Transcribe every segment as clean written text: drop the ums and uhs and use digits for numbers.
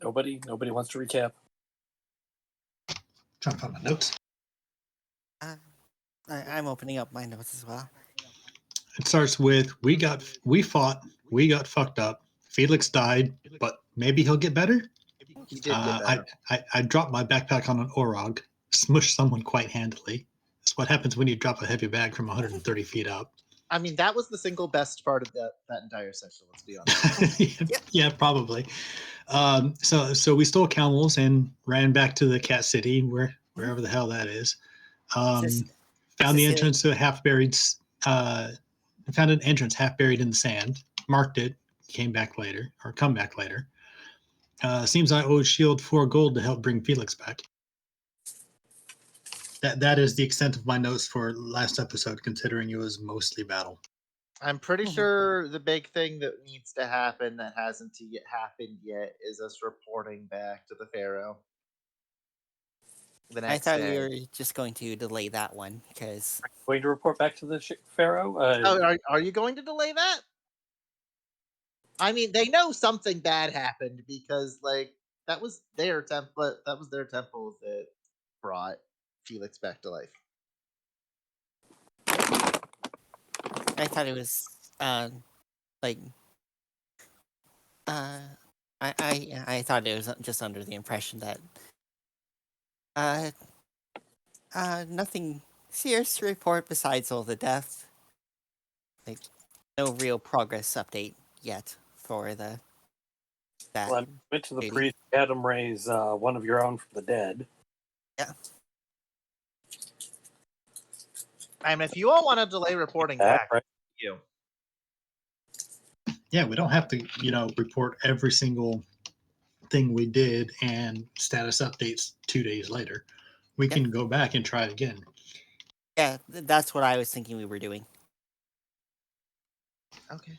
Nobody wants to recap. Trying to find my notes. I'm opening up my notes as well. It starts with we fought, we got fucked up. Felix died, but maybe he'll get better. He did get better. I dropped my backpack on an Orog, smushed someone quite handily. That's what happens when you drop a heavy bag from 130 feet up. I mean, that was the single best part of that entire section. Let's be honest. Yeah, probably. So we stole camels and ran back to the Cat City, wherever the hell that is. Found the entrance to a half-buried. Found an entrance half buried in the sand. Marked it. Come back later. Seems I owed Shield 4 gold to help bring Felix back. That is the extent of my notes for last episode, considering it was mostly battle. I'm pretty sure the big thing that needs to happen that hasn't happened yet is us reporting back to the Pharaoh. The next I thought day. we were just going to delay that one because Going to report back to the Pharaoh. Are you going to delay that? I mean, they know something bad happened because, like, that was their temple. That was their temple that brought Felix back to life. I thought it was I thought it was just under the impression that nothing serious to report besides all the death. Like no real progress update yet for that. Well, I went to the lady. priest, had him raise one of your own from the dead. Yeah. I mean, if you all want to delay reporting back, Right? you. Yeah, we don't have to, report every single thing we did and status updates 2 days later. We can go back and try it again. Yeah, that's what I was thinking we were doing. Okay.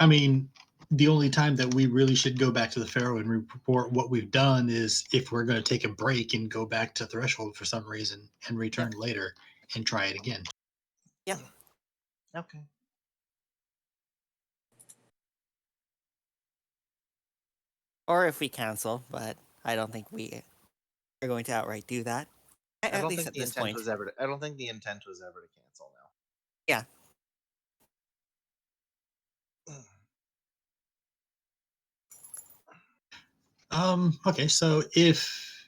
I mean, the only time that we really should go back to the Pharaoh and report what we've done is if we're going to take a break and go back to Threshold for some reason and return later and try it again. Yeah. Okay. Or if we cancel, but I don't think we are going to outright do that. I don't think at the this intent point. was ever. I don't think the intent was ever to cancel now. Yeah. Okay, so if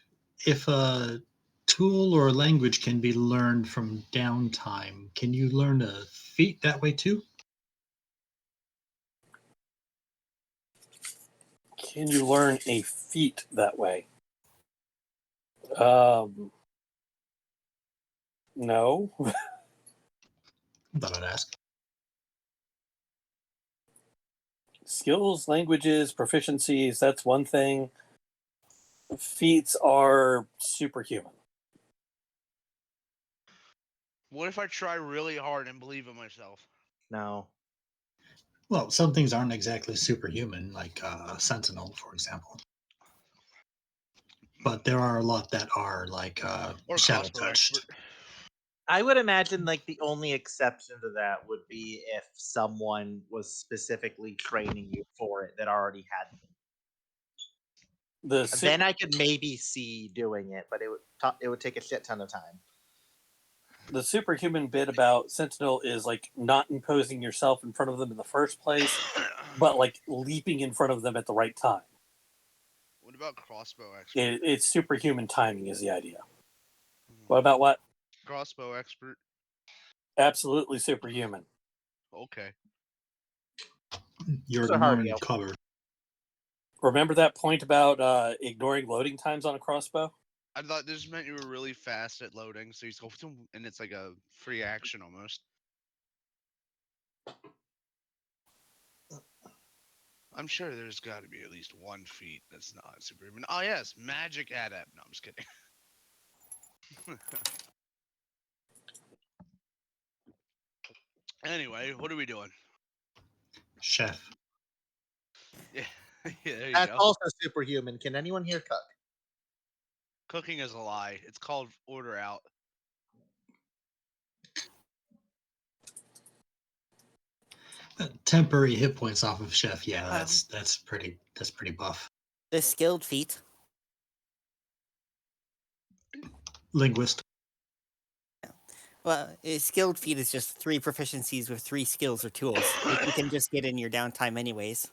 a tool or language can be learned from downtime, can you learn a feat that way too? Can you learn a feat that way? No. Thought I'd ask. Skills, languages, proficiencies, that's one thing. Feats are superhuman. What if I try really hard and believe in myself? No. Well, some things aren't exactly superhuman, like Sentinel, for example. But there are a lot that are like Or shadow crossbow touched. expert. I would imagine like the only exception to that would be if someone was specifically training you for it that already had it. Then I could maybe see doing it, but it would take a shit ton of time. The superhuman bit about Sentinel is like not imposing yourself in front of them in the first place, but like leaping in front of them at the right time. What about crossbow expert? It's superhuman timing is the idea. What about what? Crossbow expert. Absolutely superhuman. Okay. You're So ignoring cover. Remember that point about ignoring loading times on a crossbow? I thought this meant you were really fast at loading, so you just go, and it's like a free action almost. I'm sure there's got to be at least one feat that's not superhuman. Oh yes, magic adept. No, I'm just kidding. Anyway, what are we doing? Chef. Yeah, there you That's go. also superhuman. Can anyone here cook? Cooking is a lie. It's called order out. Temporary hit points off of Chef. Yeah, that's pretty buff. The skilled feat. Linguist. Well, a skilled feat is just 3 proficiencies with 3 skills or tools, which you can just get in your downtime anyways.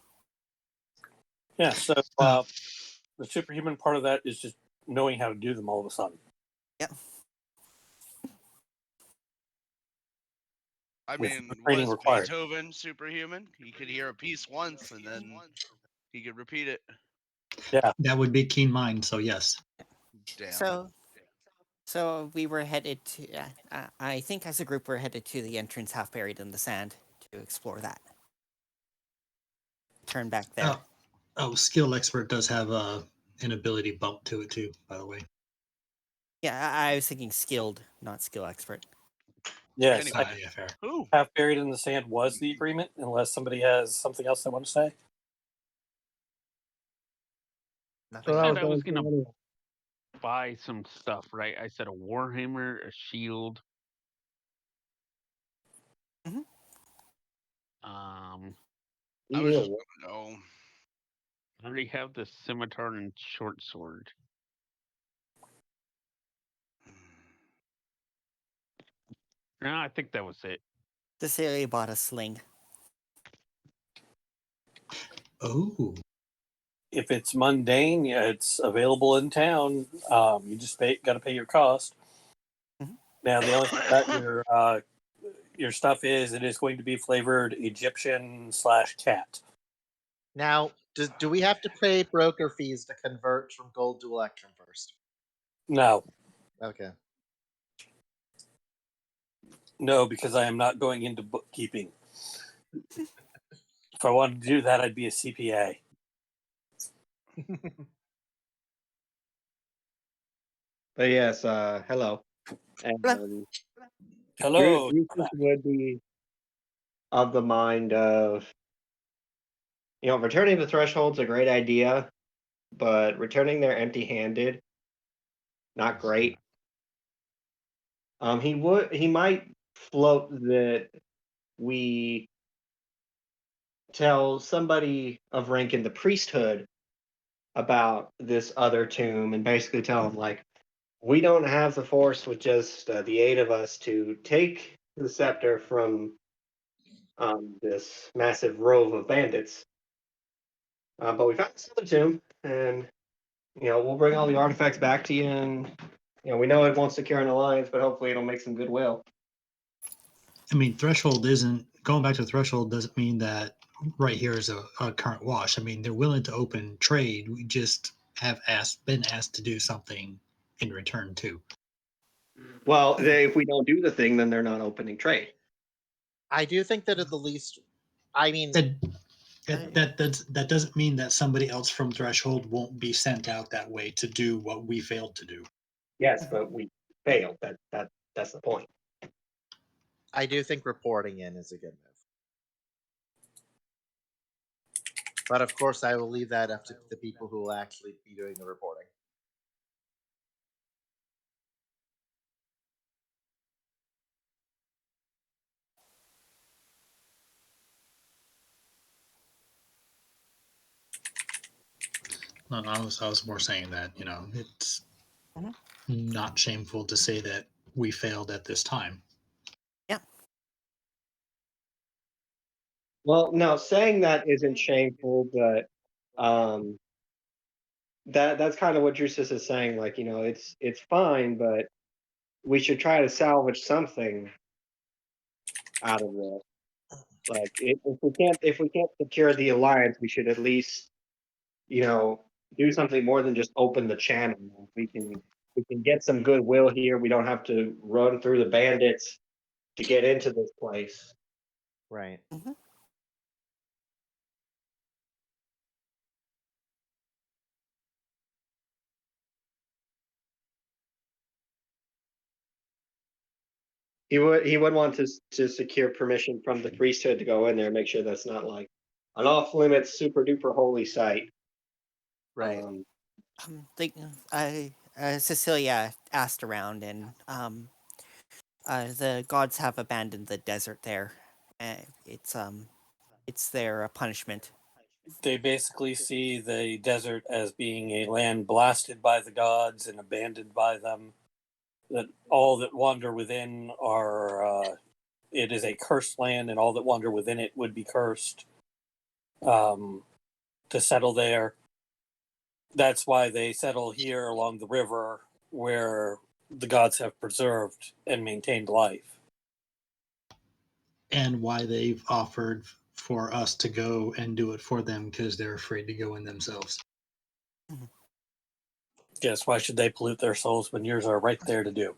Yeah, so Uh, the superhuman part of that is just knowing how to do them all of a sudden. Yep. I With mean, no training was required. Beethoven superhuman? He could hear a piece once and then he could repeat it. Yeah, that would be keen mind. So yes. Damn. So we were headed to. I think as a group we're headed to the entrance, half buried in the sand, to explore that. Turn back there. Skill expert does have an ability bump to it too. By the way. Yeah, I was thinking skilled, not skill expert. yes. Anyway. Yeah, fair. Who? Half buried in the sand was the agreement, unless somebody has something else they want to say. Nothing So I else. said I was gonna buy some stuff, right? I said a warhammer, a shield. Mhm. I was just no. I already have the scimitar and short sword. No, I think that was it. Cecilia bought a sling. Oh. If it's mundane, yeah, it's available in town. You just got to pay your cost. Mhm. Now, the only thing about your stuff is it is going to be flavored Egyptian/cat. Now, do we have to pay broker fees to convert from gold to electrum first? No, Okay. no, because I am not going into bookkeeping. If I wanted to do that, I'd be a CPA. But yes, hello. Hello. And Hello. Drusus would be of the mind of, returning the threshold's a great idea, but returning there empty-handed, not great. He might float that we tell somebody of rank in the priesthood about this other tomb and basically tell them, like, we don't have the force with just the 8 of us to take the scepter from this massive rove of bandits. But we found this other tomb, and we'll bring all the artifacts back to you. And we know it won't secure an alliance, but hopefully it'll make some goodwill. I mean, threshold isn't going back to threshold doesn't mean that right here is a current wash. I mean, they're willing to open trade. We just have been asked to do something in return too. Well, if we don't do the thing, then they're not opening trade. I do think that at the least, I mean, That doesn't mean that somebody else from threshold won't be sent out that way to do what we failed to do. Yes, but we failed. That's the point. I do think reporting in is a good move. But of course, I will leave that up to the people who will actually be doing the reporting. No, I was more saying that it's Mhm. not shameful to say that we failed at this time. Yeah. Well, no, saying that isn't shameful, but that's kind of what Drusus is saying. Like, it's fine, but we should try to salvage something out of this. Like, if we can't secure the alliance, we should at least do something more than just open the channel. We can get some goodwill here. We don't have to run through the bandits to get into this place. Right. Mhm. He would want to secure permission from the priesthood to go in there and make sure that's not like an off limits super duper holy site. Right. Cecilia asked around, and the gods have abandoned the desert there. It's their punishment. They basically see the desert as being a land blasted by the gods and abandoned by them. That all that wander within are it is a cursed land, and all that wander within it would be cursed to settle there. That's why they settle here along the river, where the gods have preserved and maintained life. And why they've offered for us to go and do it for them because they're afraid to go in themselves. Yes, why should they pollute their souls when yours are right there to do?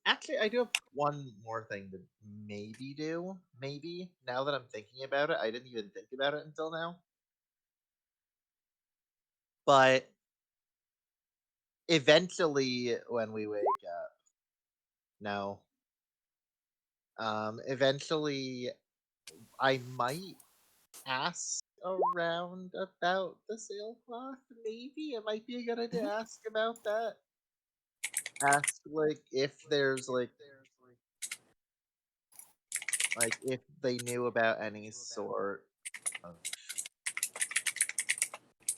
Actually, I do have one more thing to maybe do. Maybe now that I'm thinking about it, I didn't even think about it until now. But eventually, when we wake up, no. Eventually, I might ask around about the sailcloth. Maybe it might be a good idea to ask about that. Ask if there's if they knew about any sort of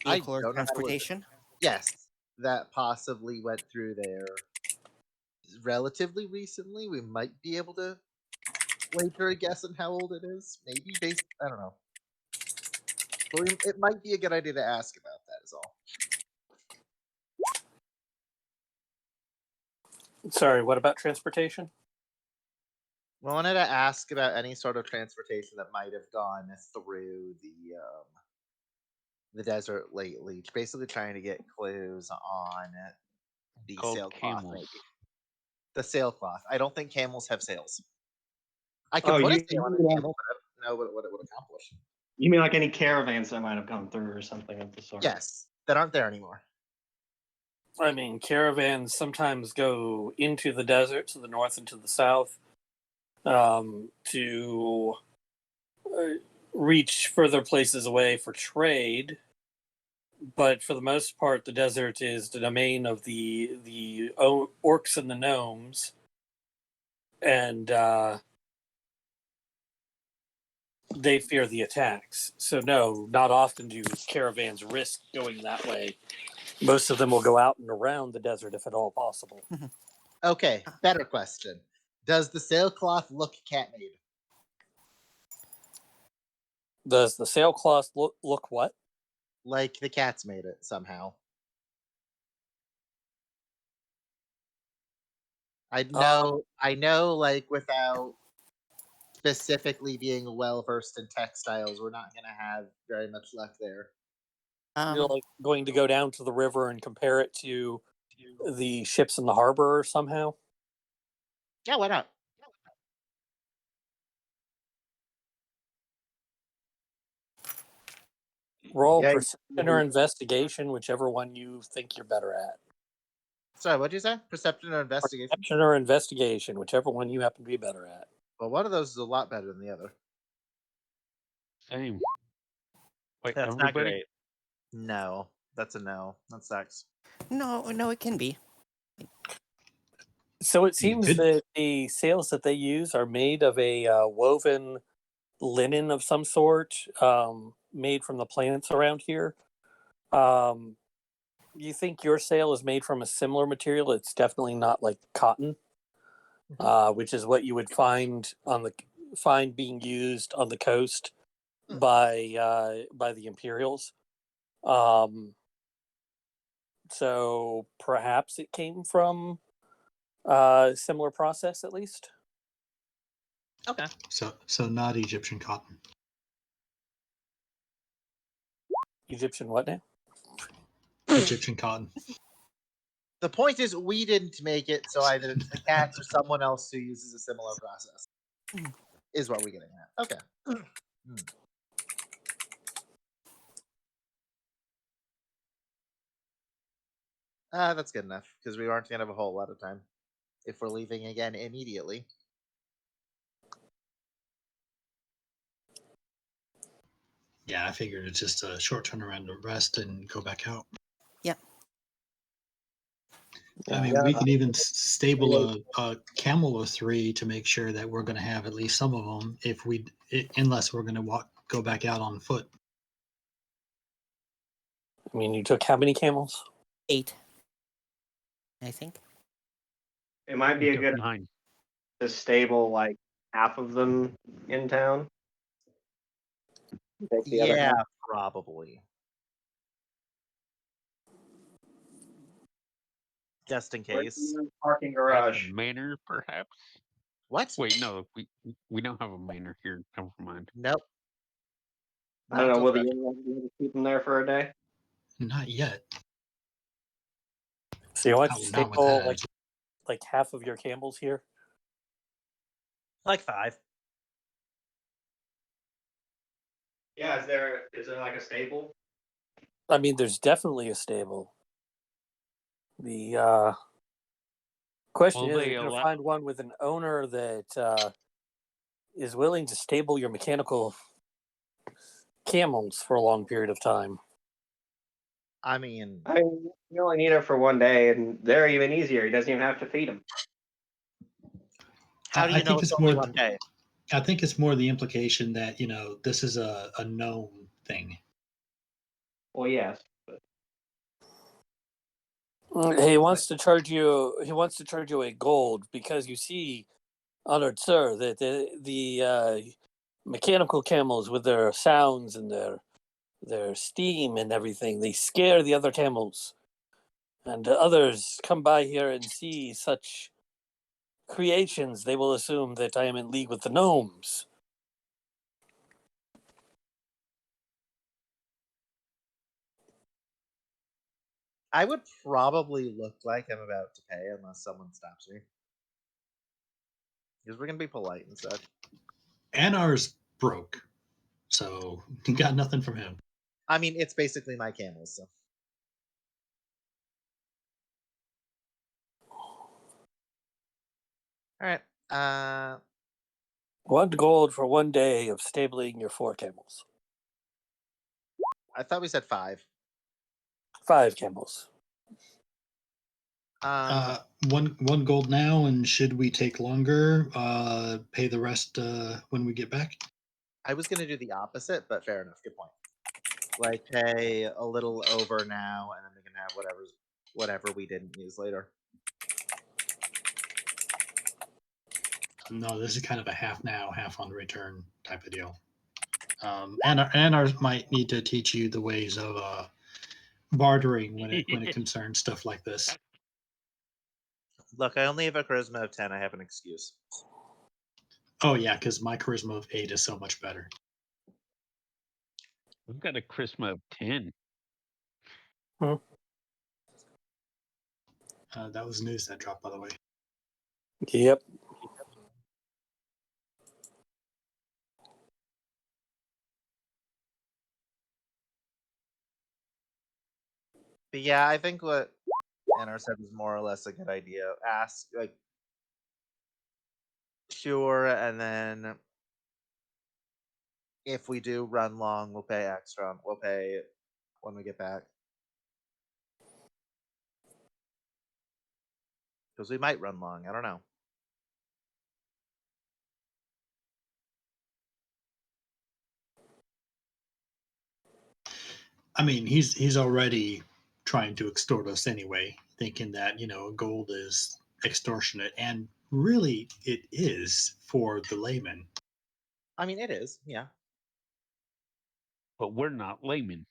I Vehicle or don't know how to transportation? yes that possibly went through there relatively recently. We might be able to wager a guess on how old it is. Maybe based I don't know. But it might be a good idea to ask about that. Is all. Sorry, what about transportation? I wanted to ask about any sort of transportation that might have gone through the desert lately. Basically, trying to get clues on the Called sailcloth. camels. Maybe the sailcloth. I don't think camels have sails. I could Oh, put a you sail on a camel, but I don't know what it would accomplish. you mean like any caravans that might have gone through or something of the sort? Yes, that aren't there anymore. I mean, caravans sometimes go into the desert to the north and to the south to reach further places away for trade. But for the most part, the desert is the domain of the orcs and the gnomes, and they fear the attacks. So no, not often do caravans risk going that way. Most of them will go out and around the desert if at all possible. Okay, better question. Does the sailcloth look cat made? Does the sailcloth look what? Like the cats made it somehow? I know, without specifically being well versed in textiles, we're not gonna have very much luck there. You're like going to go down to the river and compare it to the ships in the harbor somehow? Yeah, why not? Roll Yeah. perception or investigation, whichever one you think you're better at. Sorry, what'd you say? Perception or investigation? Perception or investigation, whichever one you happen to be better at. Well, one of those is a lot better than the other. Same. Wait, That's not everybody? great. No, that's a no. That sucks. No, it can be. So it You seems could- that the sails that they use are made of a woven linen of some sort, made from the plants around here. You think your sail is made from a similar material? It's definitely not like cotton, which is what you would find being used on the coast by the Imperials. So perhaps it came from a similar process, at least. Okay. So not Egyptian cotton. Egyptian what now? Egyptian cotton. The point is, we didn't make it, so either it's the cats or someone else who uses a similar process. Is what we're getting at. Okay. That's good enough because we aren't gonna have a whole lot of time if we're leaving again immediately. Yeah, I figured it's just a short turnaround to rest and go back out. Yep. I mean, Yeah. we can even stable a camel or three to make sure that we're going to have at least some of them unless we're going to go back out on foot. I mean, you took how many camels? 8, I think. It might be a Took good 9. to stable like half of them in town. Take the other Yeah, half. probably. Just in case. Parking At garage. the manor, perhaps. What? Wait, no, we don't have a manor here. Never mind. Nope. I don't know. Not Will the until in-laws be able to keep them there for a day? Not yet. So you want to Not with stable that. like half of your camels here? like 5. Yeah. Is there like a stable? I mean, there's definitely a stable. The question Will is, are they you going to allow? find one with an owner that is willing to stable your mechanical camels for a long period of time? I mean, I mean, you only need it for one day, and they're even easier. He doesn't even have to feed them. how do I you know think it's it's only more. one day? I think it's more the implication that this is a known thing. Well, yes. He wants to charge you. He wants to charge you a gold because you see, honored sir, that the mechanical camels with their sounds and their steam and everything, they scare the other camels, and others come by here and see such creations. They will assume that I am in league with the gnomes. I would probably look like I'm about to pay unless someone stops me. Because we're gonna be polite and such. Anar's broke, so you got nothing from him. I mean, it's basically my camels, so. Alright. 1 gold for 1 day of stabling your 4 camels. I thought we said 5. 5 camels. One gold now, and should we take longer, pay the rest when we get back. I was gonna do the opposite, but fair enough. Good point. Like pay a little over now, and then we can have whatever we didn't use later. No, this is kind of a half now, half on return type of deal. Anar might need to teach you the ways of bartering when it concerns stuff like this. Look, I only have a charisma of 10. I have an excuse. Oh yeah, because my charisma of 8 is so much better. We've got a charisma of 10. That was news that dropped, by the way. Yep. But yeah, I think what Anar said was more or less a good idea. Ask, like, sure, and then if we do run long, we'll pay extra. We'll pay when we get back. Because we might run long. I don't know. I mean, he's already trying to extort us anyway, thinking that gold is extortionate, and really it is for the layman. I mean, it is, yeah. But we're not laymen.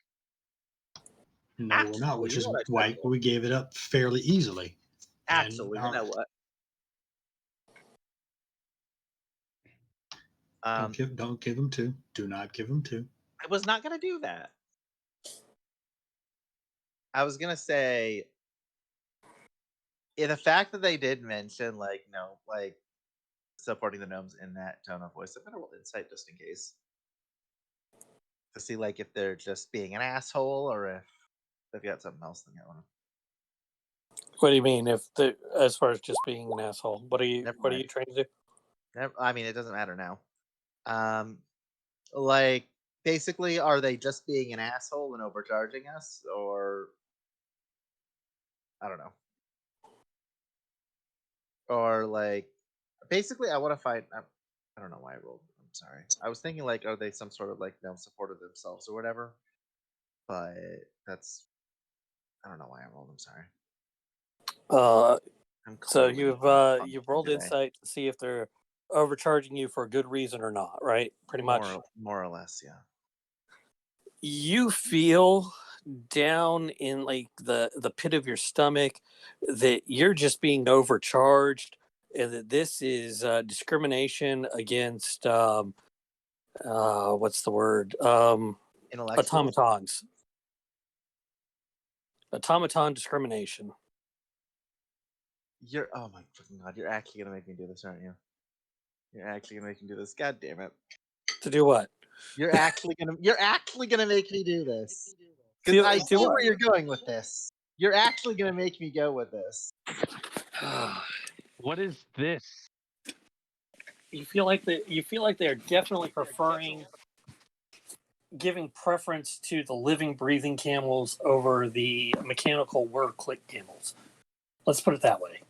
No, we're not, Actually, which you know is what I why should do? we gave it up fairly easily. Actually, you know what? Don't give him 2. Do not give him 2. I was not gonna do that. I was gonna say, the fact that they did mention like supporting the gnomes in that tone of voice, I'm gonna roll insight just in case to see like if they're just being an asshole or if they've got something else going on. What do you mean? As far as just being an asshole, what are you Never what are mind. you trying to do? I mean, it doesn't matter now. Like basically, are they just being an asshole and overcharging us, or I don't know. or like basically I want to find. I don't know why I rolled. I'm sorry. I was thinking like, are they some sort of like supported themselves or whatever? But that's I don't know why I rolled. I'm sorry. I'm So clearly you've rolled today. insight to see if they're overcharging you for a good reason or not, right? Pretty much. More or less, yeah. You feel down in like the pit of your stomach that you're just being overcharged, and that this is discrimination against what's the word, Intellectual. automaton discrimination. You're oh my fucking god! You're actually gonna make me do this, aren't you? You're actually gonna make me do this. God damn it! To do what? You're actually gonna make me do this. Because I see where you're going with this. You're actually gonna make me go with this. What is this? You feel like they're definitely preferring giving preference to the living, breathing camels over the mechanical word click camels. Let's put it that way.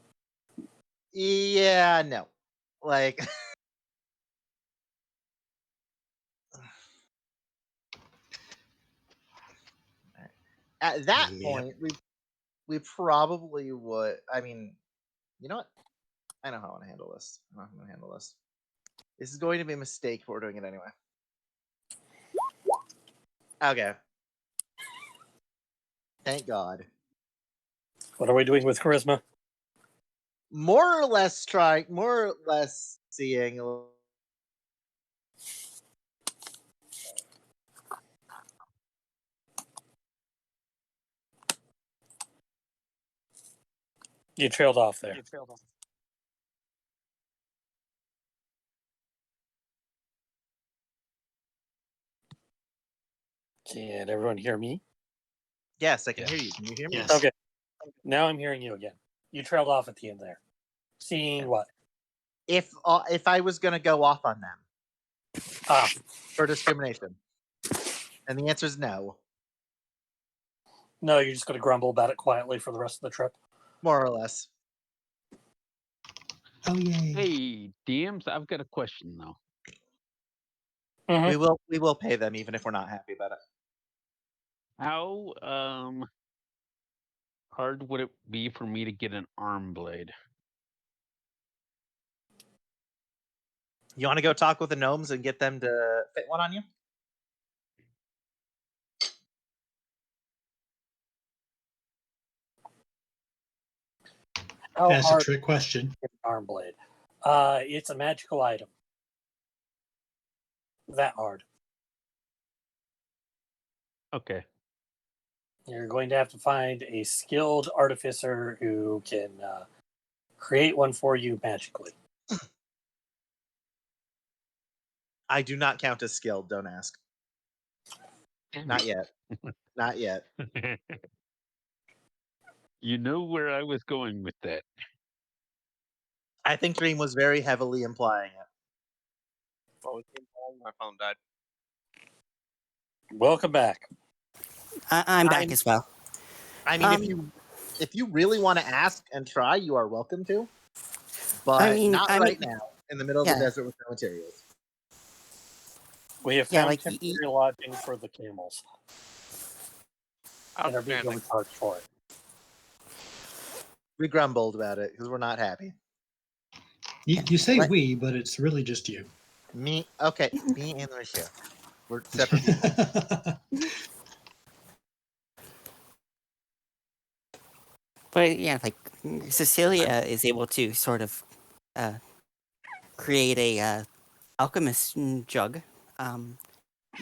Yeah, no. Like at that point, we probably would. I mean, you know what? I know how I want to handle this. I know how I'm going to handle this. This is going to be a mistake, but we're doing it anyway. Okay. Thank God. What are we doing with charisma? More or less seeing. You trailed off there. Can everyone hear me? Yes, I can hear you. Can you hear me? Yes. Okay. Now I'm hearing you again. You trailed off at the end there. Seeing what? If I was going to go off on them for discrimination, and the answer is no. No, you're just going to grumble about it quietly for the rest of the trip. More or less. Oh yay! Hey, DMs, I've got a question though. Mm-hmm. We will pay them even if we're not happy about it. How hard would it be for me to get an arm blade? You want to go talk with the gnomes and get them to fit one on you? How That's a hard trick question. is an arm blade? It's a magical item. That hard. Okay. You're going to have to find a skilled artificer who can create one for you magically. I do not count as skilled. Don't ask. Not yet. Not yet. You know where I was going with that. I think Dream was very heavily implying it. My phone died. Welcome back. I'm back as well. I mean, if you really want to ask and try, you are welcome to. But not right now, in the middle of the desert with no materials. We have found temporary lodging for the camels. And are being overcharged for it. We grumbled about it because we're not happy. You say we, but it's really just you. Me? Okay, me and Lucia. We're separate people. But yeah, like Cecilia is able to sort of create a alchemist jug,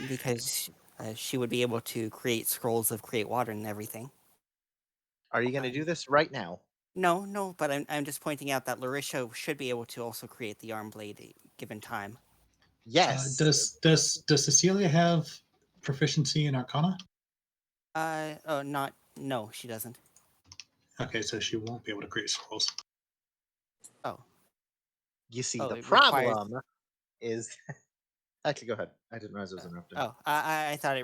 because she would be able to create scrolls of create water and everything. Are you going to do this right now? No, but I'm just pointing out that Larisha should be able to also create the arm blade given time. Yes. Does Cecilia have proficiency in Arcana? No, she doesn't. Okay, so she won't be able to create scrolls. Oh. You see, the it problem is... Actually, go ahead. I didn't realize I was interrupting. Oh, I thought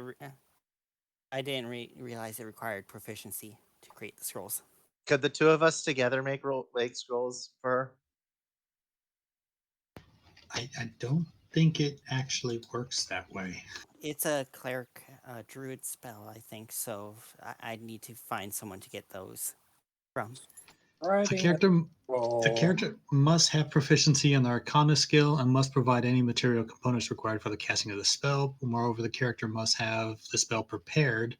I didn't realize it required proficiency to create the scrolls. Could the two of us together make scrolls for her? I don't think it actually works that way. It's a cleric druid spell, I think, so I'd need to find someone to get those from. A Writing character, roll. a character must have proficiency in the Arcana skill and must provide any material components required for the casting of the spell. Moreover, the character must have the spell prepared,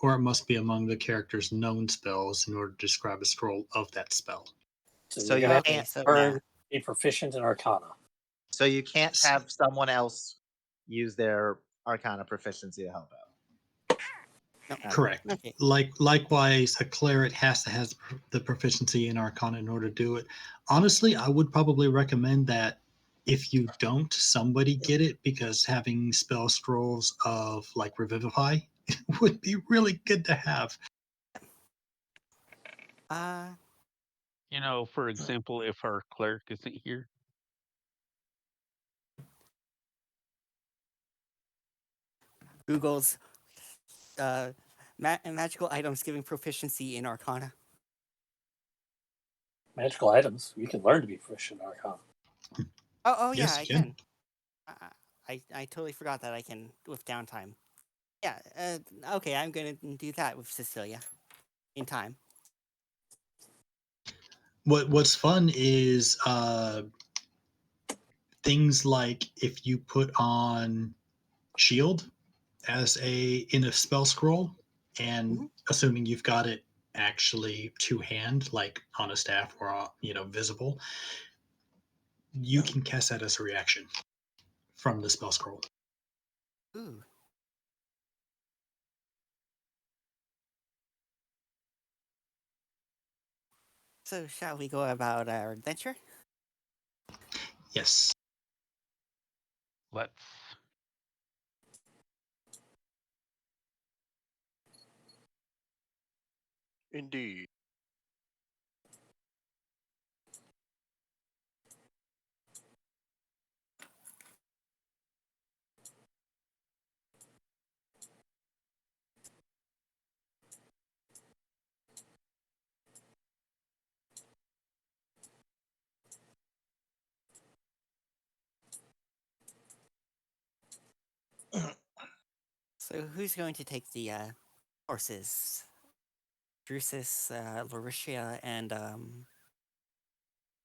or it must be among the character's known spells in order to describe a scroll of that spell. So So you're gonna you have Okay, to so learn yeah. be proficient in Arcana. So you can't have someone else use their Arcana proficiency to help out. No. Correct. Okay. Likewise, a cleric has to have the proficiency in Arcana in order to do it. Honestly, I would probably recommend that if you don't, somebody get it, because having spell scrolls of like Revivify would be really good to have. You know, for example, if our cleric isn't here, Google's magical items giving proficiency in Arcana. Magical items. You can learn to be proficient in Arcana. Oh yeah, Yes, I you can. can. I totally forgot that I can with downtime. Yeah. Okay, I'm gonna do that with Cecilia in time. What's fun is things like if you put on shield as in a spell scroll, and assuming you've got it actually to hand, like on a staff or visible, you can cast that as a reaction from the spell scroll. Ooh. So shall we go about our adventure? Yes. let's. Indeed. So who's going to take the horses? Drusus, Lauricia, and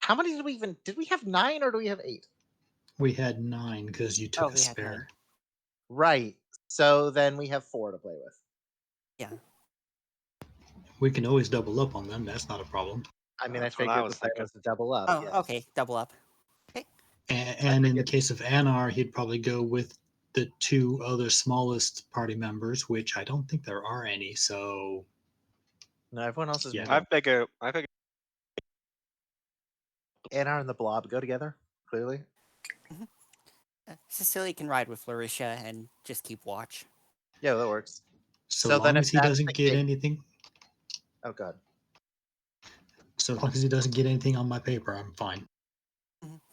How many did we have 9 or do we have 8? We had 9 because you took a we had spare. 9. Right. So then we have 4 to play with. Yeah. We can always double up on them. That's not a problem. I mean, That's I what I figured was the plan thinking. was to double up. Oh, yes. okay, double up. And in the case of Anar, he'd probably go with the 2 other smallest party members, which I don't think there are any. So No, everyone else is Yeah. moving. I figure Anar and the Blob go together, clearly. Cecilia can ride with Lauricia and just keep watch. Yeah, that works. so So then long if as he that's doesn't the get case- anything, Oh, God. so long as he doesn't get anything on my paper, I'm fine.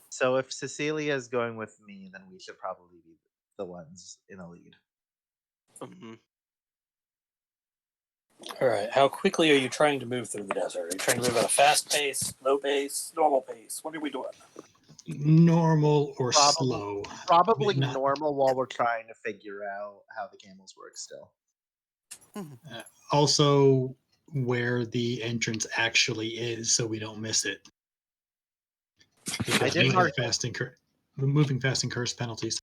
So if Cecilia is going with me, then we should probably be the ones in the lead. mhm. All right. How quickly are you trying to move through the desert? Are you trying to move at a fast pace, slow pace, normal pace? What are we doing? Normal or slow. Probably Not- normal while we're trying to figure out how the camels work still. Also, where the entrance actually is, so we don't miss it. Because did moving fast incurs penalties.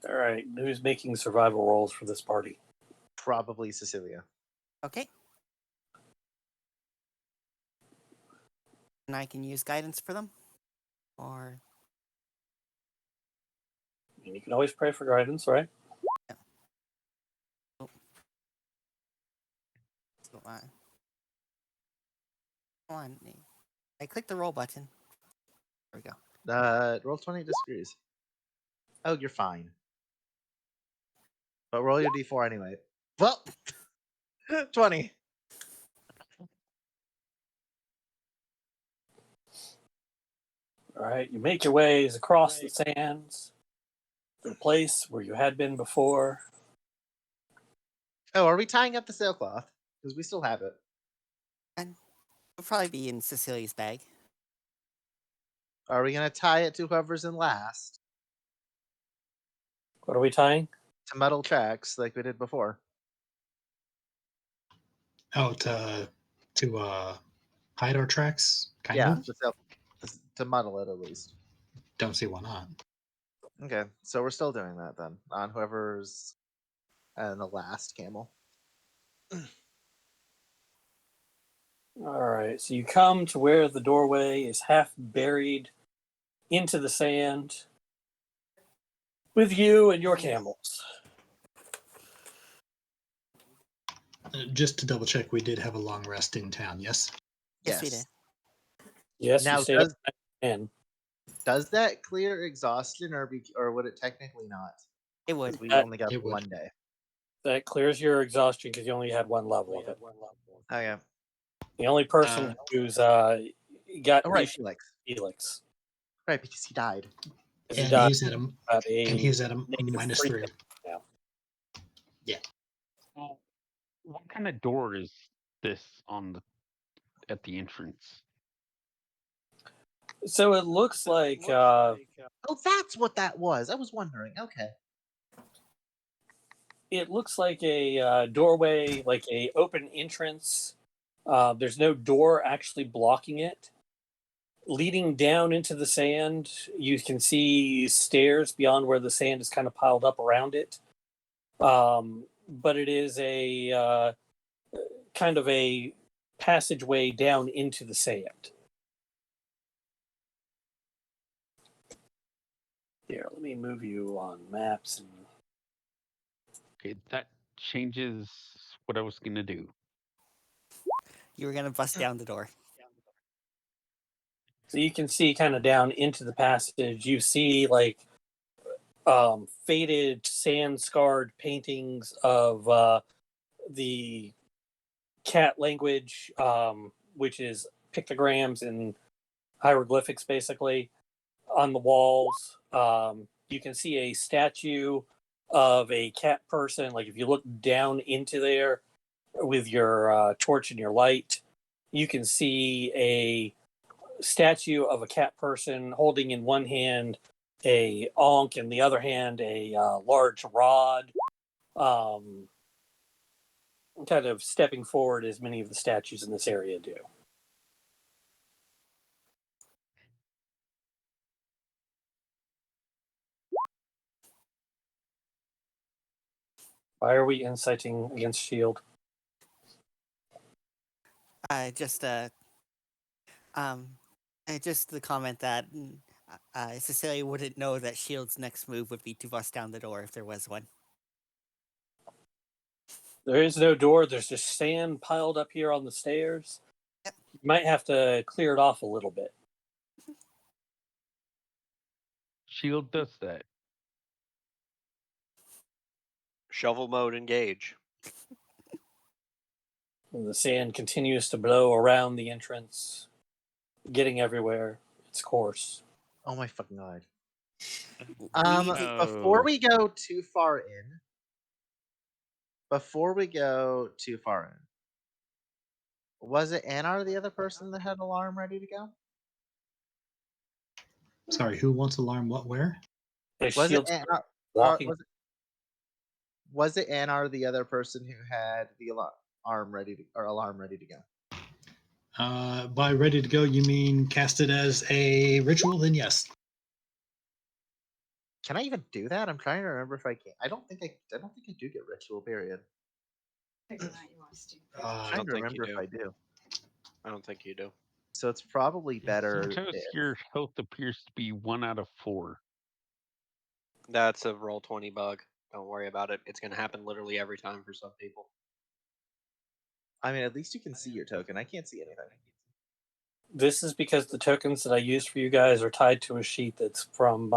All right. Who's making survival rolls for this party? Probably Cecilia. Okay. And I can use guidance for them? Or... And you can always pray for guidance, right? Hold on. I clicked the roll button. There we go. Roll 20 disagrees. Oh, you're fine. But roll your d4 anyway. Well, 20. All right. You make your ways across the sands to the place where you had been before. Oh, are we tying up the sailcloth? Because we still have it. And it'll probably be in Cecilia's bag. Are we gonna tie it to whoever's in last What are we tying? to metal tracks like we did before? Oh, to hide our tracks, kind Yeah, of. to muddle it at least. Don't see why not. Okay, so we're still doing that then on whoever's in the last camel. All right, so you come to where the doorway is half buried into the sand with you and your camels. Just to double check, we did have a long rest in town. Yes. Yes, we did. Yes, Now, you stayed up in. does that clear exhaustion, or would it technically not? It would. 'Cause we That- only got it would. 1 day. That clears your exhaustion because you only had one level of it. Oh yeah. The only person who's got Oh right, issues Felix. with Felix. Right, because he died. Because he And died he's at a at a and he's at a negative -3. now. Well, what kind of door is this at the entrance? So it looks like Oh, that's what that was. I was wondering. Okay. it looks like a doorway, like a open entrance. There's no door actually blocking it. Leading down into the sand, you can see stairs beyond where the sand is kind of piled up around it. But it is a kind of a passageway down into the sand. Here, let me move you on maps. And Okay, that changes what I was gonna do. You were gonna bust down the door. so you can see kind of down into the passage. You see like faded, sand-scarred paintings of the cat language, which is pictograms and hieroglyphics, basically, on the walls. You can see a statue of a cat person. Like if you look down into there with your torch and your light, you can see a statue of a cat person holding in one hand a ankh and the other hand a large rod, kind of stepping forward as many of the statues in this area do. Why are we inciting against Shield? Just the comment that Cecilia wouldn't know that Shield's next move would be to bust down the door if there was one. There is no door. There's just sand piled up here on the stairs. Yep. You might have to clear it off a little bit. Shield does that. Shovel mode engage. And the sand continues to blow around the entrance, getting everywhere. Its course. Oh my fucking god. We- Before we go too far in, was it Anar the other person that had alarm ready to go? Sorry, who wants alarm? What? Where? The Was it Shield's Anar? walking. Was it Anar the other person who had the alarm ready to go? By ready to go, you mean cast it as a ritual? Then yes. Can I even do that? I'm trying to remember if I can. I don't think I do get ritual. Period. I I'm trying don't to think you remember if do. I do. I don't think you do. So it's probably better. Sometimes your health appears to be 1 out of 4. That's a roll 20 bug. Don't worry about it. It's going to happen literally every time for some people. I mean, at least you can see your token. I can't see anything. This is because the tokens that I used for you guys are tied to a sheet that's from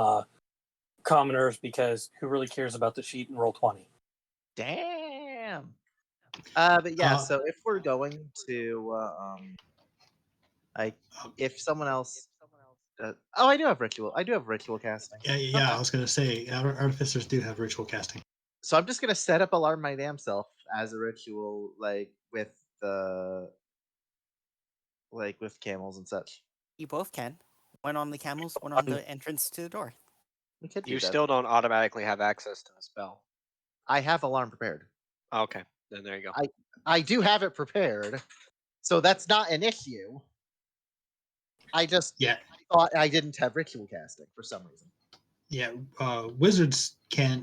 commoners, because who really cares about the sheet in Roll20? Damn. But yeah. So if we're going to, if someone else. I do have ritual. I do have ritual casting. Yeah. I was gonna say artificers do have ritual casting. So I'm just gonna set up alarm my damn self as a ritual, with camels and such. You both can. One on the camels, one on the entrance to the door. We could do You that. still don't automatically have access to the spell. I have alarm prepared. Okay, then there you go. I do have it prepared, so that's not an issue. I just thought I didn't have ritual casting for some reason. Yeah, wizards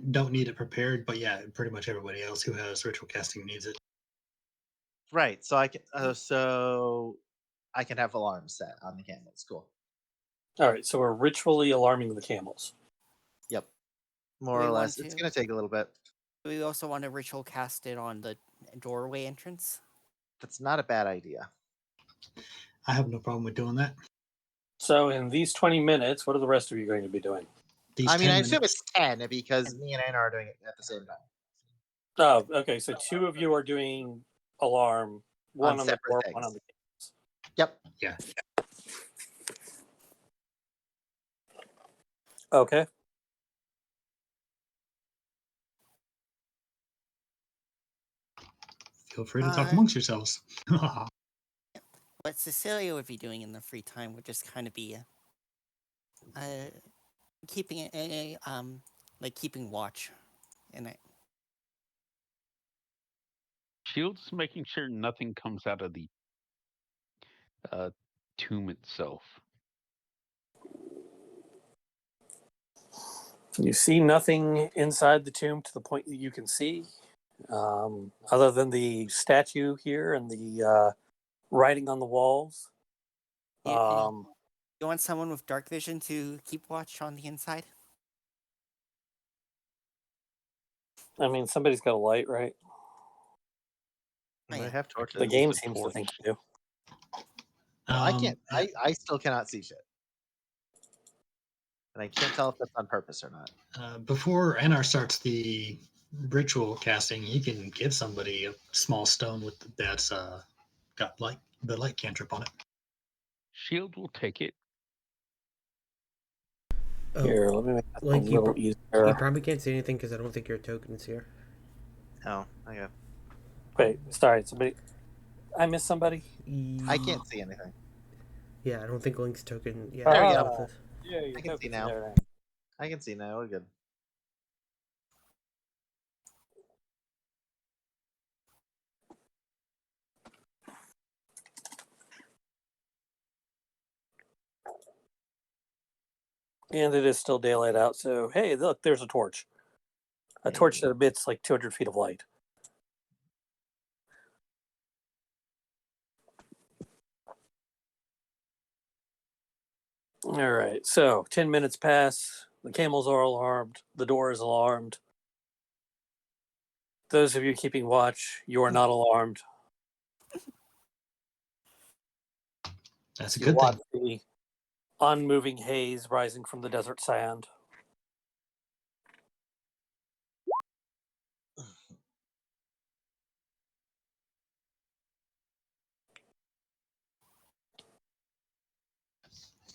don't need it prepared, but yeah, pretty much everybody else who has ritual casting needs it. Right, so I can have alarms set on the camels. Cool. All right, so we're ritually alarming the camels. Yep, more or less. It's gonna take a little bit. Do we also want to ritual cast it on the doorway entrance? That's not a bad idea. I have no problem with doing that. So in these 20 minutes, what are the rest of you going to be doing? I assume it's 10 because me and Anna are doing it at the same time. Oh, okay. So 2 of you are doing alarm, one on the door, one on the camels. Yep. Yeah. Okay. Feel free to talk amongst yourselves. What Cecilia would be doing in the free time would just kind of be keeping keeping watch in it. Shield's making sure nothing comes out of the tomb itself. You see nothing inside the tomb to the point that you can see, other than the statue here and the writing on the walls. You want someone with dark vision to keep watch on the inside? I mean, somebody's got a light, right? I have torches. The game seems to think you do. I can't. I still cannot see shit, and I can't tell if that's on purpose or not. Before Anar starts the ritual casting, he can give somebody a small stone that's got the light cantrip on it. Shield will take it. Here, let me make that Link, a little easier. you probably can't see anything because I don't think your token is here. Oh, okay. Wait, sorry, somebody. I missed somebody. I can't see anything. Yeah, I don't think Link's token. Yeah, There we is go. with us. Yeah, your I can see token's now. there. I can see now. We're good. And it is still daylight out, so hey, look, there's a torch. A torch that emits like 200 feet of light. All right, so 10 minutes pass. The camels are alarmed. The door is alarmed. Those of you keeping watch, you are not alarmed. That's a You good watch thing. the unmoving haze rising from the desert sand.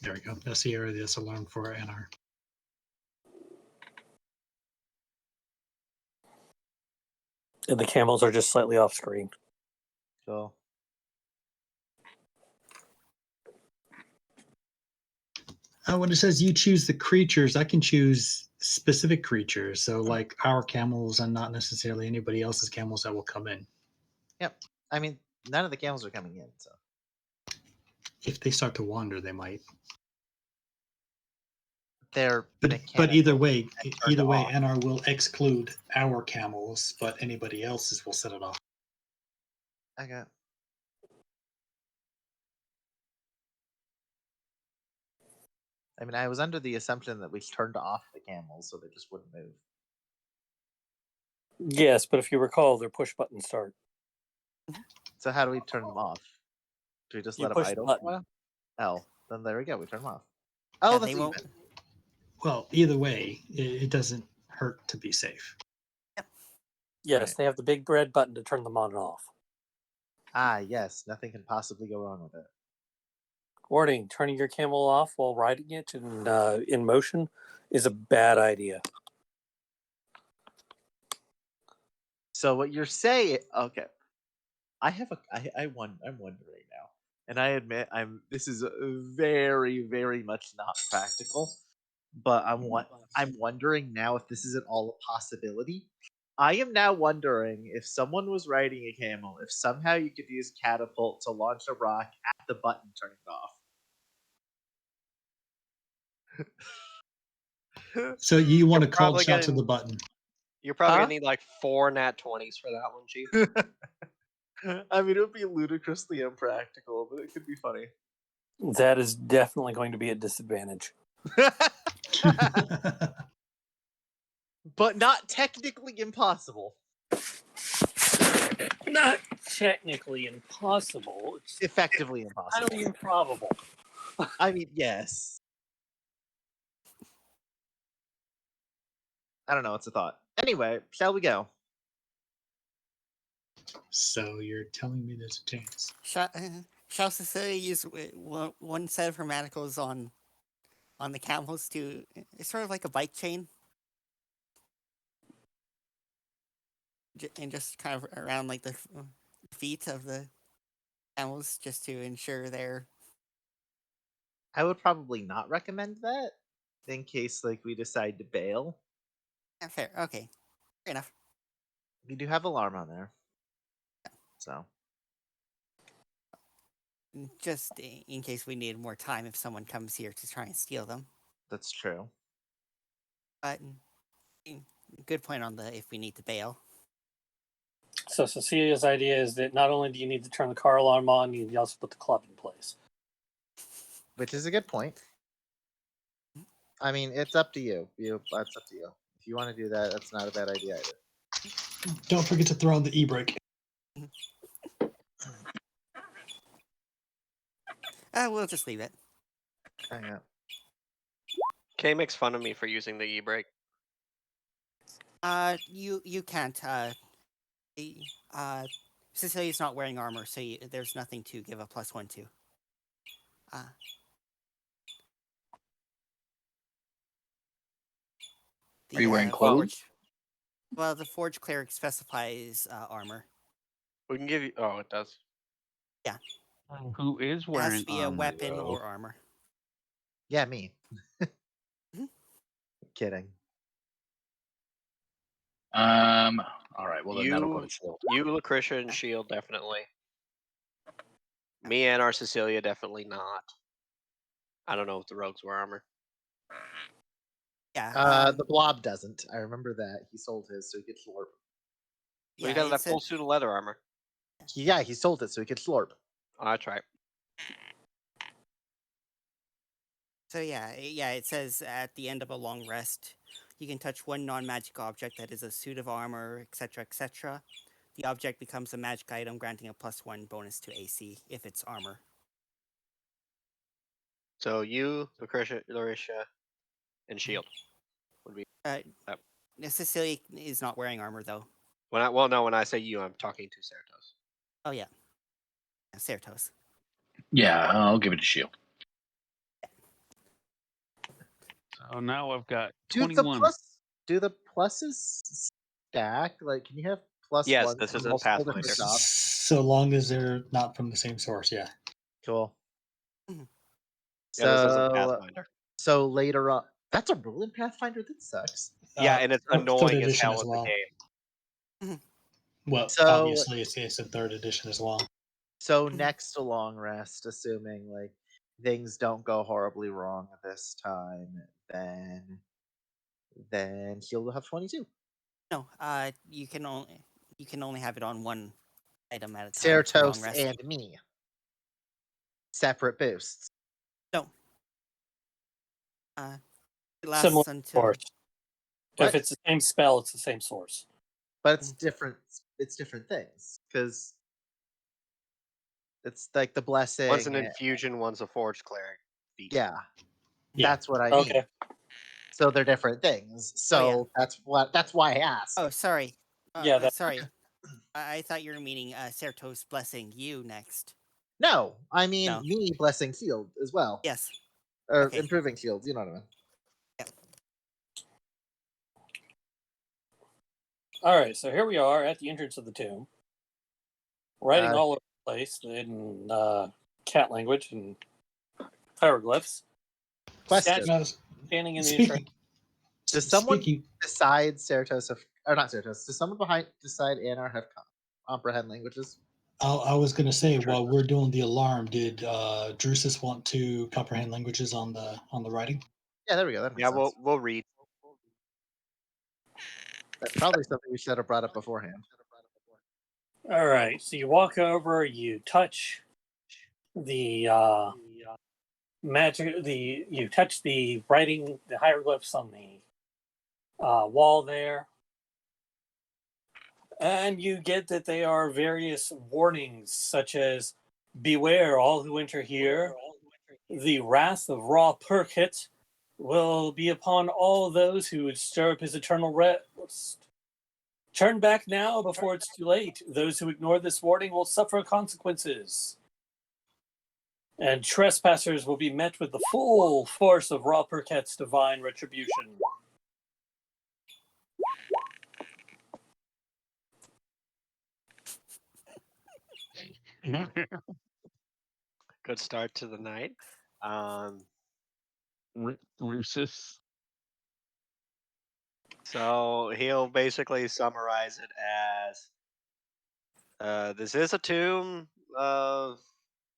There we go. That's the area that's alarmed for Anar. And the camels are just slightly off screen. Cool. When it says you choose the creatures, I can choose specific creatures. So, like our camels and not necessarily anybody else's camels that will come in. Yep. I mean, none of the camels are coming in, so. If they start to wander, they might. They're But either way, off. NR will exclude our camels, but anybody else's will set it off. Okay. I mean, I was under the assumption that we turned off the camels so they just wouldn't move. Yes, but if you recall, their push button start. So how do we turn them off? Do we just let them push the idle? button. Oh, then there we go. We turn them off. Oh, Yeah, that's they even. won't. Well, either way, it doesn't hurt to be safe. Yes, Right. they have the big red button to turn them on and off. Ah, yes. Nothing can possibly go wrong with it. Warning, turning your camel off while riding it in motion is a bad idea. So what you're saying? Okay, I'm wondering now, and I admit this is very very much not practical, but I'm wondering now if this is at all a possibility. I am now wondering if someone was riding a camel, if somehow you could use catapult to launch a rock at the button turning off. So you want a cold probably shot to gonna- the button. You're probably Huh? gonna need like 4 nat 20s for that one, Chief. I mean, it would be ludicrously impractical, but it could be funny. That is definitely going to be a disadvantage. But not technically impossible. Not technically impossible. It's Effectively impossible. highly improbable. I mean, yes. I don't know. It's a thought. Anyway, shall we go? So you're telling me there's a chance. Shall Cecilia use one set of her manacles on the camels to? It's sort of like a bike chain, and just kind of around like the feet of the camels, just to ensure they're. I would probably not recommend that in case like we decide to bail. Yeah, fair. Okay, fair enough. We do have alarm on there, so Just in case we need more time if someone comes here to try and steal them. that's true. But good point on the if we need to bail. So Cecilia's idea is that not only do you need to turn the car alarm on, you need to also put the club in place. Which is a good point. I mean, it's up to you. That's up to you. If you want to do that, that's not a bad idea either. Don't forget to throw on the e-brake. We'll just leave it. Yeah. Kay makes fun of me for using the e-brake. You can't. Cecilia's not wearing armor, so there's nothing to give a +1 to. Are you wearing clothes? Well, the Forge Cleric specifies armor. We can give you. Oh, it does. Yeah. Who is It has wearing to be a armor, weapon though? or armor. Yeah, me. Mhm. Kidding. All right. Well, then that'll go to shield. You, Lucretia, and Shield definitely. Me and our Cecilia definitely not. I don't know if the rogues wear armor. Yeah. The Blob doesn't. I remember that. He sold his, so he could slurp. Well, you got that full suit of leather armor. Yeah, he sold it so he could slurp. Oh, that's right. So yeah, it says at the end of a long rest, you can touch one non-magic object that is a suit of armor, etc., etc. The object becomes a magic item, granting a +1 bonus to AC if it's armor. So you, Lucretia, and Shield would be. Cecilia is not wearing armor though. When I say you, I'm talking to Certos. Oh yeah, Certos. Yeah, I'll give it to shield. So now I've got Do 21. do the pluses stack? Like, can you have +1? Yes, this from is a multiple different Pathfinder. shops? So long as they're not from the same source, yeah. Cool. Mhm. Yeah, this is a Pathfinder. So later on, that's a rule in Pathfinder. That sucks. Yeah, and it's Third annoying as edition hell as in well. the game. Well, So- obviously it's in 3rd edition as well. So next to long rest, assuming like things don't go horribly wrong this time, then he'll have 22. No, you can only have it on one item at a time. for long Certos rest. and me. Separate boosts. No. It lasts Similar until. source. What? If it's the same spell, it's the same source. But it's different. It's different things because it's like the blessing. One's an infusion, one's a forge cleric. Yeah, Yeah. that's what I mean. Okay. So they're different things. So that's why I asked. Oh, sorry. Yeah, sorry. I thought you were meaning Certos blessing you next. No, I mean No. me blessing shield as well. Yes. Or Okay. improving shields. You know what I mean. All right, so here we are at the entrance of the tomb, writing Uh, all over the place in cat language and hieroglyphs. Question. Standing in the Speaking, entrance. Does someone speaking, decide Cerato's or not Cerato's? Does someone behind decide Anar have comprehend languages? I was going to say, while we're doing the alarm, did Drusus want to comprehend languages on the writing? Yeah, there we go. That makes Yeah, sense. we'll read. That's probably something we should have brought up beforehand. All right, so you walk over, you touch the you touch the writing, the hieroglyphs on the wall there, and you get that they are various warnings, such as "Beware all who enter here. The wrath of Ra Perkit will be upon all those who would stir up his eternal rest. Turn back now before it's too late. Those who ignore this warning will suffer consequences. And trespassers will be met with the full force of Ra Perket's divine retribution." Good start to the night. Drusus. So he'll basically summarize it as this is a tomb of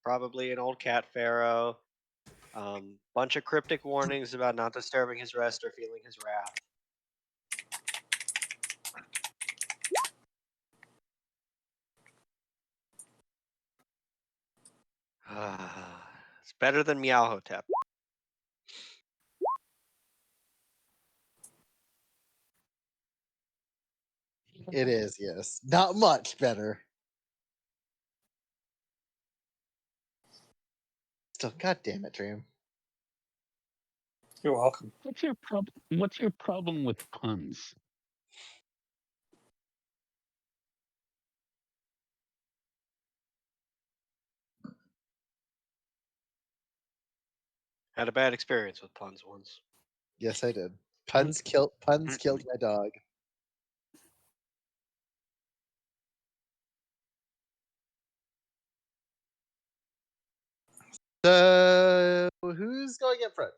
probably an old cat pharaoh. Bunch of cryptic warnings about not disturbing his rest or feeling his wrath. It's better than Meowhotep. It is, yes. Not much better. Still, god damn it, Dream. You're welcome. What's your problem? What's your problem with puns? Had a bad experience with puns once. Yes, I did. Puns killed my dog. So who's going in front?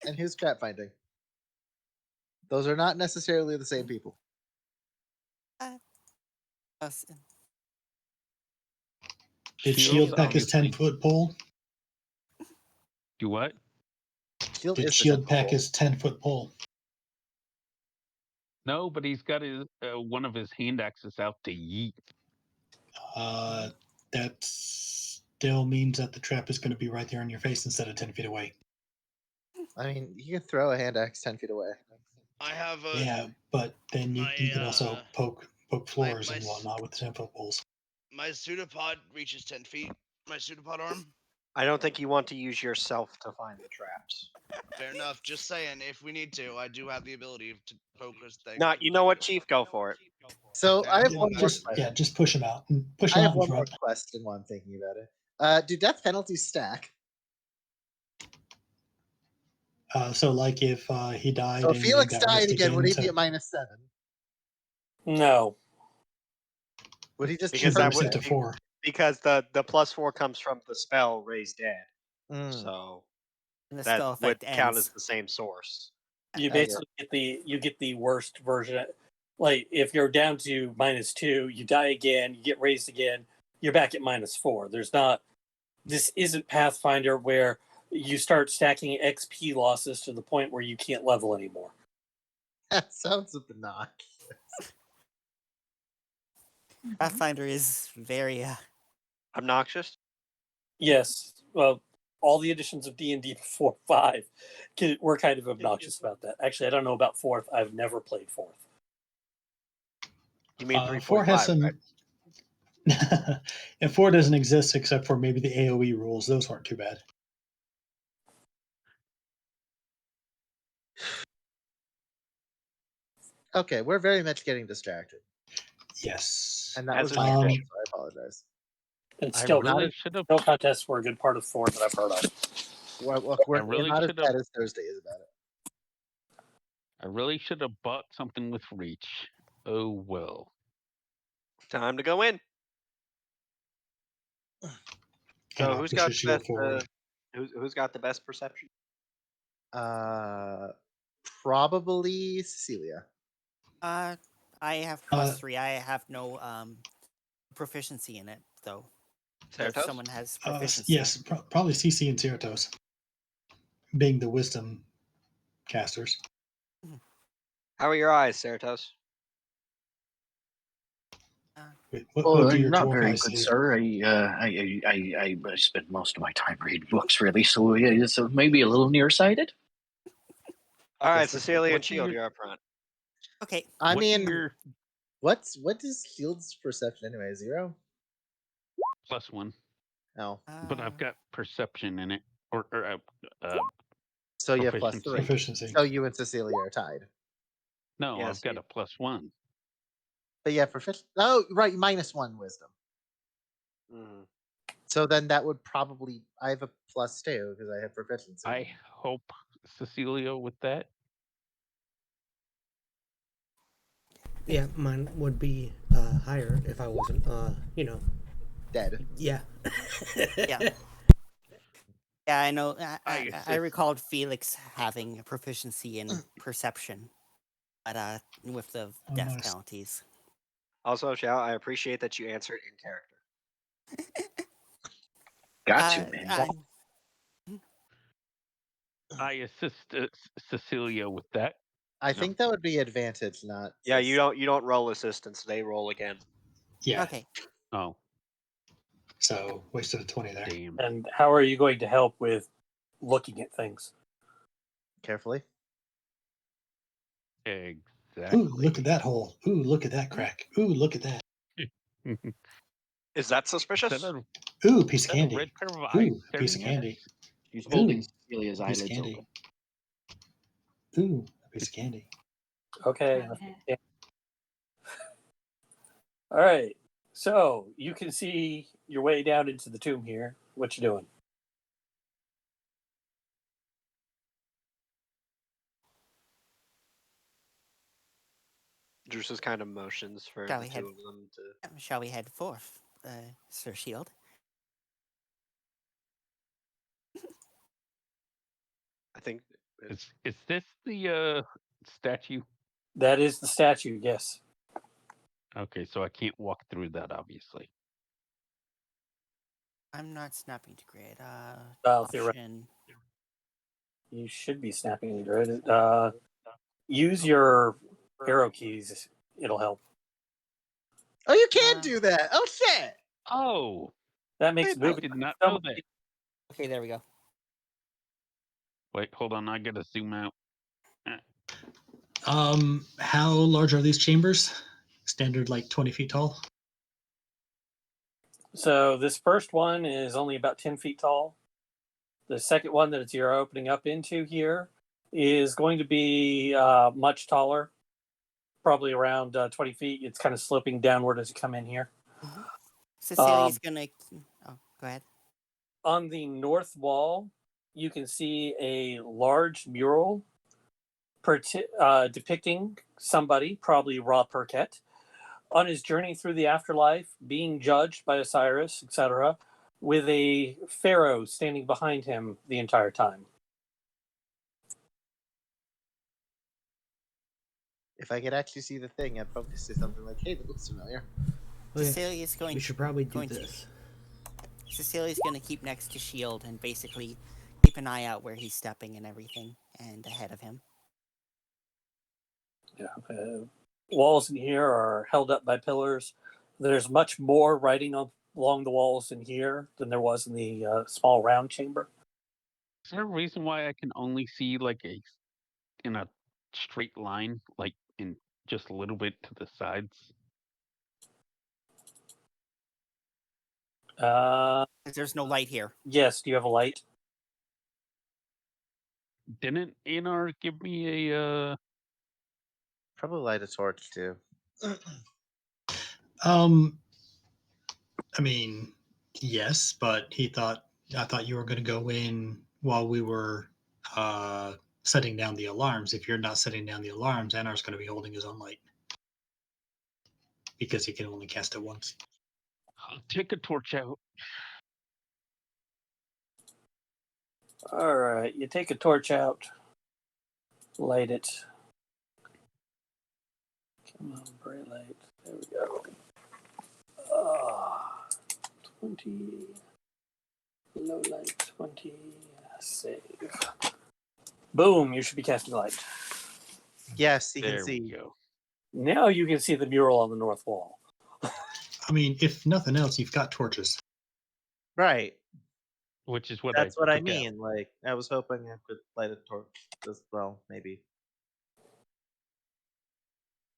And who's trap finding? Those are not necessarily the same people. Did Shield pack his 10-foot pole? Do what? Shield Did is the Shield 10-foot pack pole. his 10-foot pole? No, but he's got his one of his hand axes out to yeet. That still means that the trap is going to be right there in your face instead of 10 feet away. I mean, you can throw a hand axe 10 feet away. I have a Yeah, but then you can also poke floors my and whatnot with 10-foot poles. my pseudopod reaches 10 feet. My pseudopod arm. I don't think you want to use yourself to find the traps. Fair enough. Just saying, if we need to, I do have the ability to poke us things. No, you know what, Chief? Go for it. So I have one more Just question. just push him out. Push I him have out in one more front. question while I'm thinking about it. Do death penalties stack? So like if he died So and if then Felix got died rest again, would he so- be at -7? No. Would he just Because Should that reset would to 4. because the +4 comes from the spell Raise Dead. Mm. So And the that spell would effect count ends. as the same source. You Okay. basically get the worst version. Like if you're down to -2, you die again, you get raised again, you're back at -4. There's not. This isn't Pathfinder where you start stacking XP losses to the point where you can't level anymore. That sounds obnoxious. Pathfinder is very Obnoxious? Yes. Well, all the editions of D&D before 5 were kind of obnoxious about that. Actually, I don't know about 4th. I've never played 4th. You mean 4 has 3.5, some. right? And 4 doesn't exist except for maybe the AOE rules. Those weren't too bad. Okay, we're very much getting distracted. Yes. And that As was a my fault, so tradition. I apologize. And I still, really should have. no contests were a good part of 4 that I've heard of. Well, look, we're really not as should've- bad as Thursday is about it. I really should have bought something with reach. Oh well. Time to go in. And So I'll who's push got your the shield best? forward. Who's got the best perception? Probably Cecilia. I have +3. I have no proficiency in it, though. So if Certos? someone has proficiency, Yes, probably CC and Certos, being the wisdom casters. How are your eyes, Certos? Wait, what do your not dwarf very eyes good, see? sir. I spend most of my time reading books, really, so yeah, so maybe a little nearsighted. All right, What's- Cecilia and what's Shield, your- you're up front. okay. I What mean, your what is Shield's perception anyway? 0? +1? Oh, But I've got perception in it, or so you have proficiency. +3. Proficiency. So you and Cecilia are tied. No, Yes, I've got a +1. But yeah, proficiency. Oh, right, -1 wisdom. Mhm. So then that would probably I have a +2 because I have proficiency. I hope Cecilia with that. Yeah, mine would be higher if I wasn't, Dead. yeah. Yeah. Yeah, I know. I assist. recalled Felix having a proficiency in perception, but with the Oh, death nice. penalties. Also, Xiao, I appreciate that you answered in character. Got you, man. I assist Cecilia with that. I think that would be advantage, not. Yeah, you don't roll assistance; they roll again. Yeah. Okay. Oh, So wasted a 20 there. damn. And how are you going to help with looking at things? Carefully. Exactly. Ooh, look at that hole. Ooh, look at that crack. Ooh, look at that. Is that suspicious? Is that Ooh, piece of a candy. red pair of eyes Ooh, a piece of staring at candy. us? She's holding Ooh, Cecilia's a piece of eyelids candy. open. Ooh, a piece of candy. Okay. All right. So you can see your way down into the tomb here. What you doing? Druce's kind of motions for Shall the we two head? of them to. Shall we head forth, Sir Shield? I think. Is this the statue? That is the statue. Yes. Okay, so I can't walk through that, obviously. I'm not snapping to grid. Theoretically, Option. you should be snapping into grid. Use your arrow keys. It'll help. Oh, you can do that. Oh shit. Oh, That makes I moving. did not so know much- that. Okay, there we go. Wait, hold on. I gotta zoom out. How large are these chambers? Standard, like 20 feet tall. So this first one is only about 10 feet tall. The second one that you're opening up into here is going to be much taller, probably around 20 feet. It's kind of sloping downward as you come in here. Cecilia's gonna. Oh, go ahead. On the north wall, you can see a large mural depicting somebody, probably Ra Perket, on his journey through the afterlife, being judged by Osiris, etc., with a pharaoh standing behind him the entire time. If I could actually see the thing, I'd probably say something like, "Hey, that looks familiar." Okay. Cecilia's going. We should probably do going this. Cecilia's gonna keep next to Shield and basically keep an eye out where he's stepping and everything, and ahead of him. Yeah. Walls in here are held up by pillars. There's much more writing along the walls in here than there was in the small round chamber. Is there a reason why I can only see like in a straight line, like in just a little bit to the sides? There's no light here. Yes. Do you have a light? Didn't Anar give me a Probably light a torch too. I mean, yes, but I thought you were going to go in while we were setting down the alarms. If you're not setting down the alarms, Anar's going to be holding his own light. because you can only cast it once. I'll take a torch out. All right, you take a torch out, light it. Come on, bright light. There we go. 20. Low light, 20. Save. Boom, you should be casting light. Yes, he can There we see. go. Now you can see the mural on the north wall. I mean, if nothing else, you've got torches. Right. Which is what That's what I took out. mean. Like, I was hoping I could light a torch as well, maybe.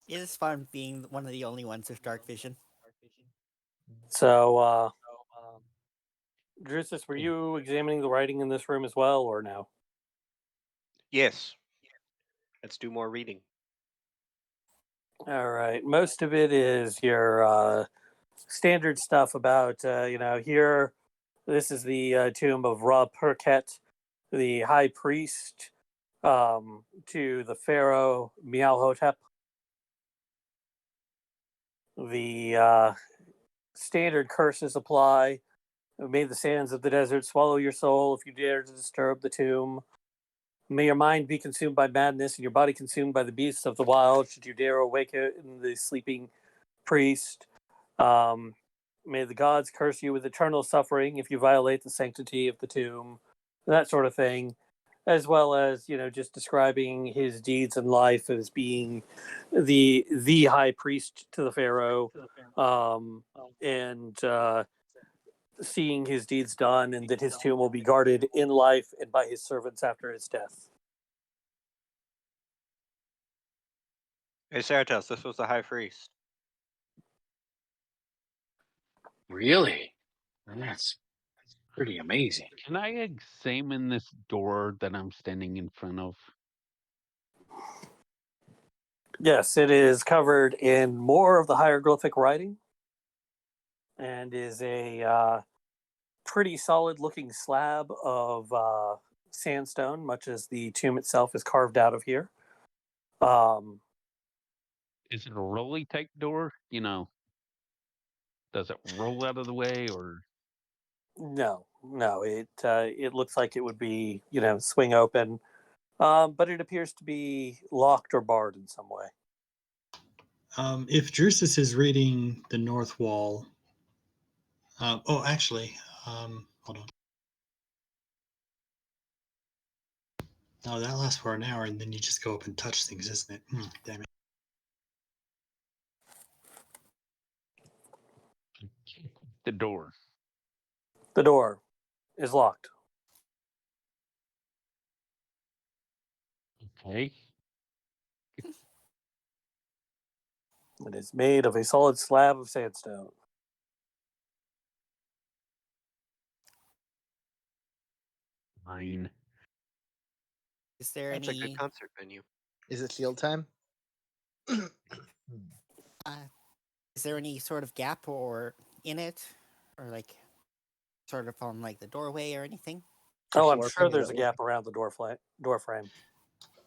It is fun being one of the only ones with dark vision. So, Drusus, were you examining the writing in this room as well, or no? Yes. Let's do more reading. All right. Most of it is your standard stuff about, here, this is the tomb of Ra Perket, the high priest to the pharaoh Mealhotep. The standard curses apply. May the sands of the desert swallow your soul if you dare to disturb the tomb. May your mind be consumed by madness and your body consumed by the beasts of the wild should you dare awaken the sleeping priest. May the gods curse you with eternal suffering if you violate the sanctity of the tomb. That sort of thing. As well as, just describing his deeds in life as being the high priest to the pharaoh, and seeing his deeds done, and that his tomb will be guarded in life and by his servants after his death. Hey, Ceratops, this was the High Priest. Really? That's pretty amazing. Can I examine this door that I'm standing in front of? Yes, it is covered in more of the hieroglyphic writing, and is a pretty solid looking slab of sandstone, much as the tomb itself is carved out of here. Is it a rolly type door? Does it roll out of the way, or No, it looks like it would be, swing open, but it appears to be locked or barred in some way. If Drusus is reading the north wall, actually, hold on. No, that lasts for an hour, and then you just go up and touch things, isn't it? Damn it. the door? The door is locked. Okay. It is made of a solid slab of sandstone. Fine. Is there That's a any good concert venue. Is it field time? is there any sort of gap or in it, or like sort of on like the doorway or anything? Oh, I'm Slurping sure it there's a up. gap around the door frame.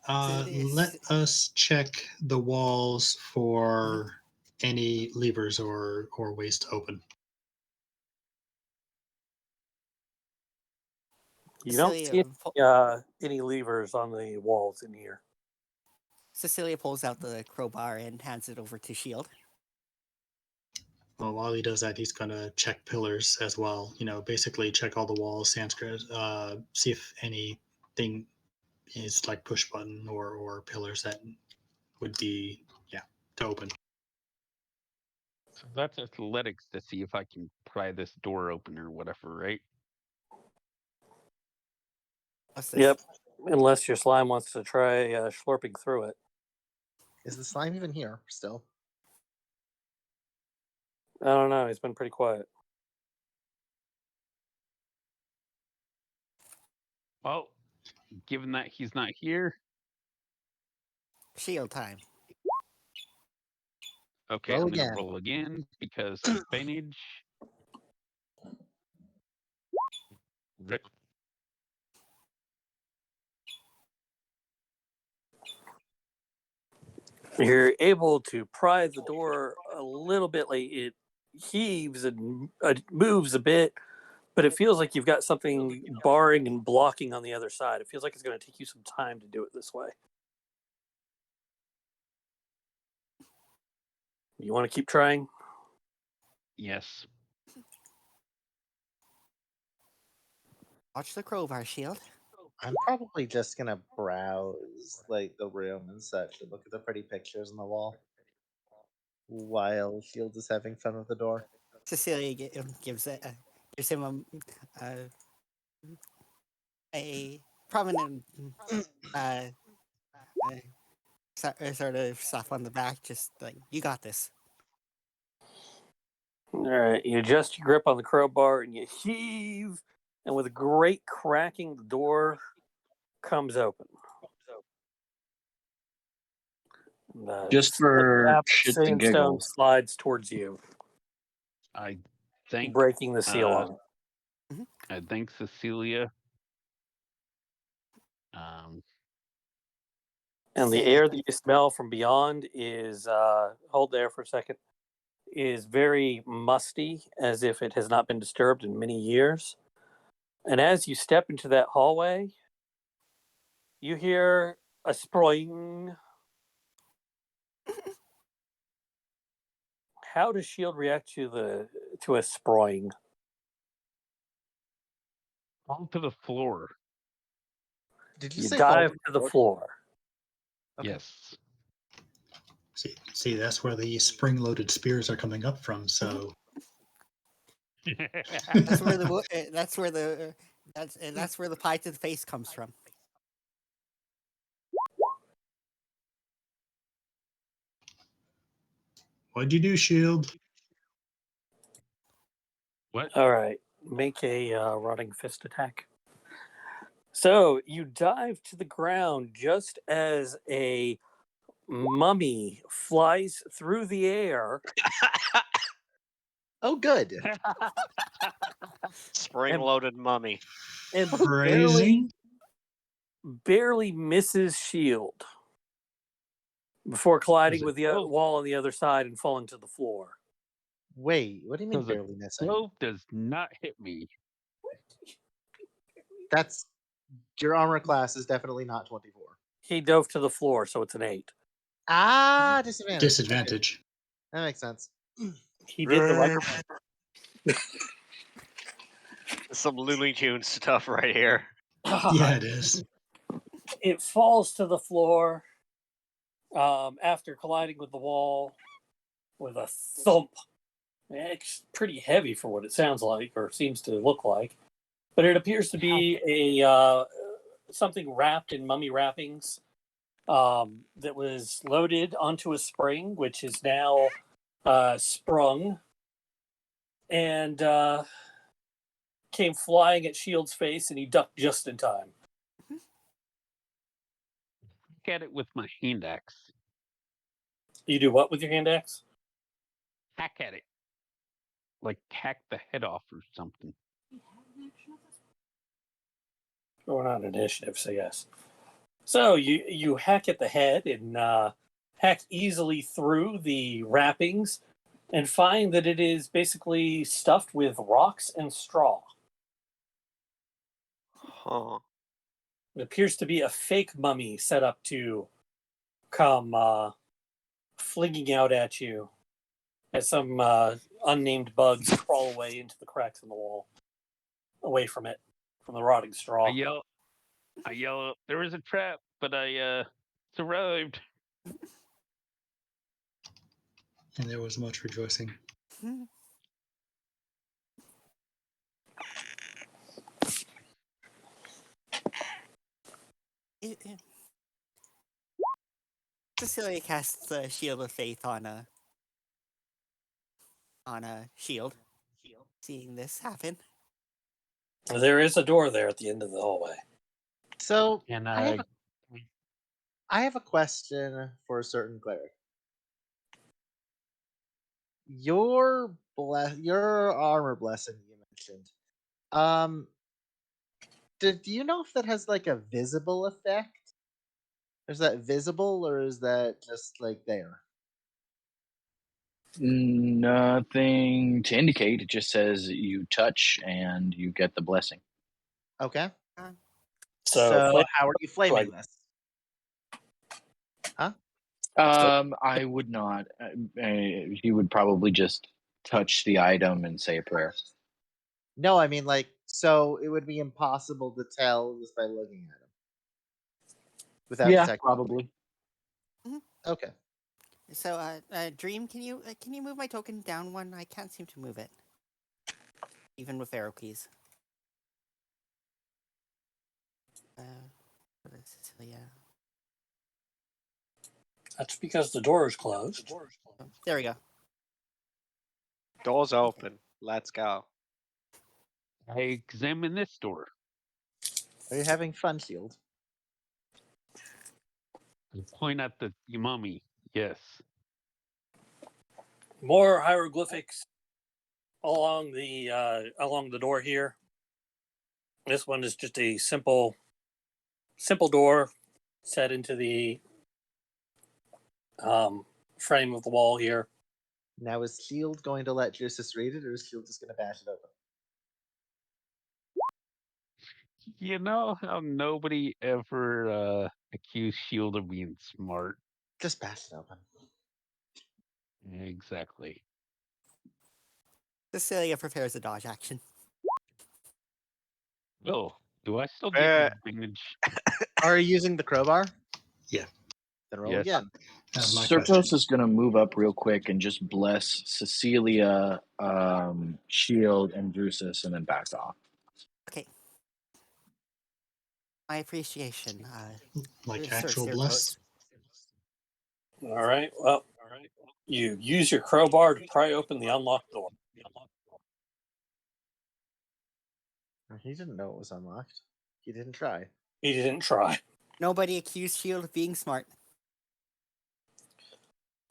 Let us check the walls for any levers or ways to open. You don't Cecilia, see any levers on the walls in here. Cecilia pulls out the crowbar and hands it over to Shield. Well, while he does that, he's going to check pillars as well. Basically check all the walls, Sanskrit, see if anything is like push button or pillars that would be, to open. So that's athletics to see if I can pry this door open or whatever, right? What's this? Yep, unless your slime wants to try slurping through it. Is the slime even here still? I don't know. He's been pretty quiet. Well, given that he's not here, Shield time. okay, Roll I'm going again. to roll again because advantage. You're able to pry the door a little bit. Like it heaves and moves a bit, but it feels like you've got something barring and blocking on the other side. It feels like it's going to take you some time to do it this way. You want to keep trying? Yes. Watch the crowbar, Shield. I'm probably just gonna browse like the room and such and look at the pretty pictures on the wall while Shield is having fun with the door. Cecilia gives him a prominent sort of slap on the back, just like, you got this. All right, you adjust your grip on the crowbar and you heave, and with a great cracking, the door comes open. Just for shits and sandstone giggles. slides towards you, I think breaking the seal on it. I think Cecilia. Um, And the air that you smell from beyond is, hold there for a second, is very musty, as if it has not been disturbed in many years. And as you step into that hallway, you hear a spring. How does Shield react to a spring? fall to the floor. Did you You say dive fall to the floor. Okay. Yes. See, that's where the spring-loaded spears are coming up from. So That's where that's where the pie to the face comes from. what'd you do, Shield? What? All right, make a rotting fist attack. So you dive to the ground just as a mummy flies through the air. Oh, good. Spring-loaded mummy. And Phrasing. barely misses Shield before colliding with the wall on the other side and falling to the floor. Wait, what do you mean So the barely missing? glove does not hit me. That's your armor class is definitely not 24. He dove to the floor, so it's an 8. Ah, disadvantage. Disadvantage. Okay. That makes sense. He did the right thing. Some Looney Tunes stuff right here. Yeah, it is. It falls to the floor after colliding with the wall with a thump. It's pretty heavy for what it sounds like or seems to look like, but it appears to be a something wrapped in mummy wrappings that was loaded onto a spring, which is now sprung and came flying at Shield's face, and he ducked just in time. Look at it with my hand axe. You do what with your hand axe? Hack at it. Like hack the head off or something. We're not initiative, so yes. So you hack at the head and hack easily through the wrappings and find that it is basically stuffed with rocks and straw. Huh. It appears to be a fake mummy set up to come flinging out at you as some unnamed bugs crawl away into the cracks in the wall, away from it, from the rotting straw. I yell, there is a trap, but I survived. And there was much rejoicing. Cecilia casts the Shield of Faith on a Shield. Seeing this happen, There is a door there at the end of the hallway. So And I have a question for a certain cleric. Your armor blessing you mentioned. Do you know if that has like a visible effect? Is that visible or is that just like there? Nothing to indicate. It just says you touch and you get the blessing. Okay. So, So flame how are you flaming like- this? Huh? I would not. He would probably just touch the item and say a prayer. No, I mean like so it would be impossible to tell just by looking at him. Without Yeah, detecting. probably. Okay. So, Dream, can you move my token down one? I can't seem to move it, even with arrow keys. What is Cecilia? That's because the door is closed. Oh, there we go. Door's open. Let's go. I examine this door. Are you having fun, Shield? I point at the mummy. Yes. More hieroglyphics along the door here. This one is just a simple door set into the frame of the wall here. Now is Shield going to let Justice read it, or is Shield just going to bash it open? You know how nobody ever accused Shield of being smart? Just bash it open. Exactly. Cecilia prepares a dodge action. Oh, do I still Uh, get advantage? Are you using the crowbar? Yeah. Then roll Yes. again. That was my Serpos question. is going to move up real quick and just bless Cecilia, Shield, and Drusus, and then back off. Okay. My appreciation. Like Sir actual Sirkos. bless. All right. Well, you use your crowbar to pry open the unlocked door. He didn't know it was unlocked. He didn't try. He didn't try. Nobody accused Shield of being smart.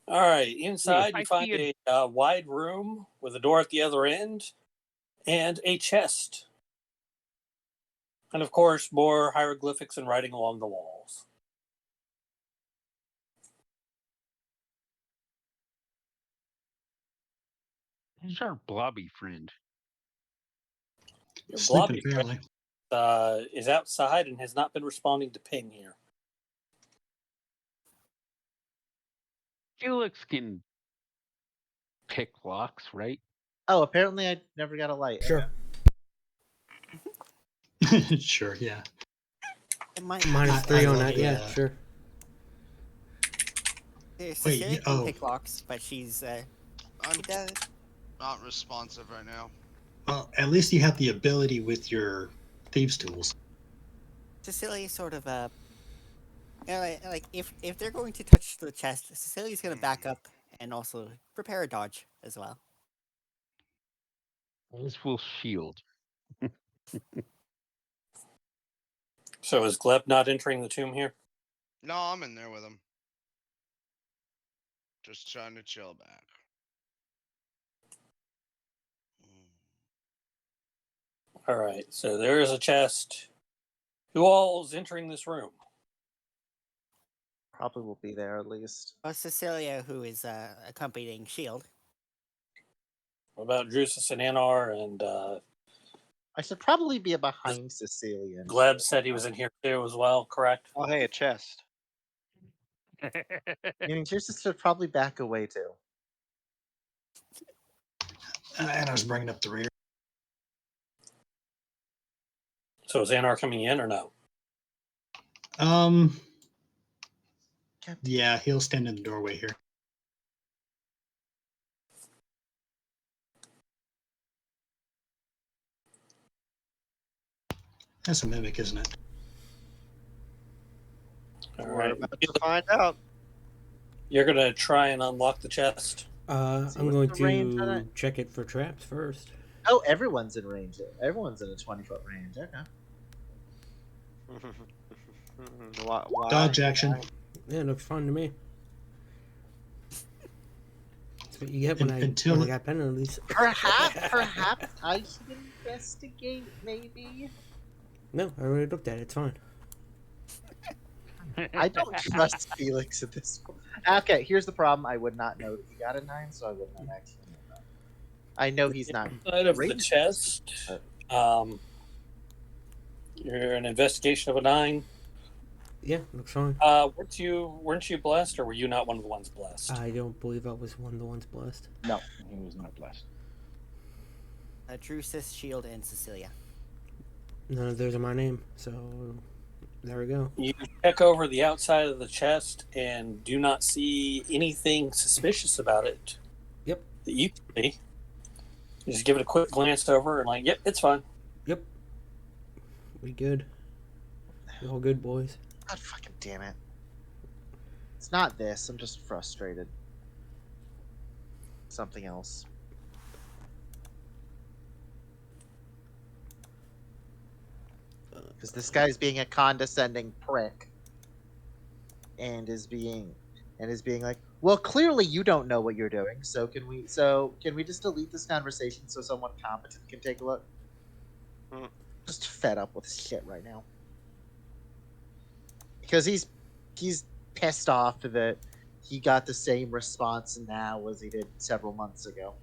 All right. Inside, I you find see a wide room with a door at the other end and a chest. And of course, more hieroglyphics and writing along the walls. Who's our blobby friend? Your Sleeping blobby fairly. is outside and has not been responding to ping here. Felix can pick locks, right? Oh, apparently I never got a light. Sure. Sure, yeah. Minus 3 on that, yeah, yeah. sure. Cecilia can oh. pick locks, but she's I'm she does. not responsive right now. Well, at least you have the ability with your thieves' tools. Cecilia sort of like if they're going to touch the chest, Cecilia's gonna back up and also prepare a dodge as well. This will shield. So is Gleb not entering the tomb here? No, I'm in there with him. Just trying to chill back. All right. So there is a chest. Who all is entering this room? Probably will be there at least. Well, Cecilia, who is accompanying Shield. What about Drusus and Anar? And I should probably be behind Cecilia. Gleb said he was in here too as well, correct? Oh, hey, a chest. Meaning Justice should probably back away too. And I was bringing up the rear. So is Anar coming in or no? Yeah, he'll stand in the doorway here. That's a mimic, isn't it? All We're right. about to find out. You're going to try and unlock the chest. I'm going to check it for traps first. Oh, everyone's in range. Everyone's in a 20-foot range. Okay. Why? Dodge action. Yeah, looks fine to me. That's what you get when Until I got penalties. Perhaps I should investigate, maybe. No, I already looked at it. It's fine. I don't trust Felix at this point. Okay, here's the problem. I would not know that he got a 9, so I would not actually know that. I know he's not Inside of the crazy, chest, but you're an investigation of a 9. Yeah, looks fine. Weren't you blessed, or were you not one of the ones blessed? I don't believe I was one of the ones blessed. No, he was not blessed. Drusus, Shield, and Cecilia. None of those are my name, so there we go. You check over the outside of the chest and do not see anything suspicious about it. Yep. That you can see. You just give it a quick glance over and like, yep, it's fine. Yep. We good. We all good, boys. God fucking damn it. It's not this. I'm just frustrated. Something else. Because this guy's being a condescending prick, and is being like, well, clearly you don't know what you're doing. So can we just delete this conversation so someone competent can take a look? Just fed up with shit right now. Because he's pissed off that he got the same response now as he did several months ago.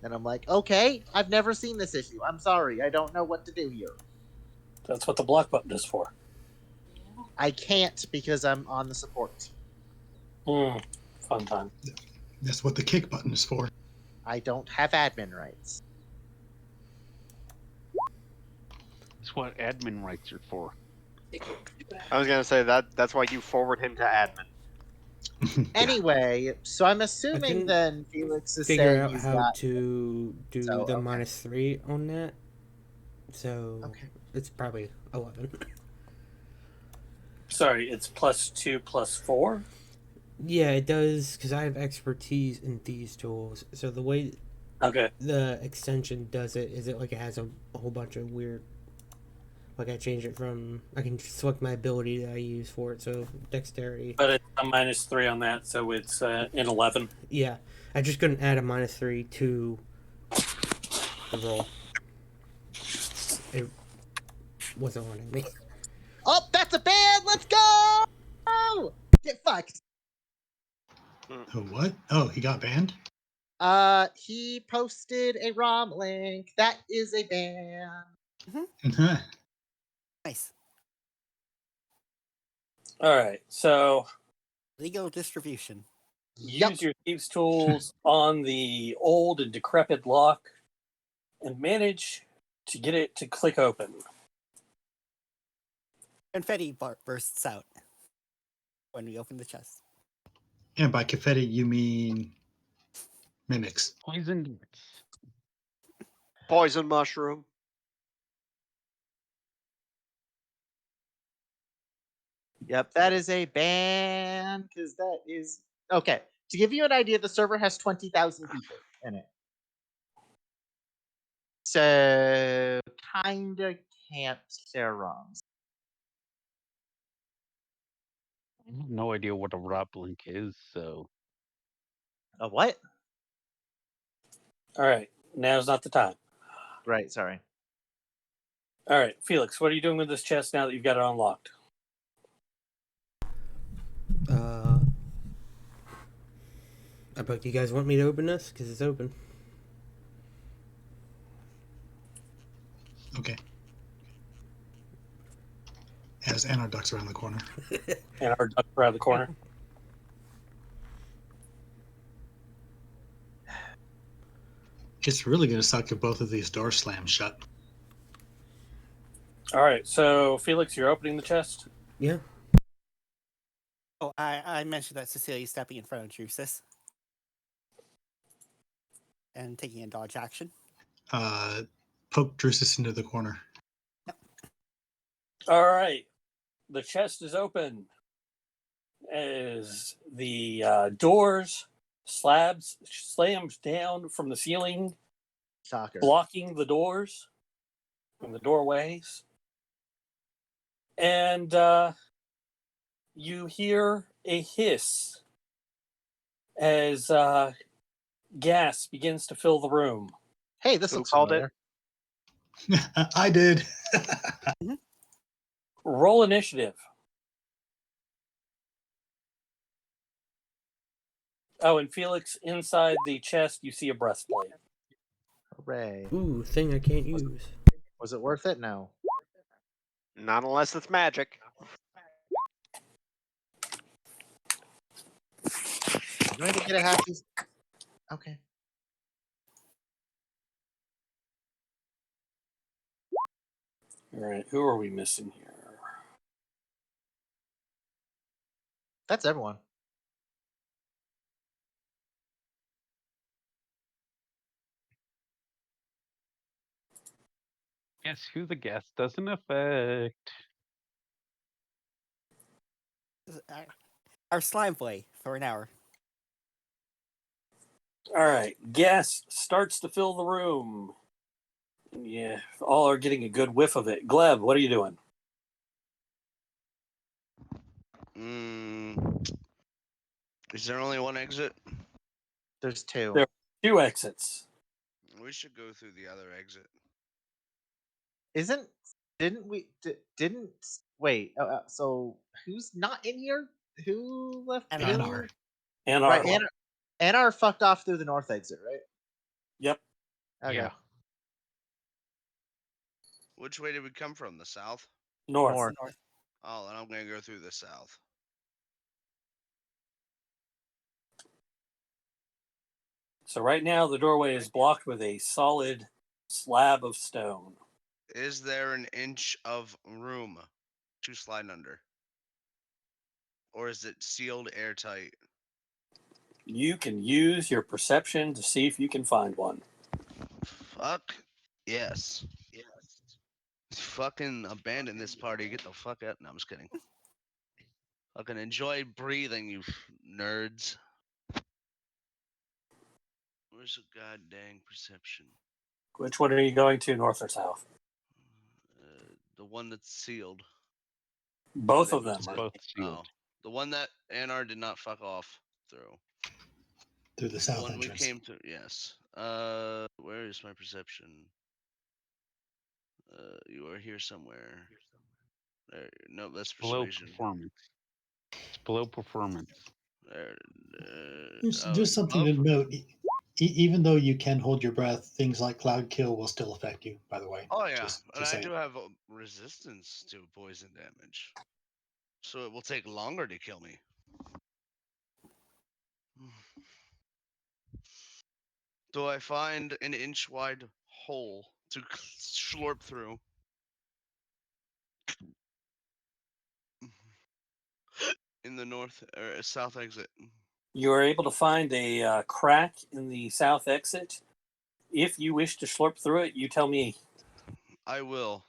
And I'm like, okay, I've never seen this issue. I'm sorry, I don't know what to do here. That's what the block button is for. I can't because I'm on the support team. Fun time. That's what the kick button is for. I don't have admin rights. That's what admin rights are for. I was gonna say that's why you forward him to admin. Anyway, so I'm assuming couldn't then Felix is Figure saying out he's how got... to do So, the okay. -3 on that. So Okay. it's probably 11. Sorry, it's +2 +4? Yeah, it does, because I have expertise in these tools. So the way Okay. the extension does it is it like it has a whole bunch of weird... Like I change it from... I can select my ability that I use for it, so dexterity. But it's a -3 on that, so it's an 11. Yeah, I just couldn't add a -3 to the roll. It wasn't wanting me. Oh, that's a ban! Let's go! Get fucked! Oh, what? Oh, he got banned? He posted a ROM link. That is a ban. Nice. All right, so Legal distribution. use your thieves' tools on the old and decrepit lock and manage to get it to click open. Confetti bursts out when we open the chest. And by confetti, you mean mimics. Poison darts. Poison mushroom. Yep, that is a ban, because that is... Okay, to give you an idea, the server has 20,000 people in it. So, kinda can't share ROMs. I have no idea what a Rob link is, so A what? All right, now's not the time. Right, sorry. All right, Felix, what are you doing with this chest now that you've got it unlocked? But you guys want me to open this? Because it's open. Okay. As and our ducks around the corner. And our duck around the corner. It's really going to suck if both of these doors slam shut. All right, so Felix, you're opening the chest? Yeah. Oh, I mentioned that Cecilia's stepping in front of Drusus and taking a dodge action. Poke Drusus into the corner. All right, the chest is open. As the doors, slabs slams down from the ceiling, Shocker. blocking the doors and the doorways. And you hear a hiss as gas begins to fill the room. Hey, this Who looks called familiar. it? I did. Roll initiative. Oh, and Felix, inside the chest, you see a breastplate. Hooray. Ooh, thing I can't use. Was it worth it? No. Not unless it's magic. Do I need to get a half piece? Okay. All right, who are we missing here? That's everyone. Guess who the guest doesn't affect? Our slime boy for an hour. All right, gas starts to fill the room. Yeah, all are getting a good whiff of it. Gleb, what are you doing? Is there only one exit? There's two. There are 2 exits. We should go through the other exit. Didn't we? Didn't wait. So who's not in here? Who left? Anar. Anar. Right. Anar fucked off through the north exit, right? Yep. Okay. Yeah. Which way did we come from? The south? North. Oh, then I'm gonna go through the south. So right now the doorway is blocked with a solid slab of stone. Is there an inch of room to slide under? Or is it sealed airtight? You can use your perception to see if you can find one. Fuck yes. Fucking abandon this party. Get the fuck out. No, I'm just kidding. Fucking enjoy breathing, you nerds. Where's the goddamn perception? Which one are you going to, north or south? The one that's sealed. Both of them. Both sealed. Oh, the one that Anar did not fuck off through. Through the The south one entrance. we came to. Yes. Where is my perception? You are here somewhere. There. No, that's Below persuasion. performance. It's below performance. There. Just something to note. Even though you can hold your breath, things like cloud kill will still affect you. By the way. Oh yeah, Just and I saying. do have a resistance to poison damage, so it will take longer to kill me. Do I find an inch-wide hole to slurp through? In the north or south exit. You are able to find a crack in the south exit. If you wish to slurp through it, you tell me. I will.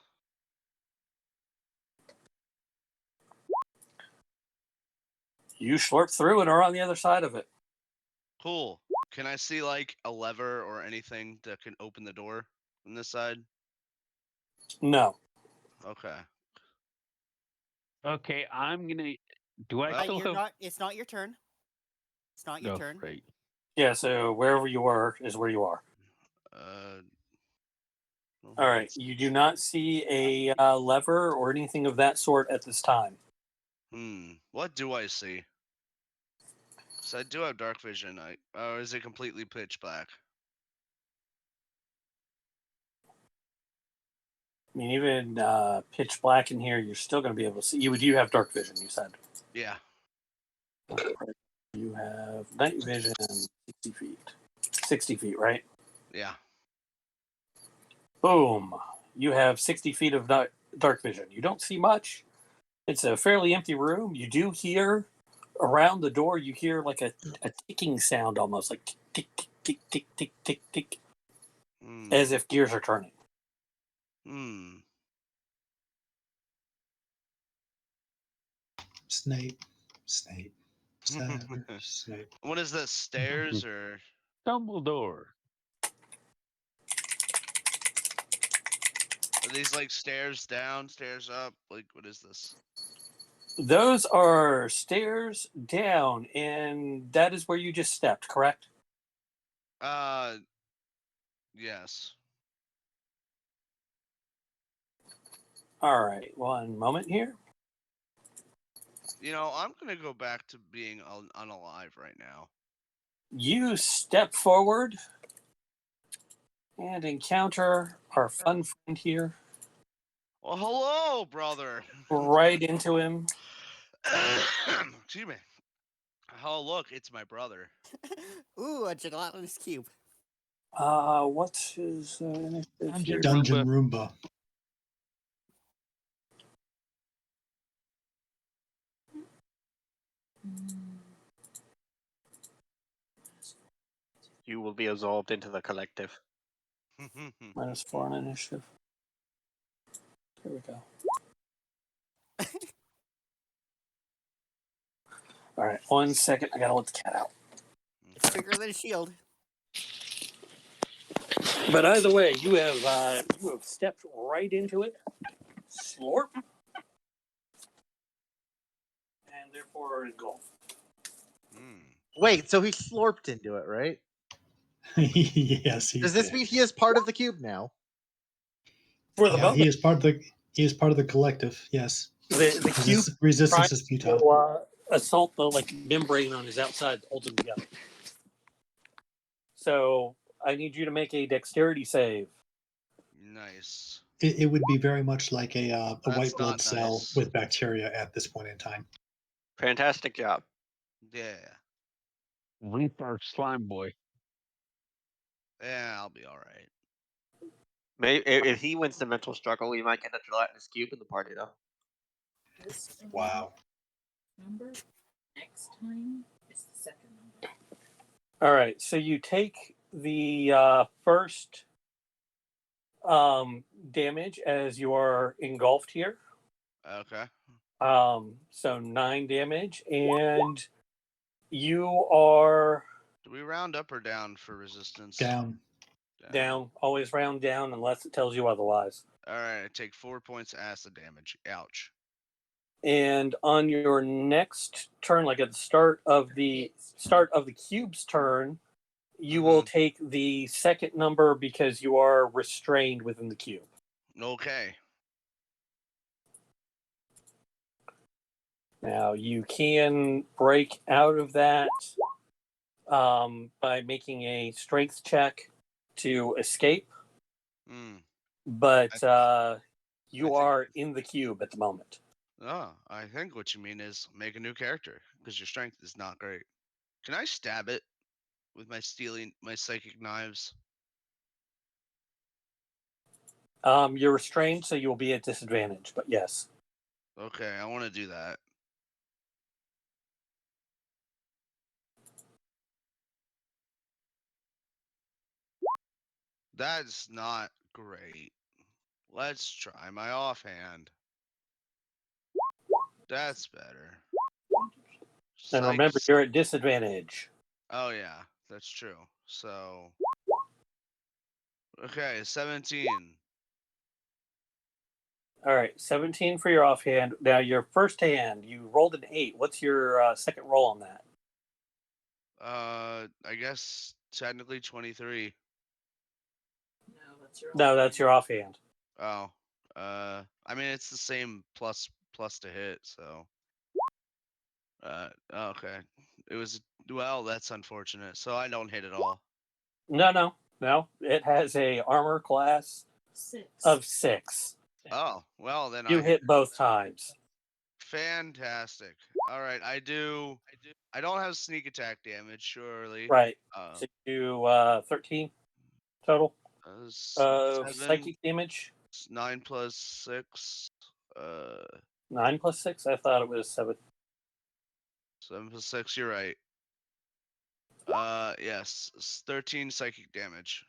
You slurp through and are on the other side of it. Cool. Can I see like a lever or anything that can open the door from this side? No. Okay. Okay, I'm gonna. Do I still You're have? not. It's not your turn. It's not your No, turn. right. Yeah, so wherever you were is where you are. All right. You do not see a lever or anything of that sort at this time. What do I see? So I do have dark vision. Or is it completely pitch black? I mean, even pitch black in here, you're still going to be able to see. You have dark vision, you said. Yeah. You have night vision 60 feet. 60 feet, right? Yeah. Boom. You have 60 feet of dark vision. You don't see much. It's a fairly empty room. You do hear around the door, you hear like a ticking sound almost, like tick, tick, tick, tick, tick, tick, tick, as if gears are turning. Snape. What is this? Stairs or Dumbledore? Are these like stairs down, stairs up? Like what is this? Those are stairs down, and that is where you just stepped, correct? Yes. All right, one moment here. You know, I'm gonna go back to being unalive right now. You step forward and encounter our fun friend here. Well, hello, brother. Right into him. Excuse me. Oh, look, it's my brother. Ooh, a gelatinous cube. What's his initiative here? Dungeon Roomba. You will be absorbed into the collective. -4 on initiative. Here we go. All right, 1 second. I gotta let the cat out. It's bigger than a shield. But either way, you have stepped right into it, slorp, and therefore engulfed. Wait, so he slurped into it, right? Yes, he Does this did. mean he is part of the cube now? For the moment, he is part of the collective. Yes. the cube Resistance is futile. to assault the membrane on his outside that holds him together. So I need you to make a dexterity save. Nice. It would be very much like a That's white blood not cell nice. with bacteria at this point in time. Fantastic job. Yeah. Reaper slime boy. Yeah, I'll be all right. Maybe if he wins the mental struggle, we might get a gelatinous cube in the party, though. Wow. Number next time is the second number. All right, so you take the first damage as you are engulfed here. Okay. So 9 damage, and you are Do we round up or down for resistance? Down. down. Always round down unless it tells you otherwise. All right, I take 4 points acid damage. Ouch. And on your next turn, like at the start of the cube's turn, you will take the second number because you are restrained within the cube. Okay. Now you can break out of that by making a strength check to escape, but you are in the cube at the moment. Oh, I think what you mean is make a new character because your strength is not great. Can I stab it with my psychic knives? You're restrained, so you'll be at disadvantage, but yes. Okay, I want to do that. That's not great. Let's try my offhand. That's better. And remember, you're at disadvantage. Oh yeah, that's true. So okay, 17. All right, 17 for your offhand. Now, your first hand, you rolled an 8. What's your second roll on that? I guess technically 23. No, that's your offhand. Oh, I mean it's the same plus to hit, so. Okay. It was that's unfortunate. So I don't hit at all. No. It has a armor class of 6. Oh, well then You I hit both times. Fantastic. All right, I don't have sneak attack damage, surely. Right. So you 13 total of 7, psychic damage. 9 plus 6. 9 plus 6. I thought it was 7. 7 plus 6. You're right. Yes, 13 psychic damage.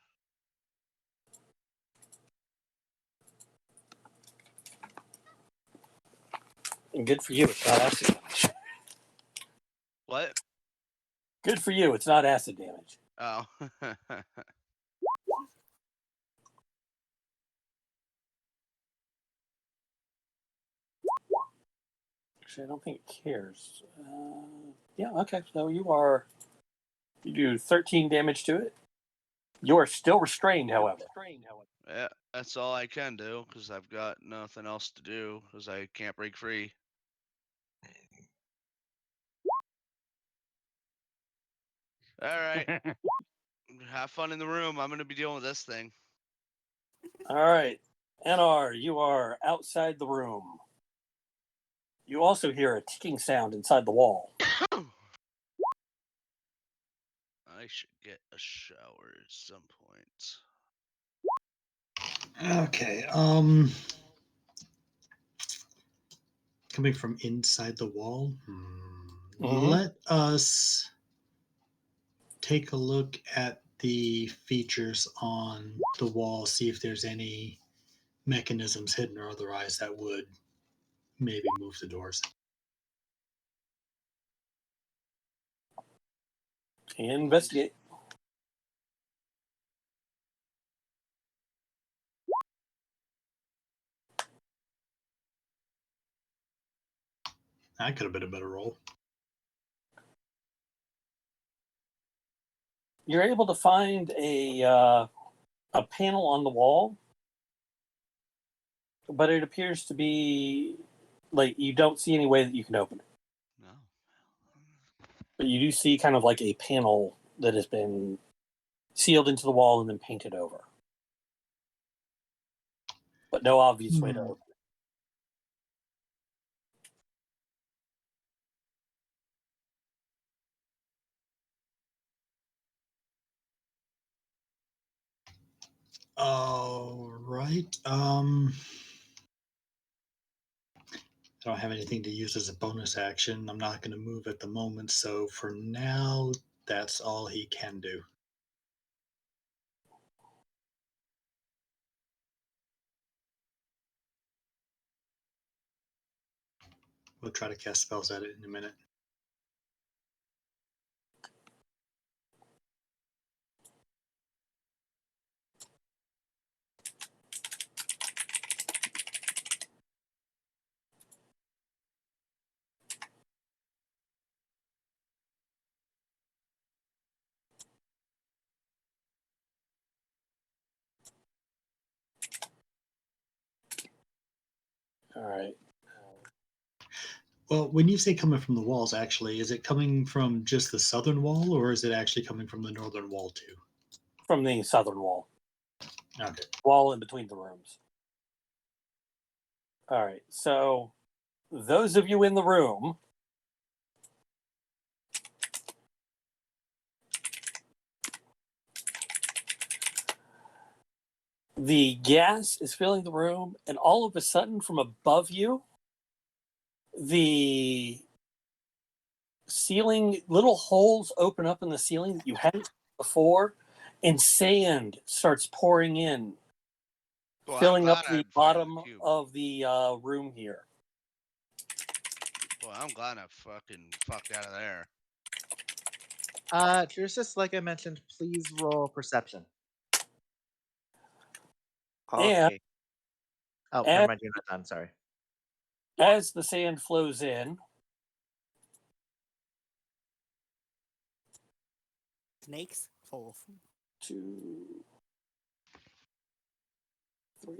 And good for you, it's not acid damage. What? Good for you, it's not acid damage. Oh. Actually, I don't think it cares. Yeah, okay. So you do 13 damage to it. You are still restrained, however. Yeah, that's all I can do because I've got nothing else to do because I can't break free. All right, have fun in the room. I'm gonna be dealing with this thing. All right. NR, you are outside the room. You also hear a ticking sound inside the wall. I should get a shower at some point. Okay. Coming from inside the wall. Let us take a look at the features on the wall, see if there's any mechanisms hidden or otherwise that would maybe move the doors. Investigate. That could have been a better roll. You're able to find a panel on the wall, but it appears to be like you don't see any way that you can open it. No. But you do see kind of like a panel that has been sealed into the wall and then painted over. But no obvious way to open it. All right. I don't have anything to use as a bonus action. I'm not going to move at the moment, so for now, that's all he can do. We'll try to cast spells at it in a minute. All right. Well, when you say coming from the walls, actually, is it coming from just the southern wall, or is it actually coming from the northern wall too? From the southern wall. Okay. Wall in between the rooms. All right. So those of you in the room, the gas is filling the room, and all of a sudden from above you, the ceiling, little holes open up in the ceiling that you hadn't seen before, and sand starts pouring in, Well, filling up the I'd find bottom cube. of the room here. Well, I'm glad I fucking fucked out of there. Drusus, like I mentioned, please roll perception. And Okay. Oh, as, never mind, you're not done. Sorry. as the sand flows in, Snakes full of 2, 3.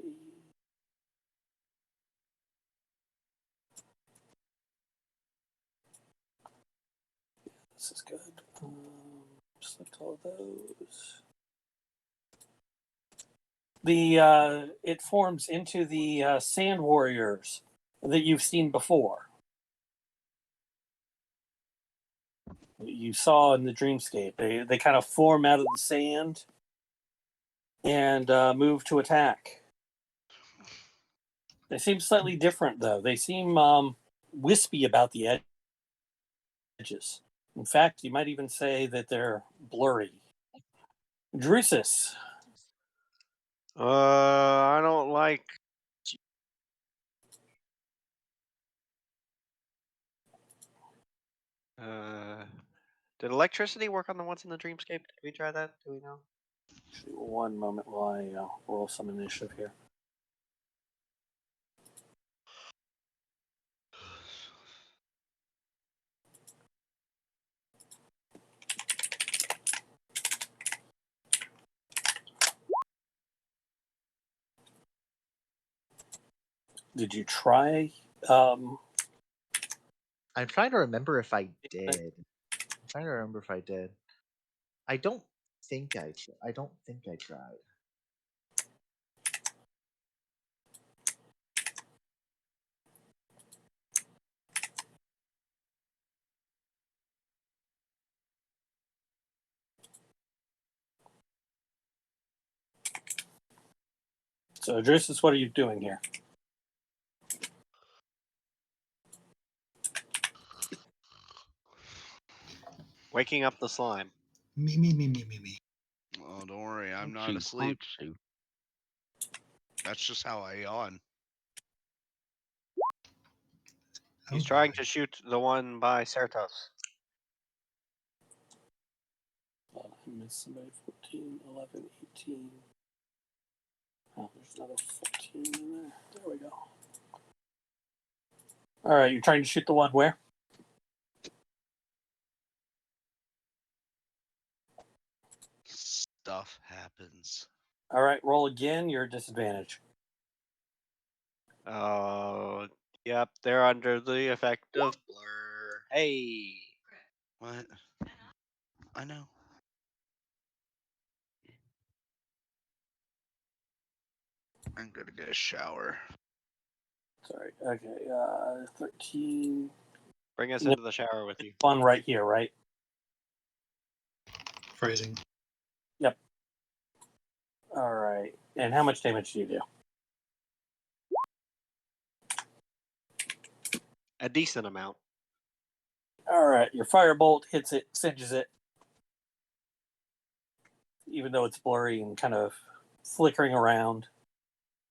This is good. Select all those. It forms into the sand warriors that you've seen before. You saw in the dreamscape. They kind of form out of the sand and move to attack. They seem slightly different, though. They seem wispy about the edges. In fact, you might even say that they're blurry. Drusus. I don't like. Did electricity work on the ones in the dreamscape? Did we try that? Do we know? One moment while I roll some initiative here. Did you try? I'm trying to remember if I did. I'm trying to remember if I did. I don't think I. I don't think I tried. So, Drusus, what are you doing here? Waking up the slime. Me. Oh, don't worry, I'm not Shoot, asleep. shoot. That's just how I yawn. He's Oh, trying boy. to shoot the one by Certos. I missed somebody. 14, 11, 18. Oh, there's another 14 in there. There we go. All right, you're trying to shoot the one where? Stuff happens. All right, roll again. You're at disadvantage. Oh, yep, they're under the effect of blur. Hey, What? I know. I'm gonna get a shower. Sorry. Okay. 13. bring us into the shower with you. One right here, right? Phrasing. Yep. All right. And how much damage do you do? A decent amount. All right. Your firebolt hits it, singes it, even though it's blurry and kind of flickering around.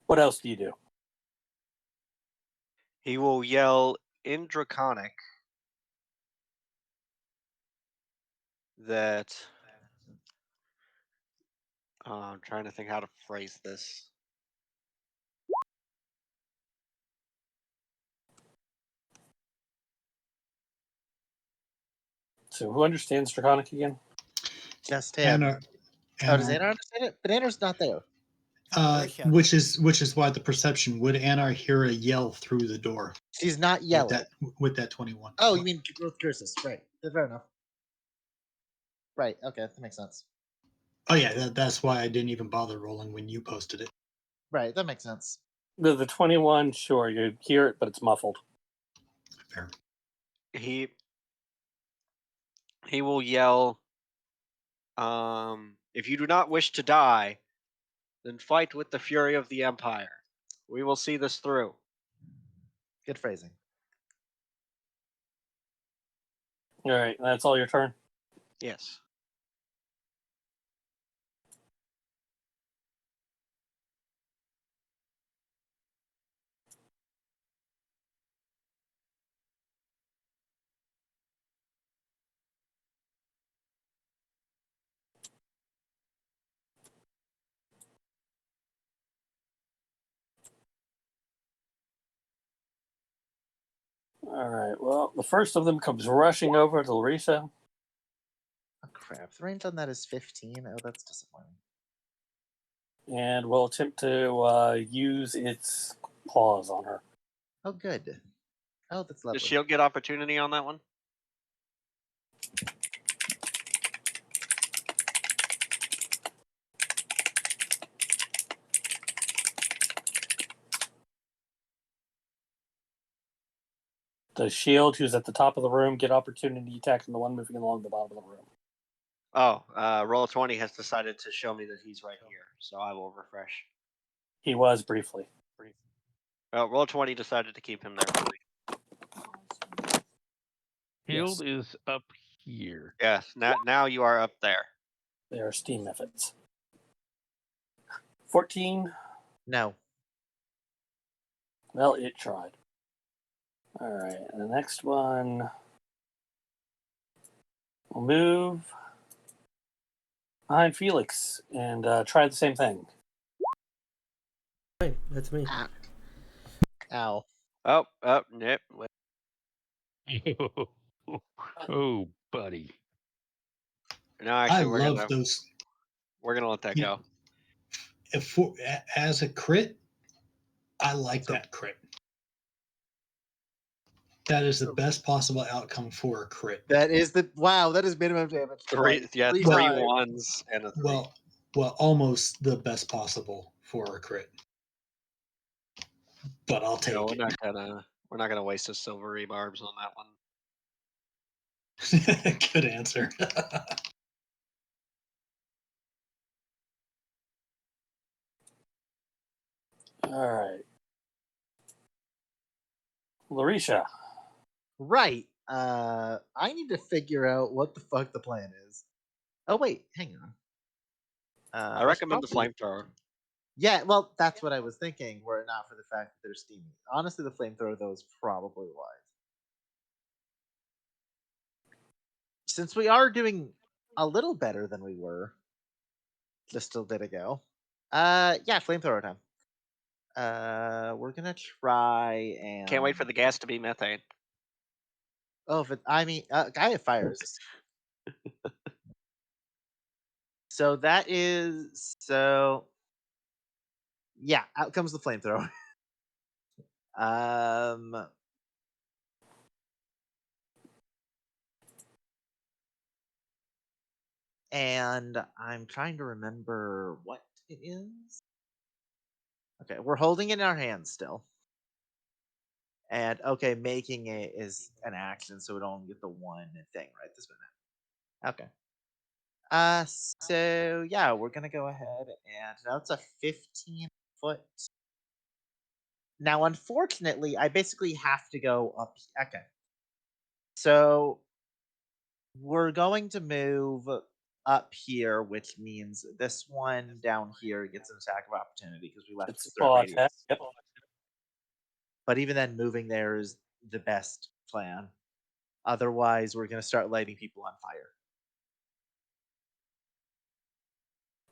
What else do you do? He will yell in Draconic that. I'm trying to think how to phrase this. So, who understands Draconic again? Just him. Anar. Oh, does Anar understand it? But Anar's not there. Marisha. Which is why the perception would Anar hear a yell through the door She's not with yelling. that 21. Oh, you mean growth curses? Right. Fair enough. Right. Okay, that makes sense. Oh yeah, that's why I didn't even bother rolling when you posted it. Right, that makes sense. The 21, sure, you hear it, but it's muffled. Fair. He will yell. If you do not wish to die, then fight with the fury of the Empire. We will see this through. Good phrasing. All right, that's all your turn. Yes. All right, well, the first of them comes rushing over to Larissa. Oh crap! The range on that is 15. Oh, that's disappointing. And will attempt to use its paws on her. Oh, good. Oh, that's lovely. Does Shield get opportunity on that one? Does Shield, who's at the top of the room, get opportunity attacking the one moving along the bottom of the room? Oh, Roll20 has decided to show me that he's right here, so I will refresh. He was briefly. Well, Roll20 decided to keep him there for me. Shield is up here. Yes, now you are up there. They are steam methods. 14. No. Well, it tried. All right, and the next one will move behind Felix and try the same thing. Fine, that's me. Ow. Oh, nope. Oh, buddy. No, actually, I love those. We're gonna let that go. As a crit, I like that crit. That is the best possible outcome for a crit. That is that is minimum damage. Three Three times. ones and a 3. Well, almost the best possible for a crit. But I'll take No, it. we're not gonna waste a silver rebarbs on that one. Good answer. All right. Larisha. Right. I need to figure out what the fuck the plan is. Oh wait, hang on. I recommend the flamethrower. Yeah, well, that's what I was thinking. Were it not for the fact that they're steamy. Honestly, the flamethrower though is probably wise. Since we are doing a little better than we were just a bit ago. Yeah, flamethrower time. We're gonna try and Can't wait for the gas to be methane. Oh, if it, I mean, I have fire resist. So that is yeah, out comes the flamethrower. And I'm trying to remember what it is. Okay, we're holding it in our hands still. And okay, making it is an action, so we don't get the one thing right this minute. Okay. So yeah, we're gonna go ahead and now it's a 15-foot. Now, unfortunately, I basically have to go up. Okay. So we're going to move up here, which means this one down here gets an attack of opportunity because we left It's a the third claw radius. attack. Yep. But even then, moving there is the best plan. Otherwise, we're going to start lighting people on fire.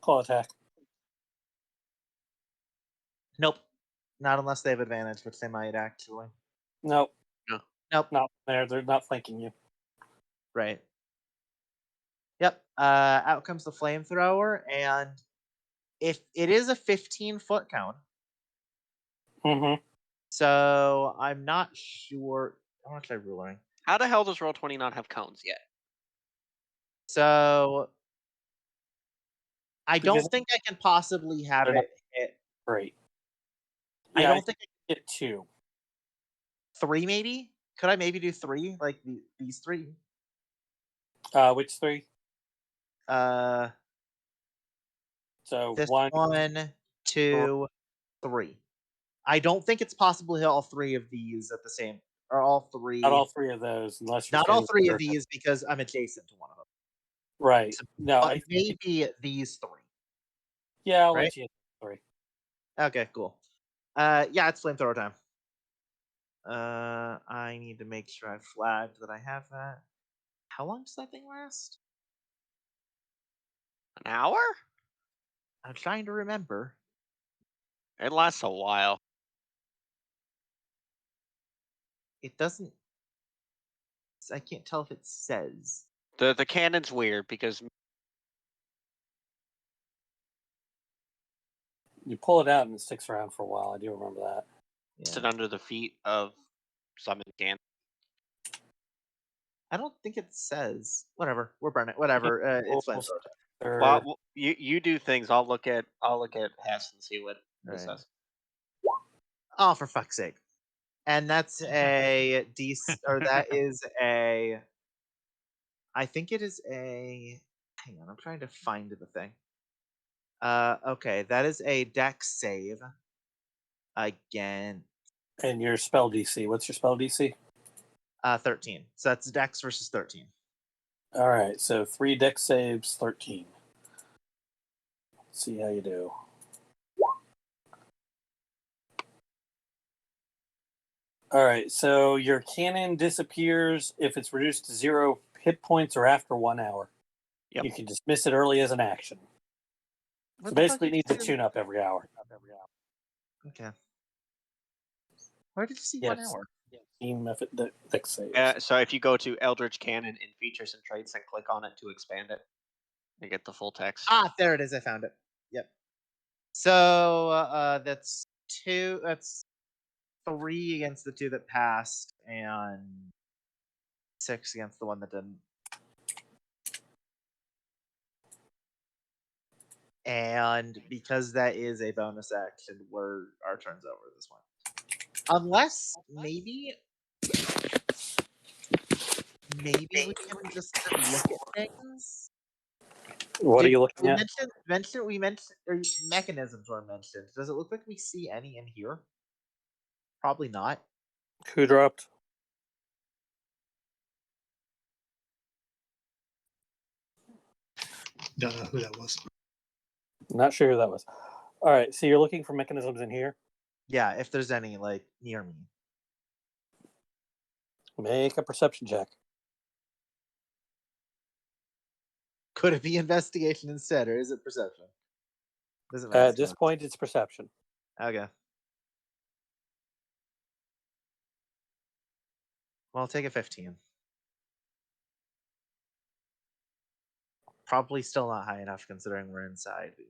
Claw attack. Nope. Not unless they have advantage, which they might actually. Nope. No. Nope. Not there. They're not flanking you. Right. Yep. Out comes the flamethrower, and if it is a 15-foot count, Mm-hmm. so I'm not sure. How much I ruling? How the hell does Roll20 not have cones yet? So I Because don't think I can possibly have they're not it hit. great. I Yeah, don't think I can get 2. 3 maybe. Could I maybe do 3 like these 3? Which 3? Uh, So this 1, 1, 2, 3. I don't think it's possible to hit all 3 of these at the same, or all 3. not all 3 of those, unless you're Not all standing 3 of there. these because I'm adjacent to one of them. Right. So, No, but I maybe these 3. yeah, I'll Right? let you hit 3. Okay, cool. Yeah, it's flamethrower time. I need to make sure I flagged that I have that. How long does that thing last? An hour? I'm trying to remember. It lasts a while. It doesn't. I can't tell if it says. The cannon's weird because You pull it out and it sticks around for a while. I do remember that. it's Yeah. under the feet of some can. I don't think it says. Whatever. We're burning. Whatever. It's flamethrower time. Well, you do things. I'll look at Hess and see what it Right. says. Oh, for fuck's sake! And that's a D, or that is a. I think it is a. Hang on, I'm trying to find the thing. Okay, that is a dex save. Again, And your spell DC. What's your spell DC? 13. So that's dex versus 13. All right, so 3 dex saves, 13. Let's see how you do. All right, so your cannon disappears if it's reduced to 0 hit points or after 1 hour. Yep. You can dismiss it early as an action. So basically, it needs a tune-up every hour. Okay. Where did you see Yes. 1 hour? Team if it dex saves. So if you go to Eldritch Cannon in Features and Traits and click on it to expand it, you get the full text. Ah, there it is. I found it. Yep. So that's 2. That's 3 against the 2 that passed, and 6 against the one that didn't. And because that is a bonus action, our turn's over this one. Unless maybe we can just look at things. What are you looking we at? mentioned or mechanisms were mentioned. Does it look like we see any in here? Probably not. Who dropped? Don't know who that was. Not sure who that was. All right, so you're looking for mechanisms in here? Yeah, if there's any like near me. Make a perception check. Could it be investigation instead, or is it perception? Doesn't matter. At this point, it's perception. Okay. Well, I'll take a 15. Probably still not high enough considering we're inside, but,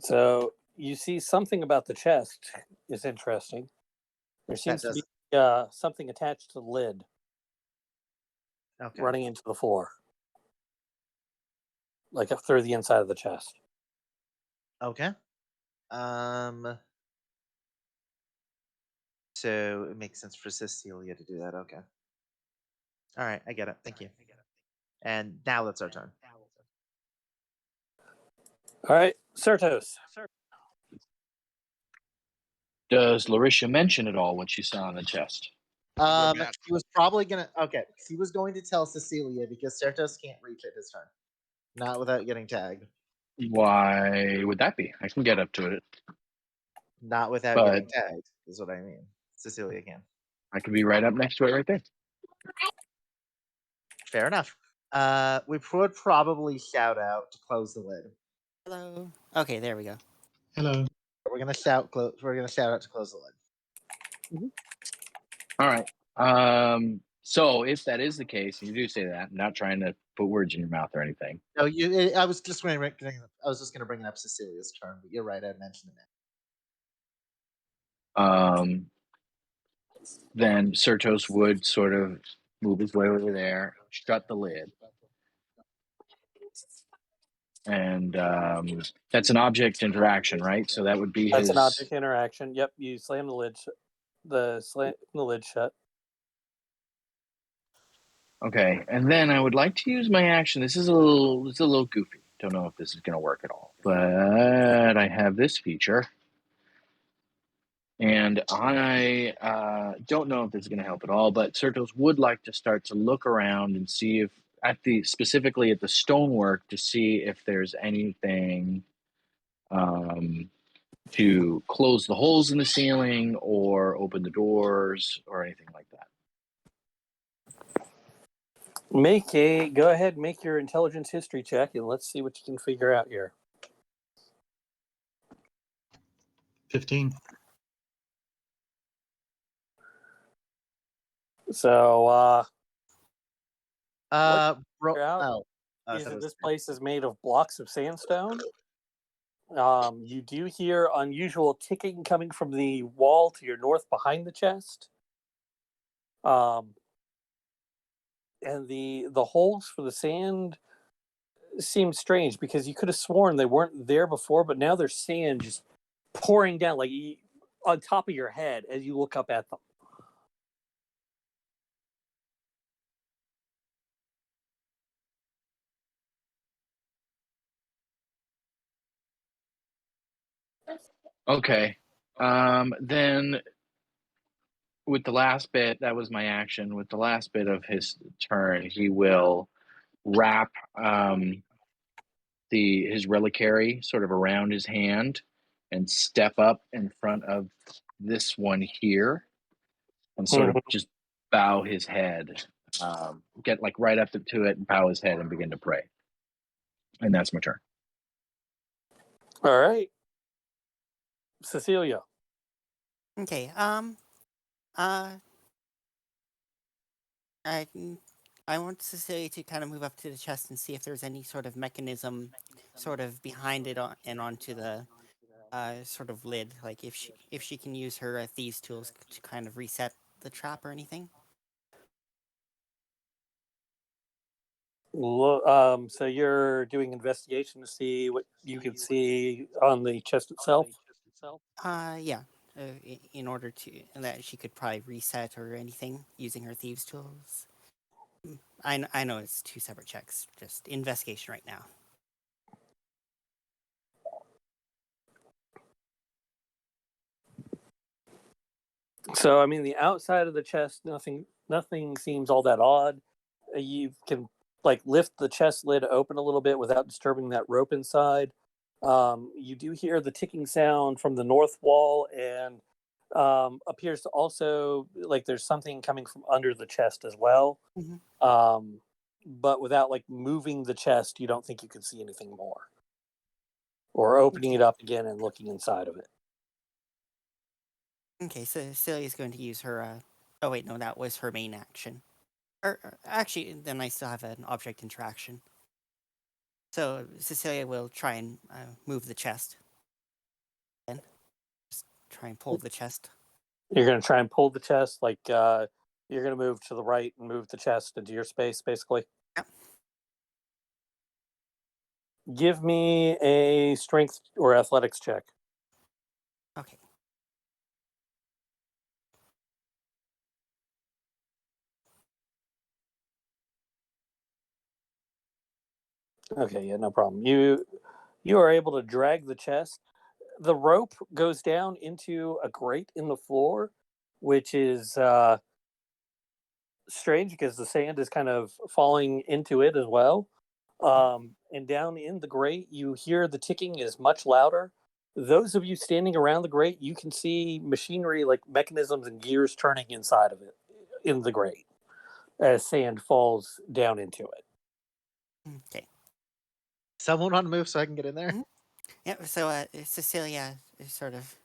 So you see something about the chest is interesting. There seems to be something attached to the lid Okay. running into the floor, like up through the inside of the chest. Okay. So it makes sense for Cecilia to do that. Okay. All right, I get it. Thank you. And now that's our turn. All right, Certos. Does Larisha mention at all what she saw on the chest? He was probably gonna. Okay, he was going to tell Cecilia because Certos can't reach it his turn, not without getting tagged. Why would that be? I can get up to it. Not without getting tagged is what I mean. Cecilia can. I could be right up next to it right there. Fair enough. We would probably shout out to close the lid. Hello. Okay, there we go. Hello. We're gonna shout. We're gonna shout out to close the lid. Mm-hmm. All right. So if that is the case, and you do say that, I'm not trying to put words in your mouth or anything. No, I was just going to bring it up Cecilia's turn, but you're right. I mentioned it. Then Certos would sort of move his way over there, shut the lid. And that's an object interaction, right? So that would be That's an object interaction. Yep, you slam the lid, the lid shut. Okay, and then I would like to use my action. This is a little goofy. Don't know if this is going to work at all, but I have this feature, and I don't know if this is going to help at all. But Certos would like to start to look around and see if specifically at the stonework to see if there's anything to close the holes in the ceiling or open the doors or anything like that. Go ahead, make your intelligence history check, and let's see what you can figure out here. 15. So, is that this place is made of blocks of sandstone. You do hear unusual ticking coming from the wall to your north behind the chest. And the holes for the sand seem strange because you could have sworn they weren't there before, but now there's sand just pouring down like on top of your head as you look up at them. Okay. Then with the last bit, that was my action. With the last bit of his turn, he will wrap his reliquary sort of around his hand and step up in front of this one here and sort of just bow his head, get like right up to it and bow his head and begin to pray. And that's my turn. All right. Cecilia. Okay. I want Cecilia to kind of move up to the chest and see if there's any sort of mechanism, sort of behind it and onto the sort of lid, like if she can use her thieves tools to kind of reset the trap or anything. So you're doing investigation to see what you can see on the chest itself. Yeah. In order to that she could probably reset or anything using her thieves tools. I know it's 2 separate checks. Just investigation right now. So I mean, the outside of the chest, nothing seems all that odd. You can like lift the chest lid open a little bit without disturbing that rope inside. You do hear the ticking sound from the north wall, and appears to also like there's something coming from under the chest as well. Mhm. But without like moving the chest, you don't think you can see anything more, or opening it up again and looking inside of it. Okay, so Celia's going to use her. Oh wait, no, that was her main action. Or actually, then I still have an object interaction. So Cecilia will try and move the chest. Then just try and pull the chest. You're going to try and pull the chest, like you're going to move to the right and move the chest into your space, basically. Yep. Give me a strength or athletics check. Okay. Okay, yeah, no problem. You are able to drag the chest. The rope goes down into a grate in the floor, which is strange because the sand is kind of falling into it as well. And down in the grate, you hear the ticking is much louder. Those of you standing around the grate, you can see machinery like mechanisms and gears turning inside of it in the grate as sand falls down into it. Okay. Someone want to move so I can get in there? Mhm. Yeah. So Cecilia is sort of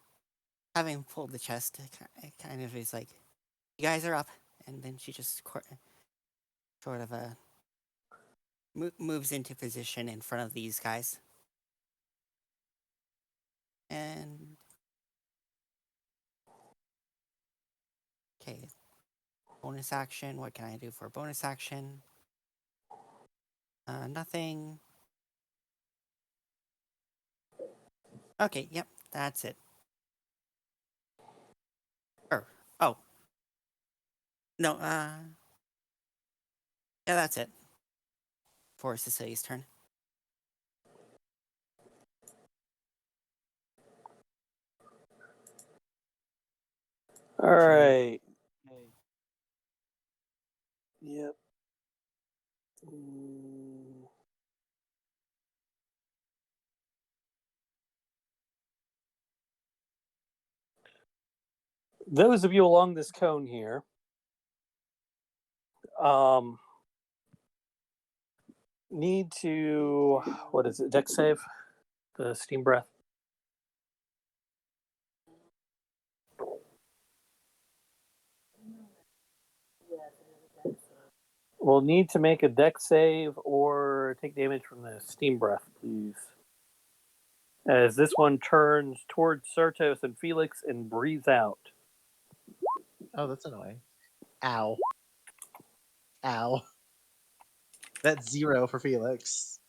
having pulled the chest. It kind of is like, you guys are up, and then she just sort of moves into position in front of these guys. And okay, bonus action. What can I do for a bonus action? Nothing. Okay, yep, that's it. Oh, no, yeah, that's it. For Cecilia's turn. All right. Yep. Those of you along this cone here, need to, what is it, dex save? The steam breath. Will need to make a dex save or take damage from the steam breath, please. As this one turns towards Certos and Felix and breathes out. Oh, that's annoying. Ow. Ow. That's 0 for Felix.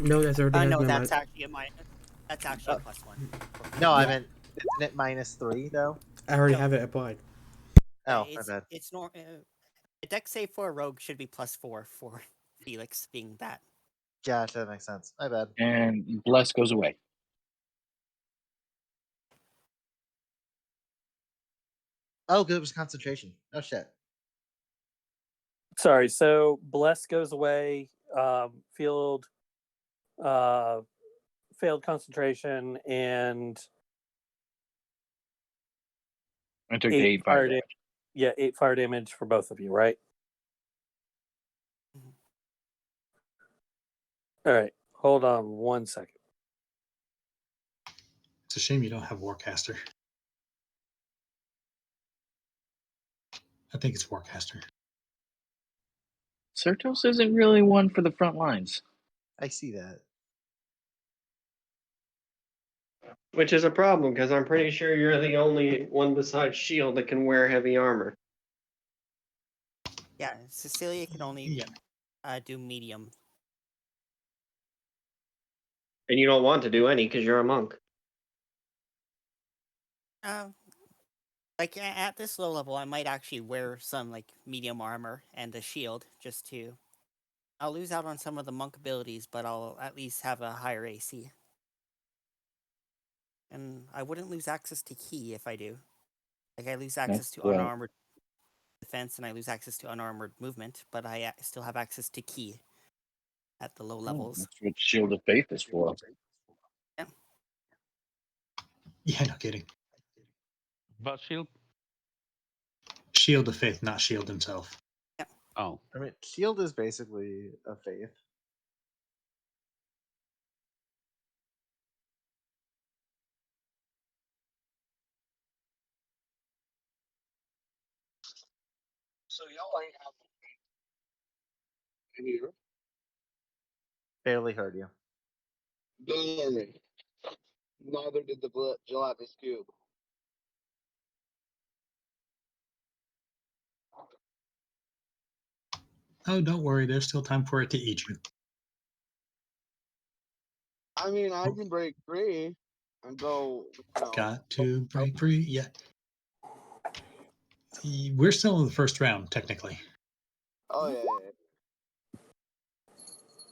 No, that's already has No, my that's actually a minus. That's actually a +1. No, I Yeah. meant, isn't it -3 though? I already No. have it applied. Oh, my bad. It's a dex save for a rogue should be +4 for Felix being that. Gotcha, that makes sense. My bad. And bless goes away. Oh, good, it was concentration. Oh shit. Sorry, so Bless goes away, field, failed concentration, and I took the 8 fire damage. Yeah, 8 fire damage for both of you, right? Mhm. All right, hold on 1 second. It's a shame you don't have Warcaster. I think it's Warcaster. Certos isn't really one for the front lines. I see that. Which is a problem because I'm pretty sure you're the only one besides Shield that can wear heavy armor. Yeah, Cecilia can only Yeah. do medium. And you don't want to do any because you're a monk. Like at this low level, I might actually wear some like medium armor and a shield just to. I'll lose out on some of the monk abilities, but I'll at least have a higher AC. And I wouldn't lose access to key if I do. Like I lose access to unarmored defense and I lose access to unarmored movement, but I still have access to key at the low levels. That's what Shield of Faith is for. Yeah. Yeah, no kidding. About Shield? Shield of Faith, not Shield himself. Yeah. Oh. I mean, Shield is basically a faith. So y'all ain't have any Barely heard you. Delivery. Neither did the gelatinous cube. Oh, don't worry. There's still time for it to eat you. I mean, I can break free and go. Got to break free. Yeah. We're still in the first round, technically. Oh yeah.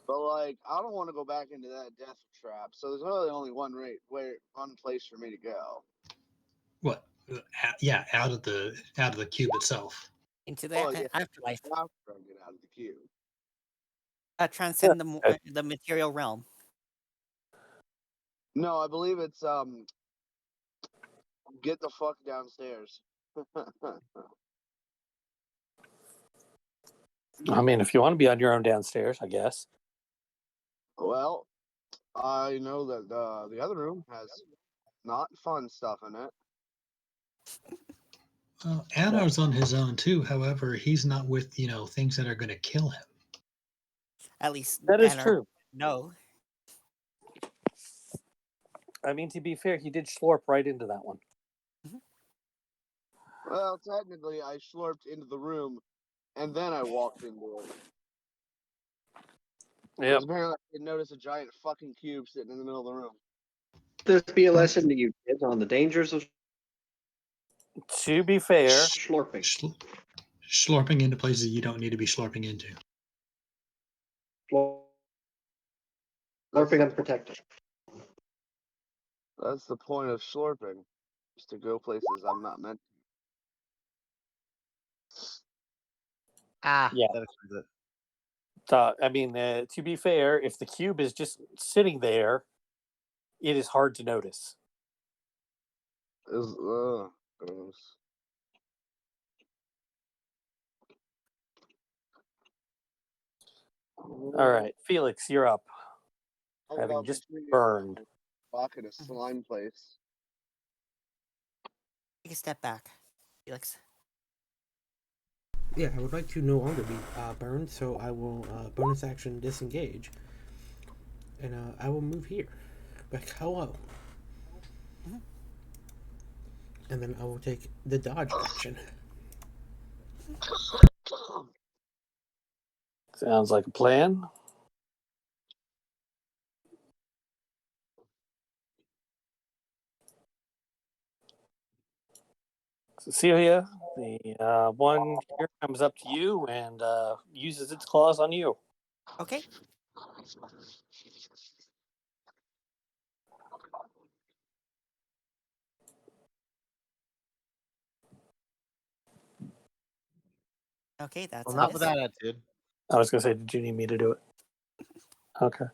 But like, I don't want to go back into that death trap. So there's really only one place for me to go. What? Yeah, out of the cube itself. Into the afterlife. After I get out of the cube. Transcend the material realm. No, I believe it's get the fuck downstairs. I mean, if you want to be on your own downstairs, I guess. Well, I know that the other room has not fun stuff in it. Well, Adar's on his own too. However, he's not with things that are going to kill him. At least that is true. No. I mean, to be fair, he did slurp right into that one. Well, technically, I slurped into the room, and then I walked into it. Yeah. Apparently, I didn't notice a giant fucking cube sitting in the middle of the room. This be a lesson to you kids on the dangers of. To be fair, slurping. Slurping into places you don't need to be slurping into. Slurping unprotected. That's the point of slurping, is to go places I'm not meant to. Yeah. That explains it. I mean, to be fair, if the cube is just sitting there, it is hard to notice. Gross. All right, Felix, you're up. Having just burned. Back in a slime place. Take a step back, Felix. Yeah, I would like to no longer be burned, so I will bonus action disengage. And I will move here. Like, hello. Mm-hmm. And then I will take the dodge action. Sounds like a plan. Cecilia, the one here comes up to you and uses its claws on you. Okay. Okay, that's well, not with that attitude. I was going to say, did you need me to do it? Okay.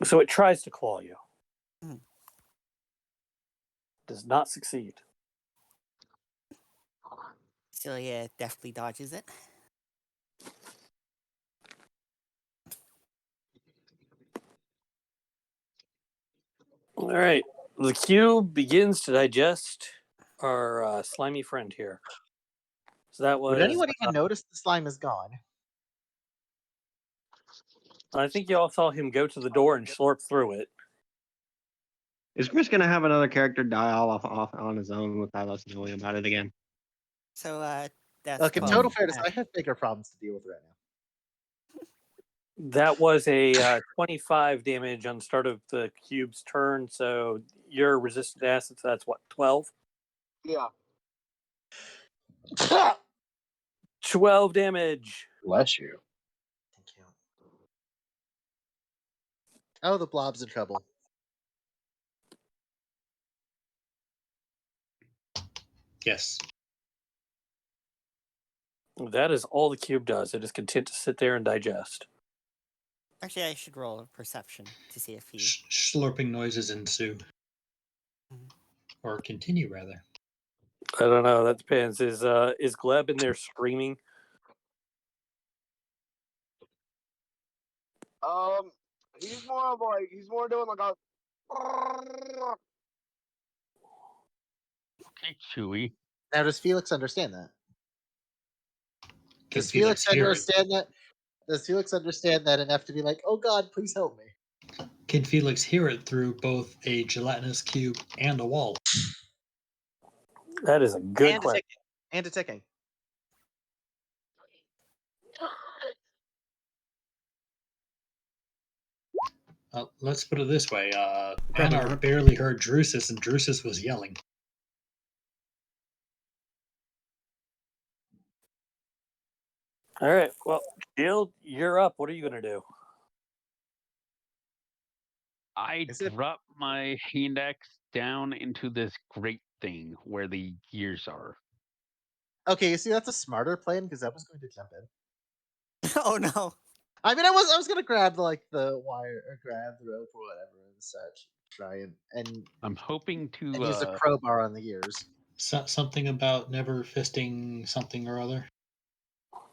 So it tries to claw you. Mm. Does not succeed. Celia deftly dodges it. All right. The cube begins to digest our slimy friend here. So that was. Would anyone even notice the slime is gone? I think you all saw him go to the door and slurp through it. Is Chris gonna have another character die all off on his own without us knowing about it again? So that's Look, in both total fairness, Ash. I have bigger problems to deal with right now. That was a 25 damage on the start of the cube's turn, so your resistant acid, so that's what, 12? Yeah. 12 damage. Bless you. Thank you. Oh, the blob's in trouble. Yes. That is all the cube does. It is content to sit there and digest. Actually, I should roll a perception to see if he. Slurping noises ensue. Mhm. Or continue, rather. I don't know. That depends. Is Gleb in there screaming? He's more of like he's more doing like a. Okay, Chewy. Now, does Felix understand that? Can Does Felix hear it? understand that? Does Felix understand that enough to be like, "Oh God, please help me"? Can Felix hear it through both a gelatinous cube and a wall? That is a good And question. a ticking. Let's put it this way. Probably Anar not. barely heard Drusus, and Drusus was yelling. All right. Well, Shield, you're up. What are you going to do? I Is it- drop my hand axe down into this great thing where the gears are. Okay, you see, that's a smarter plan because I was going to jump in. Oh no! I mean, I was gonna grab like the wire or grab the rope or whatever and such, try and I'm hoping to use a crowbar on the gears. Something about never fisting something or other.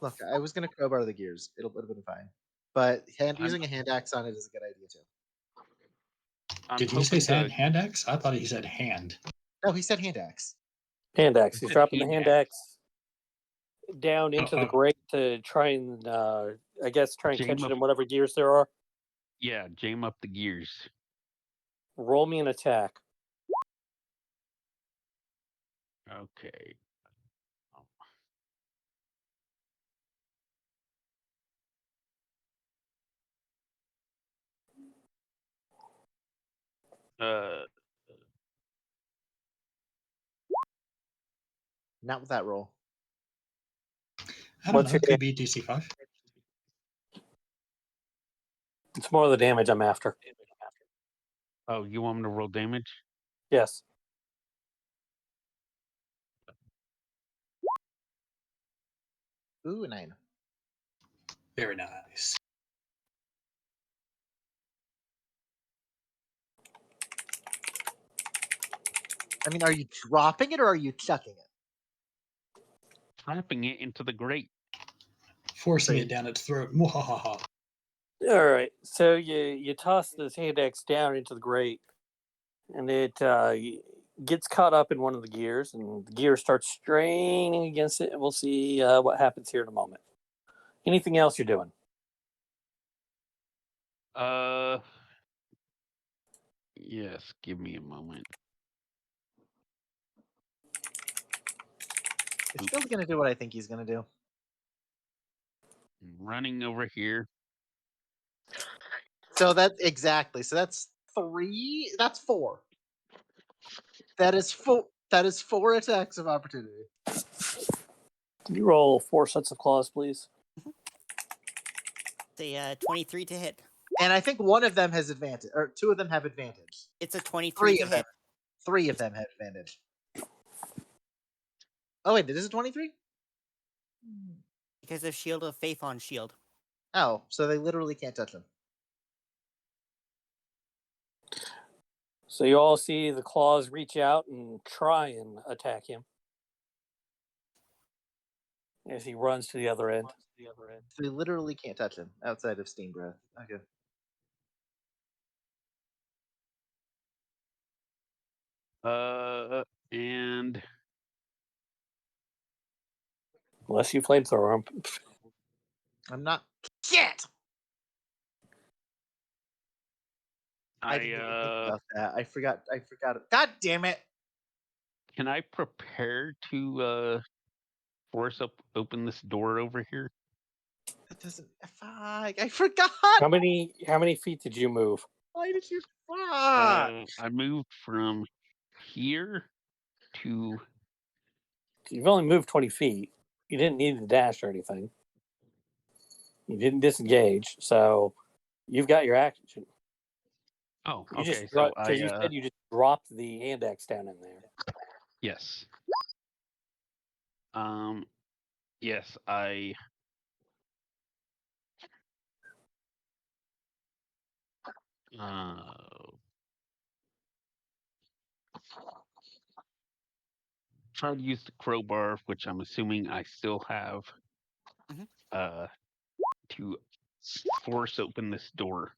Look, I was gonna crowbar the gears. It would have been fine, but using a hand axe on it is a good idea too. I'm Did he say hoping to hand axe? I thought he said hand. No, he said hand axe. Hand axe. He's Said dropping the hand hand axe down into the oh. grate to try and, I guess, try and Jam catch it up. in whatever gears there are. Yeah, jam up the gears. Roll me an attack. Okay. Not with that roll. I don't What's know. your It could be DC 5. It's more of the damage I'm after. Oh, you want me to roll damage? Yes. Ooh, 9. Very nice. I mean, are you dropping it or are you chucking it? Trapping it into the grate. Forcing So it down its throat. Mwahaha. All right. So you toss this hand axe down into the grate, and it gets caught up in one of the gears, and the gear starts straining against it, and we'll see what happens here in a moment. Anything else you're doing? Yes, give me a moment. It's still gonna do what I think he's gonna do. I'm running over here. So that's exactly. So that's 3. That's 4. That is 4. That is 4 attacks of opportunity. Can you roll 4 sets of claws, please? The 23 to hit. And I think one of them has advantage, or 2 of them have advantage. It's a 23 3 to of them. hit 3 of them have advantage. Oh wait, this is 23. because of Shield of Faith on Shield. Oh, so they literally can't touch him. So you all see the claws reach out and try and attack him as he runs to the other end. So they literally can't touch him outside of steam breath. Okay. And Unless you flamethrower him. I'm not. Shit. I didn't even think about that. I forgot. God damn it! Can I prepare to force open this door over here? That doesn't. Fuck! I forgot. How many feet did you move? Why did you? Fuck! I moved from here to. You've only moved 20 feet. You didn't need to dash or anything. You didn't disengage, so you've got your action. Oh, You okay. just So because you said you just dropped the hand axe down in there. Yes. Yes, I. Try to use the crowbar, which I'm assuming I still have, to force open this door.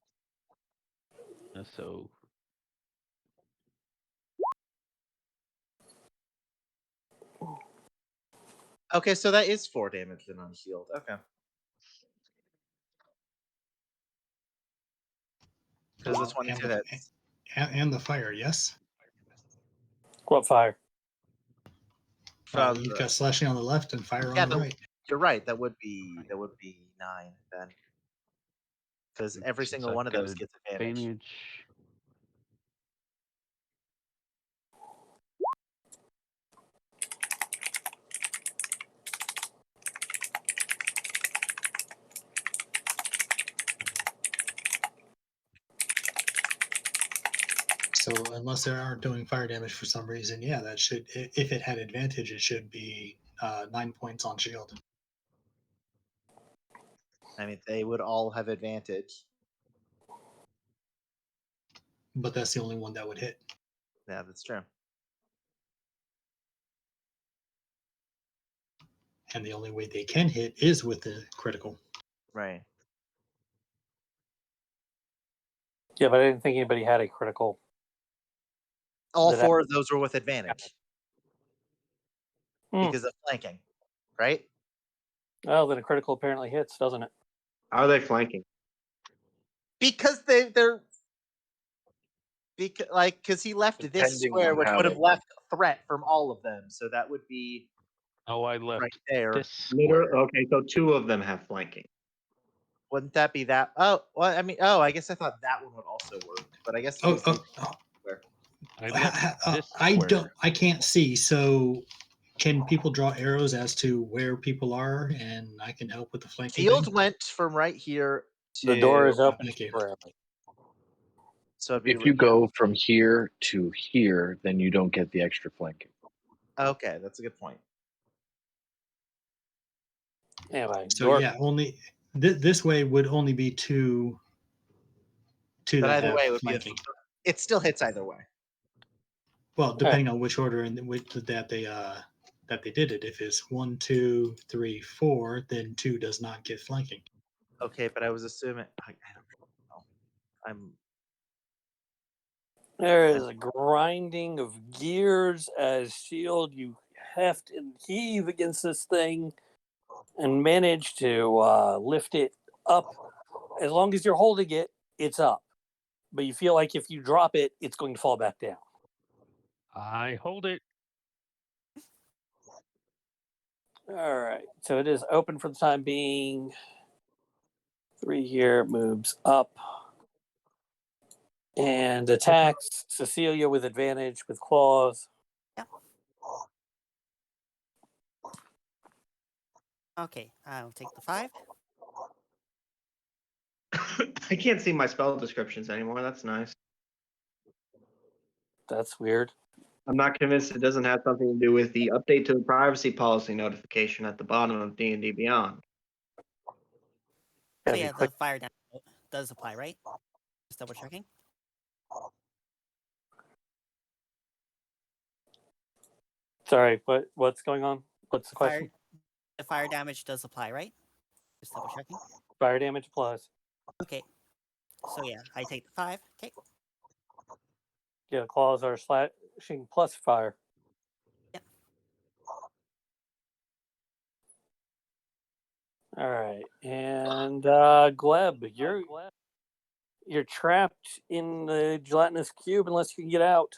So. Okay, so that is 4 damage then on shield. Okay. Because the 22 hits. And the fire, yes. What fire? From You've got slashing on the left and fire on the right. You're right. That would be 9 then. Because every single one of those gets advantage. So unless they aren't doing fire damage for some reason, yeah, that should. If it had advantage, it should be 9 points on shield. I mean, they would all have advantage. But that's the only one that would hit. Yeah, that's true. And the only way they can hit is with the critical. Right. Yeah, but I didn't think anybody had a critical. All 4 of those were with advantage. Hmm. Because of flanking, right? Well, then a critical apparently hits, doesn't it? How are they flanking? Because they're because he left this Depending square, on which how would have they- left a threat from all of them. So that would be Oh, I left right there. this square. Okay, so 2 of them have flanking. Wouldn't that be that? Oh, well, I mean, I guess I thought that one would also work, but I guess. I left this square. I can't see. So, can people draw arrows as to where people are, and I can help with the flanking? Field went from right here to the door is open Okay. temporarily. So if you go from here to here, then you don't get the extra flanking. Okay, that's a good point. Anyway, So yeah, only this way would only be two. But that either have way, it would flanking. it still hits either way. Well, depending on which order and which that they did it. If it's 1, 2, 3, 4, then 2 does not get flanking. Okay, but I was assuming I don't know. There is a grinding of gears as shield. You heft and heave against this thing and manage to lift it up. As long as you're holding it, it's up. But you feel like if you drop it, it's going to fall back down. I hold it. All right. So it is open for the time being. 3 here moves up and attacks Cecilia with advantage with claws. Yep. Okay, I'll take the 5. I can't see my spell descriptions anymore. That's nice. That's weird. I'm not convinced it doesn't have something to do with the update to the privacy policy notification at the bottom of D&D Beyond. So yeah, the fire damage does apply, right? Just double checking. Sorry, what's going on? What's the question? The fire damage does apply, right? Just double checking. Fire damage applies. Okay. So yeah, I take the 5. Okay. Yeah, claws are slashing plus fire. Yep. All right, and Gleb, You're trapped in the gelatinous cube unless you can get out.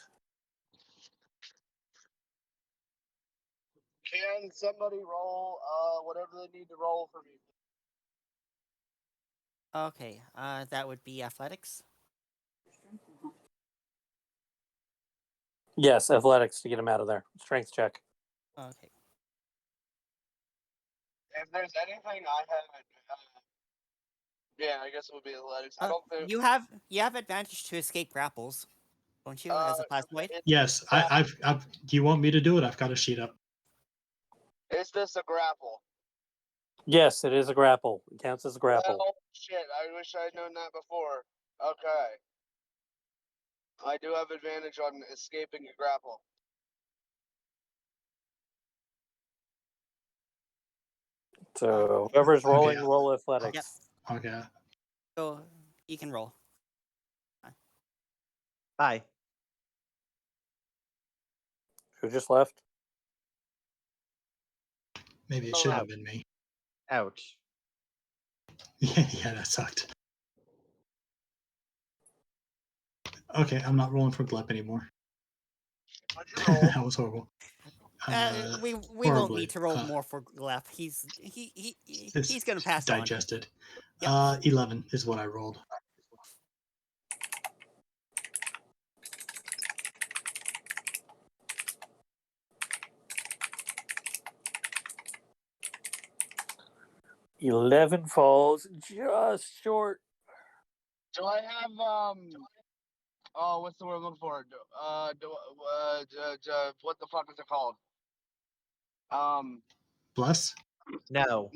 Can somebody roll whatever they need to roll for me? Okay, that would be athletics. Yes, athletics to get him out of there. Strength check. Okay. If there's anything I haven't, yeah, I guess it would be athletics. I don't think. You have advantage to escape grapples, don't you? As a plasmoid. Yes, I've. Do you want me to do it? I've got a sheet up. Is this a grapple? Yes, it is a grapple. It counts as a grapple. Well, shit, I wish I had known that before. Okay. I do have advantage on escaping a grapple. So whoever's rolling, Okay. roll athletics. Okay. So you can roll. Hi. Who just left? Maybe it Oh, should no. have been me. Ouch. Yeah, that sucked. Okay, I'm not rolling for Glep anymore. What'd you roll? That was horrible. We won't horribly, need to roll more for Glep. He's It's gonna pass digested. on. Yep. 11 is what I rolled. $11 falls just short. Do I have oh, what's the word I'm looking for? What the fuck is it called? Bless? No.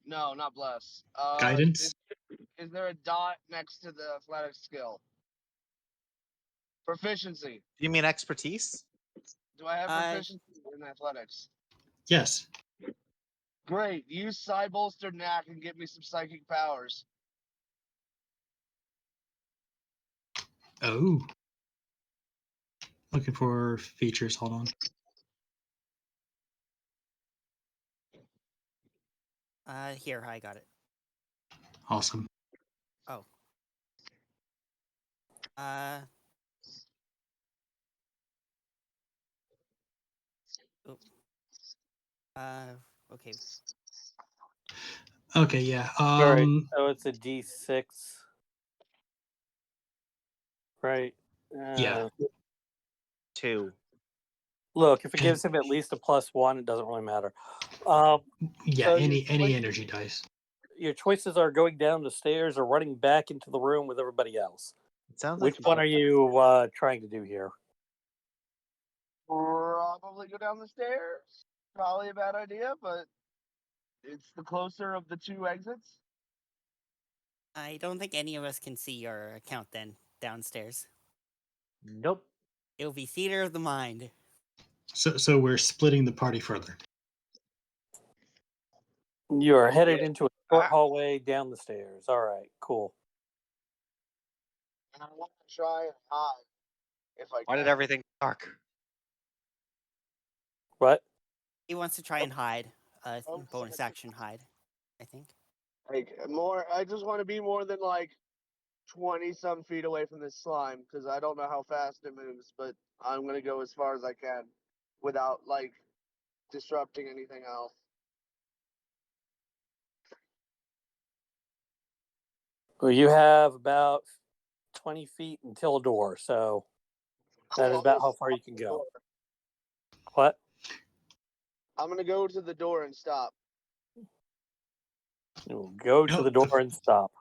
No, not bless. Guidance? Is there a dot next to the athletic skill? Proficiency. You mean expertise? Do I have proficiency in athletics? Yes. Great. Use side bolster knack and get me some psychic powers. Oh. Looking for features. Hold on. Here, I got it. Awesome. Oh. Okay. Okay, yeah. All right, so it's a D6. Right. Yeah. 2. Look, if it gives him at least a +1, it doesn't really matter. Yeah, so any energy dice. Your choices are going down the stairs or running back into the room with everybody else. It sounds Which like one are you trying to do here? Probably go down the stairs. Probably a bad idea, but it's the closer of the two exits. I don't think any of us can see your account then downstairs. Nope. It'll be theater of the mind. So we're splitting the party further. You are headed into a short hallway down the stairs. All right, cool. And I want to try and hide if I can. Why did everything dark? What? He wants to try and hide. Bonus action hide, I think. Like more, I just want to be more than like 20-some feet away from this slime because I don't know how fast it moves, but I'm gonna go as far as I can without like disrupting anything else. Well, you have about 20 feet until a door, so that is about how far you can go. What? I'm gonna go to the door and stop. You'll go to the door and stop.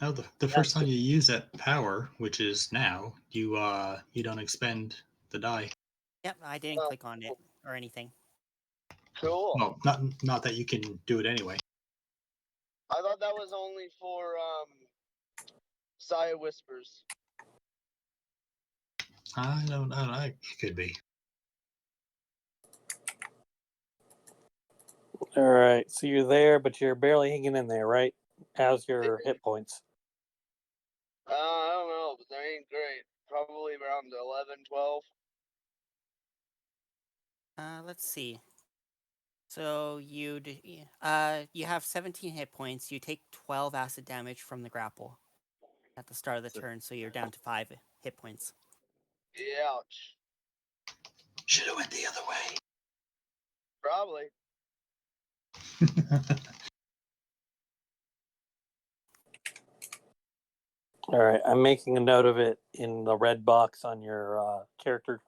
Oh, the first time you use that power, which is now, you don't expend the die. Yep, I didn't click on it or anything. Cool. Well, not that you can do it anyway. I thought that was only for Saya Whispers. I don't know. It could be. All right, so you're there, but you're barely hanging in there, right? How's your hit points? I don't know, but they ain't great. Probably around 11, 12. Let's see. So you have 17 hit points. You take 12 acid damage from the grapple. at the start of the turn, so you're down to 5 hit points. Ouch. Should have went the other Probably. way. All right, I'm making a note of it in the red box on your character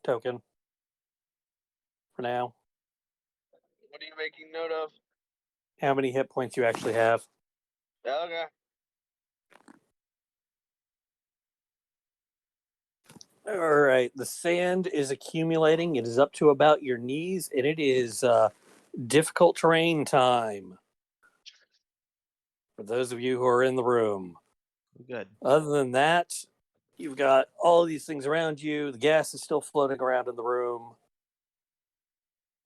token for now. What are you making note of? How many hit points you actually have. Okay. All right, the sand is accumulating. It is up to about your knees, and it is difficult terrain time for those of you who are in the room. Good. Other than that, you've got all these things around you. The gas is still floating around in the room.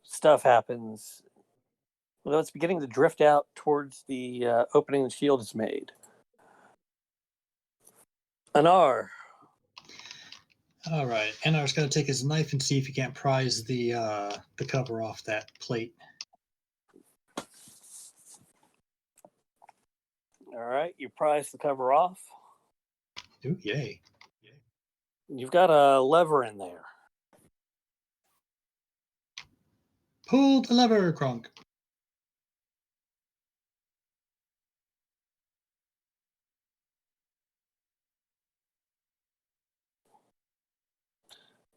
Stuff happens. Although it's beginning to drift out towards the opening the shield is made. Anar. All right, Enar's going to take his knife and see if he can't prise the cover off that plate. All right, you prise the cover off. Ooh, yay. You've got a lever in there. Pull the lever, Kronk.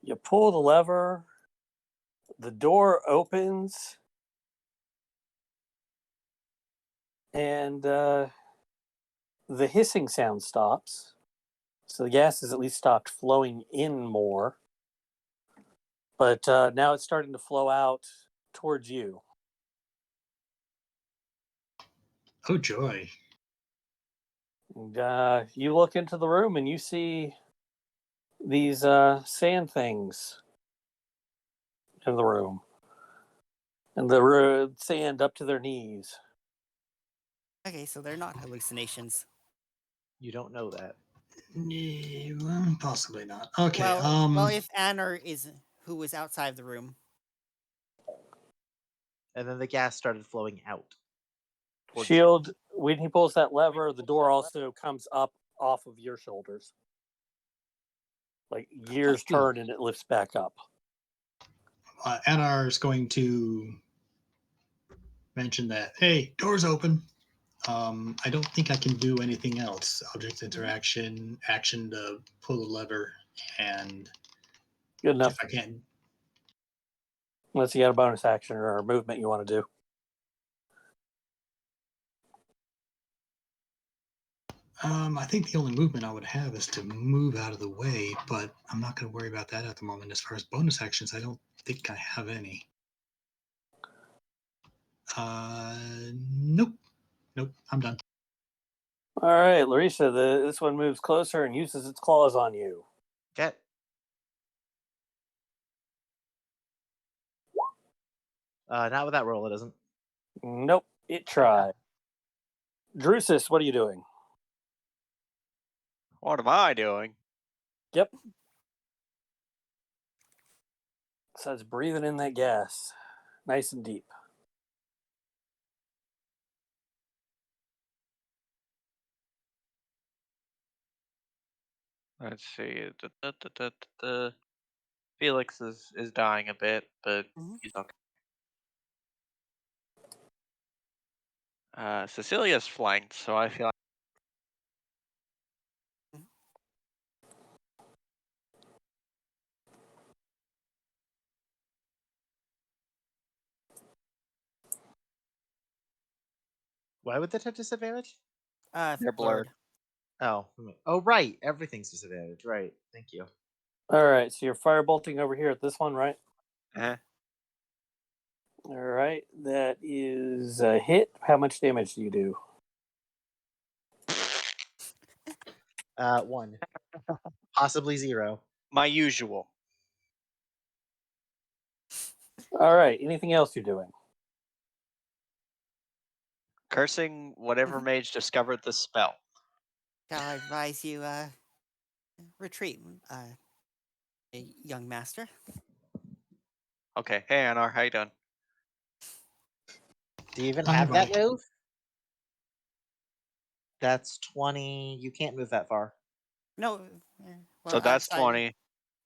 You pull the lever. The door opens. And the hissing sound stops. So the gas has at least stopped flowing in more. But now it's starting to flow out towards you. Oh, joy. And you look into the room and you see these sand things in the room. And the sand up to their knees. Okay, so they're not hallucinations. You don't know that. Possibly not. Okay. Well, if Anar is who was outside the room. And then the gas started flowing out. Shield, when he pulls that lever, the door also comes up off of your shoulders. Like gears turn and it lifts back up. Anar is going to mention that, hey, door's open. I don't think I can do anything else. Object interaction, action to pull the lever, and good enough. If I can't, unless you got a bonus action or a movement you want to do. I think the only movement I would have is to move out of the way, but I'm not going to worry about that at the moment. As far as bonus actions, I don't think I have any. Nope. I'm done. All right, Larissa, this one moves closer and uses its claws on you. Okay. Not with that roll, it doesn't. Nope, it tried. Drusus, what are you doing? What am I doing? Yep. So it's breathing in that gas, nice and deep. Let's see. Felix is dying a bit, but he's okay. Cecilia's flanked, so I feel like Why would that have disadvantage? they're blurred. Oh, right. Everything's disadvantage. Right. Thank you. All right, so you're firebolting over here at this one, right? Uh-huh. All right, that is a hit. How much damage do you do? 1. Possibly 0. My usual. All right, anything else you're doing? Cursing whatever mage discovered the spell. Shall I advise you retreat, young master? Okay, hey Anar, how you doing? Do you even Hi, have that buddy. move? That's 20. You can't move that far. No. Well, So that's outside. 20,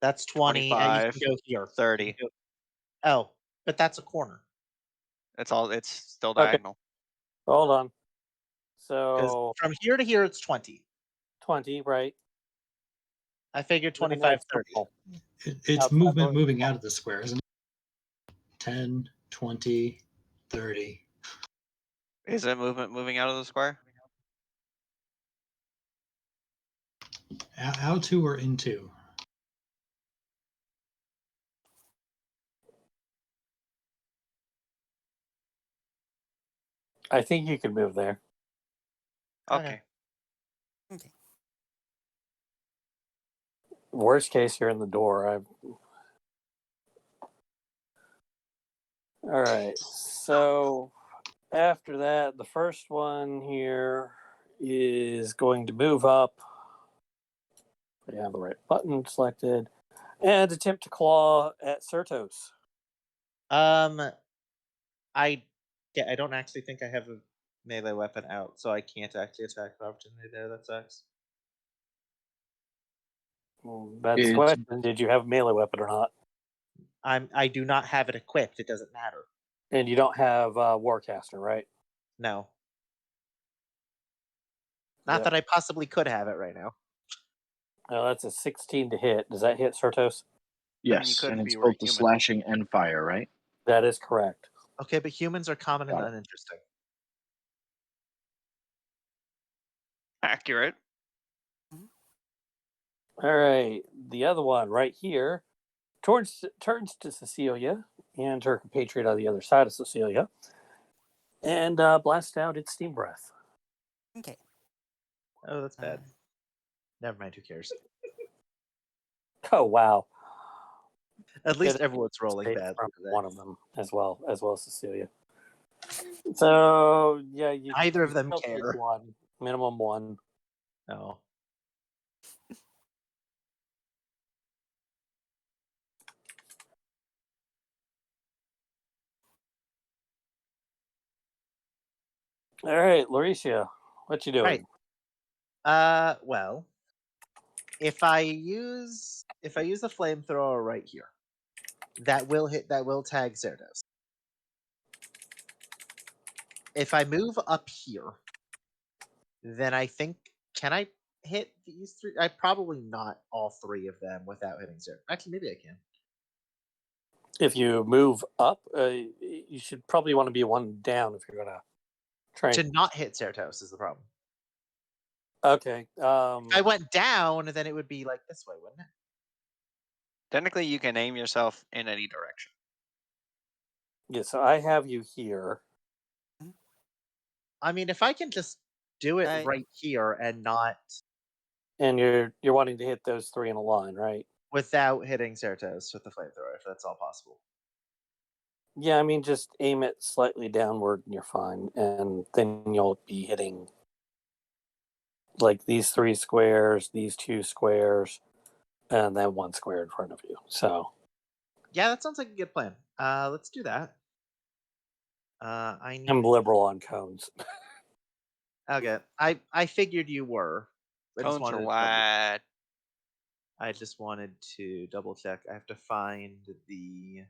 That's 20, and you 25, can go here. 30. You can go- Oh, but that's a corner. It's still Okay. diagonal. Hold on. Because So from here to here, it's 20. 20, right? I figured Then 25, that's 30. normal. It's Outside movement door. moving out of the square, isn't it? 10, 20, 30. Is it movement moving out of the square? Out to or into? I think you can move there. Okay. Okay. Worst case, you're in the door. All right. So after that, the first one here is going to move up. I have the right button selected and attempt to claw at Certos. I don't actually think I have a melee weapon out, so I can't actually attack the opportunity there. That sucks. That's the It's- question. Did you have a melee weapon or not? I do not have it equipped. It doesn't matter. And you don't have Warcaster, right? No. Not Yep. that I possibly could have it right now. Oh, that's a 16 to hit. Does that hit Certos? Yes, couldn't and it's be both the human. slashing and fire, right? That is correct. Okay, but humans are common and Got it. uninteresting. Accurate. All right. The other one right here turns to Cecilia and her compatriot on the other side of Cecilia and blasts out its steam breath. Okay. Oh, that's bad. Uh, Never mind. Who cares? Oh, wow. At least Good everyone's rolling save badly from today. one of them as well as Cecilia. So, yeah, you Neither of them still take care. one, minimum one. No. All right, Lauricia, what you doing? Right. Well, if I use the flamethrower right here, that will tag Zerdos. If I move up here, then I think can I hit these three? I probably not all three of them without hitting Zerdos. Actually, maybe I can. If you move up, you should probably want to be one down if you're gonna try. To not hit Certos is the problem. Okay. If I went down, then it would be like this way, wouldn't it? Technically, you can aim yourself in any direction. Yeah. So I have you here. I mean, if I can just do it right here and not And you're wanting to hit those three in a line, right? without hitting Certos with the flamethrower, if that's all possible. Yeah, I mean, just aim it slightly downward and you're fine. And then you'll be hitting like these three squares, these two squares, and then one square in front of you. So Yeah, that sounds like a good plan. Let's do that. I need. I'm liberal on cones. Okay, I figured you were. Cones are wide. I just wanted to double check. I have to find the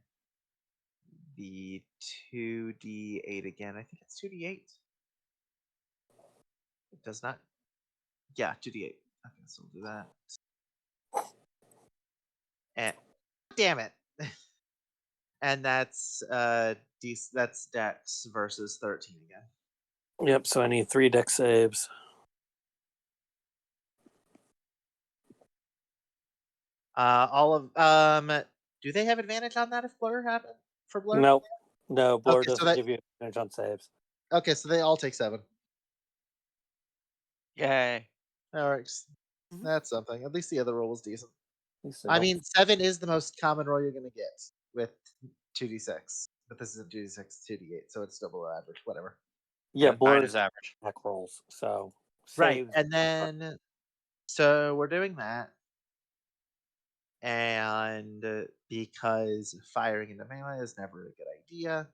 2d8 again. I think it's 2d8. It does not. Yeah, 2d8. Okay, so we'll do that. And damn it. And that's that's Dex versus 13 again. Yep. So I need 3 dex saves. All of do they have advantage on that if blur happen for blur? Nope. No, blur Okay, so doesn't that- give you advantage on saves. Okay, so they all take 7. Yay. All right, that's something. At least the other roll was decent. At least they I don't- mean, 7 is the most common roll you're going to get with 2d6, but this is a 2d6, 2d8, so it's still below average. Whatever. yeah, And blur 9 is is average. attack rolls. So Right, saves. and then so we're doing that, and because firing into melee is never a good idea,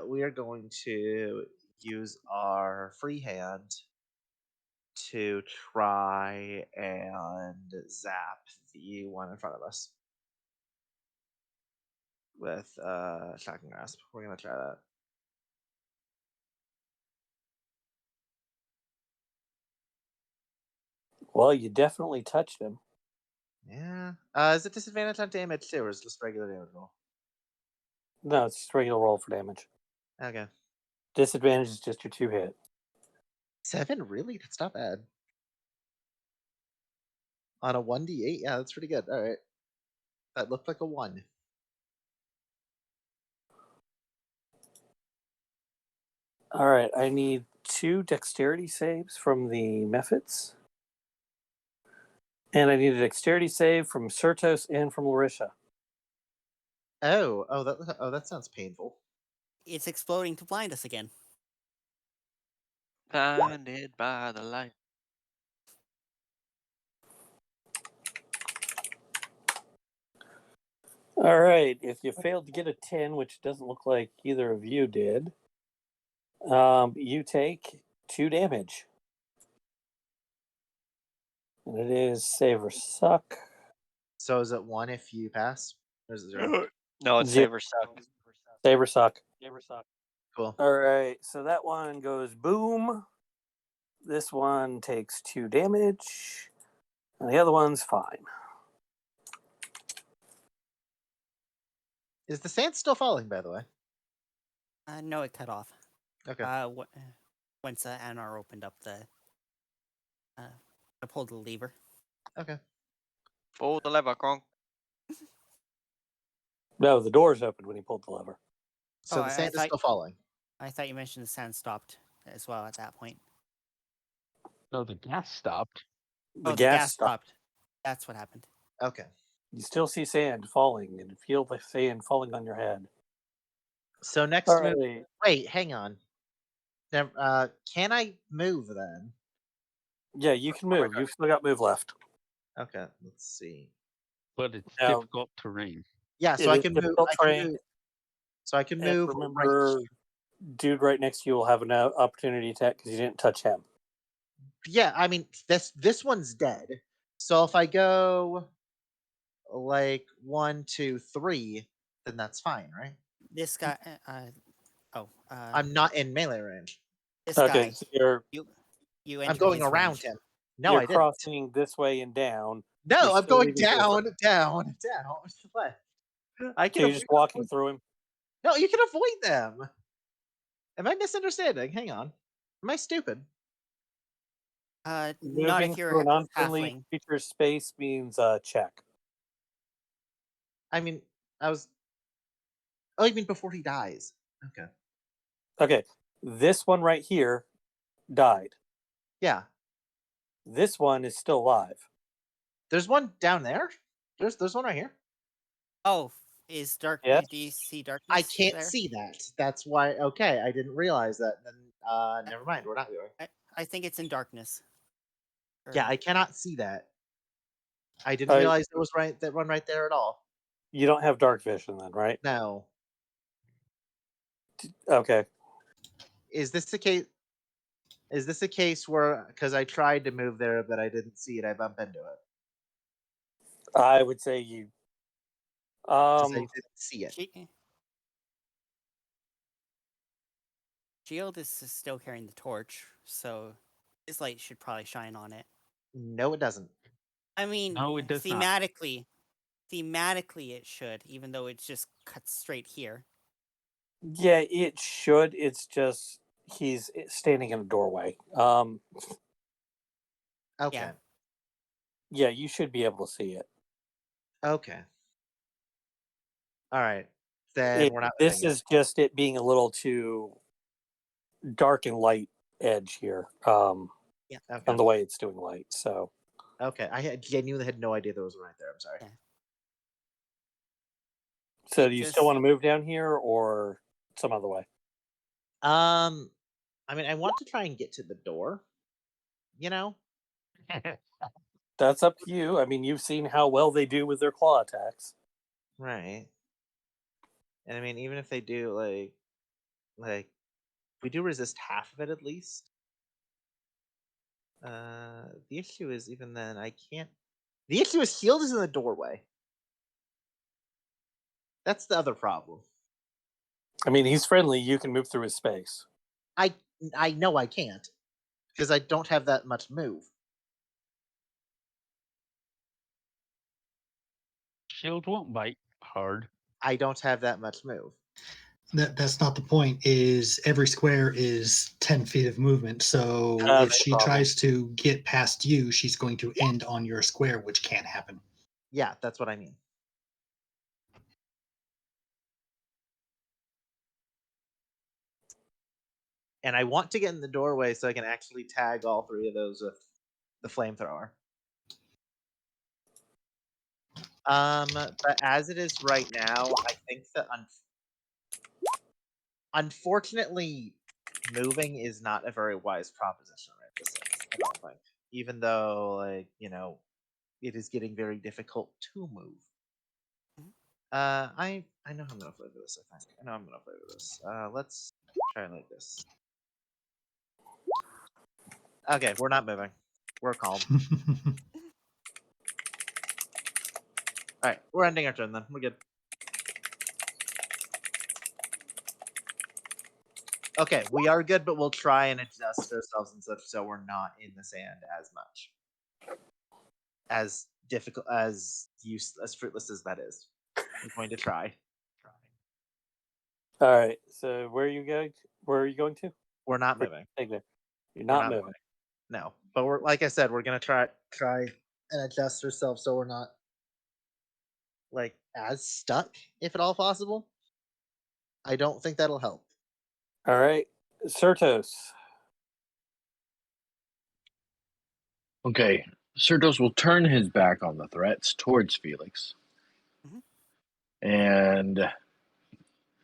we are going to use our free hand to try and zap the one in front of us with shocking grasp. We're gonna try that. Well, you definitely touched him. Yeah. Is it disadvantage on damage too, or is it just regular damage roll? No, it's just regular roll for damage. Okay. Disadvantage is just your 2 hit. 7, really? That's not bad. On a 1d8, yeah, that's pretty good. All right. That looked like a 1. All right, I need 2 dexterity saves from the Mephits. And I need a dexterity save from Certos and from Larisha. That sounds painful. It's exploding to blind us again. Blinded by the light. All right, if you failed to get a 10, which doesn't look like either of you did, you take 2 damage. And it is save or suck. So is it 1 if you pass? Or is it 0? No, it's Zero. save or suck. Save or suck. Cool. All right, so that one goes boom. This one takes 2 damage. And the other one's fine. Is the sand still falling, by the way? No, it cut off. Okay. Once Anar opened up the, I pulled the lever. Okay. Pull the lever, Kronk. No, the door's open when he pulled the lever. So Oh, the I sand is thought- still falling. I thought you mentioned the sand stopped as well at that point. No, the gas stopped. The gas stopped. That's what happened. Okay. You still see sand falling and feel the sand falling on your head. So next All move. right. Wait, hang on. Can I move then? Yeah, you can move. You've still got move left. Okay, let's see. But it's Now- difficult terrain. Yeah, so It I is can move. difficult terrain. So I can And move remember, right. dude right next to you will have an opportunity attack because you didn't touch him. Yeah, I mean this one's dead. So if I go like 1, 2, 3, then that's fine, right? This guy. I'm not in melee range. This Okay, guy. so you're You I'm entered going his around range. him. No, you're I didn't. crossing this way and down. No, You're I'm still going leaving to the down, front. down, left. I So can you're just walking through him. No, you can avoid them. Am I misunderstanding? Hang on. Am I stupid? Not Moving if you're through an a unfriendly halfling. creature's space means check. I mean, I was. Oh, you mean before he dies? Okay. Okay, this one right here died. Yeah. This one is still alive. There's one down there. There's one right here. Oh, is dark? Yes. Do you see darkness? I can't there? see that. That's why. Okay, I didn't realize that. Then never mind. We're not going. I think it's in darkness. Yeah, I cannot see that. I didn't realize there was that one right there at all. You don't have dark vision then, right? No. Okay. Is this the case? Is this a case where because I tried to move there but I didn't see it, I bump into it? I would say you. 'Cause I didn't see it. Shield is still carrying the torch, so his light should probably shine on it. No, it doesn't. I mean, No, it does not. thematically it should, even though it's just cut straight here. Yeah, it should. It's just he's standing in a doorway. Okay. Yeah, you should be able to see it. Okay. All right. Then we're not. This moving it. is just it being a little too dark and light edge here. Yeah. Okay. On the way it's doing light. So Okay. I genuinely had no idea there was one right there. I'm sorry. Yeah. So do you still want to move down here or some other way? I mean, I want to try and get to the door. You know. That's up to you. I mean, you've seen how well they do with their claw attacks. Right. And I mean, even if they do like we do resist half of it at least. The issue is even then I can't. The issue is shield is in the doorway. That's the other problem. I mean, he's friendly. You can move through his space. I know I can't because I don't have that much move. Shield won't bite hard. I don't have that much move. That's not the point. Is every square is 10 feet of movement. So if That's she the problem. tries to get past you, she's going to end on your square, which can't happen. Yeah, that's what I mean. And I want to get in the doorway so I can actually tag all three of those with the flamethrower. But as it is right now, I think that unfortunately, moving is not a very wise proposition right this second. I don't think, even though it is getting very difficult to move. I know I'm gonna flavor this. I think I know I'm gonna flavor this. Let's try like this. Okay, we're not moving. We're calm. All right, we're ending our turn then. We're good. Okay, we are good, but we'll try and adjust ourselves and such so we're not in the sand as much. As difficult as fruitless as that is. I'm going to try. All right. So where are you going? Where are you going to? We're not moving. You're not moving. No, but we're like I said, we're gonna try and adjust ourselves so we're not like as stuck, if at all possible. I don't think that'll help. All right, Certos. Okay, Certos will turn his back on the threats towards Felix and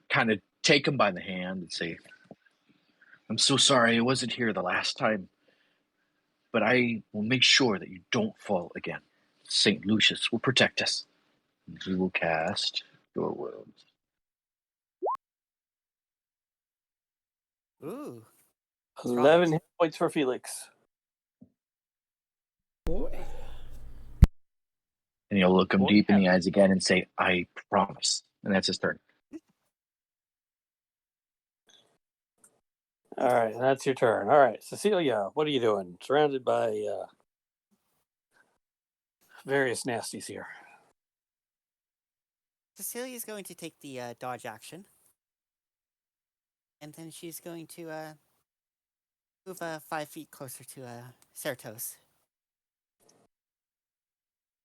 kind of take him by the hand and say, I'm so sorry I wasn't here the last time, but I will make sure that you don't fall again. St. Lucius will protect us. We will cast your wounds. Ooh. 11 hit points for Felix. And he'll look him deep in the eyes again and say, I promise. And that's his turn. All right, that's your turn. All right, Cecilia, what are you doing? Surrounded by various nasties here. Cecilia's going to take the dodge action. And then she's going to move 5 feet closer to Certos.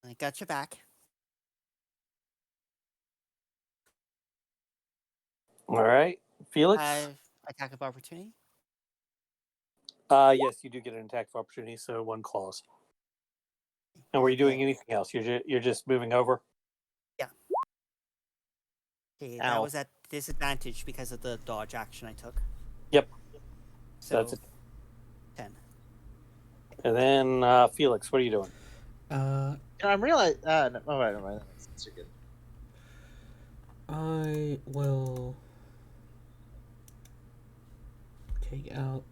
I got your back. All right, Felix? Attack of opportunity? Yes, you do get an attack of opportunity, so 1 clause. And were you doing anything else? You're just moving over? Yeah. Okay, that was at disadvantage because of the dodge action I took. Yep. So that's it. 10. And then Felix, what are you doing? I'm realizing. No, oh, right, never mind. That's good. I will take out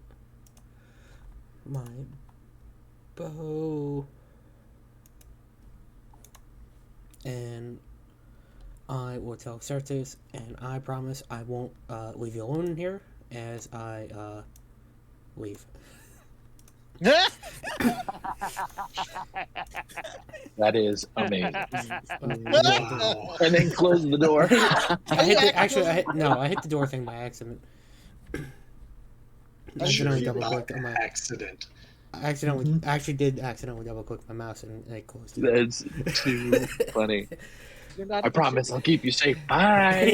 my bow and I will tell Certus, and I promise I won't leave you alone in here as I leave. That is amazing. Wow. And then close the door. I hit the door thing by accident. I accidentally double clicked on my accident. I actually did accidentally double click my mouse and I closed it. That's too funny. I promise I'll keep you safe. Bye.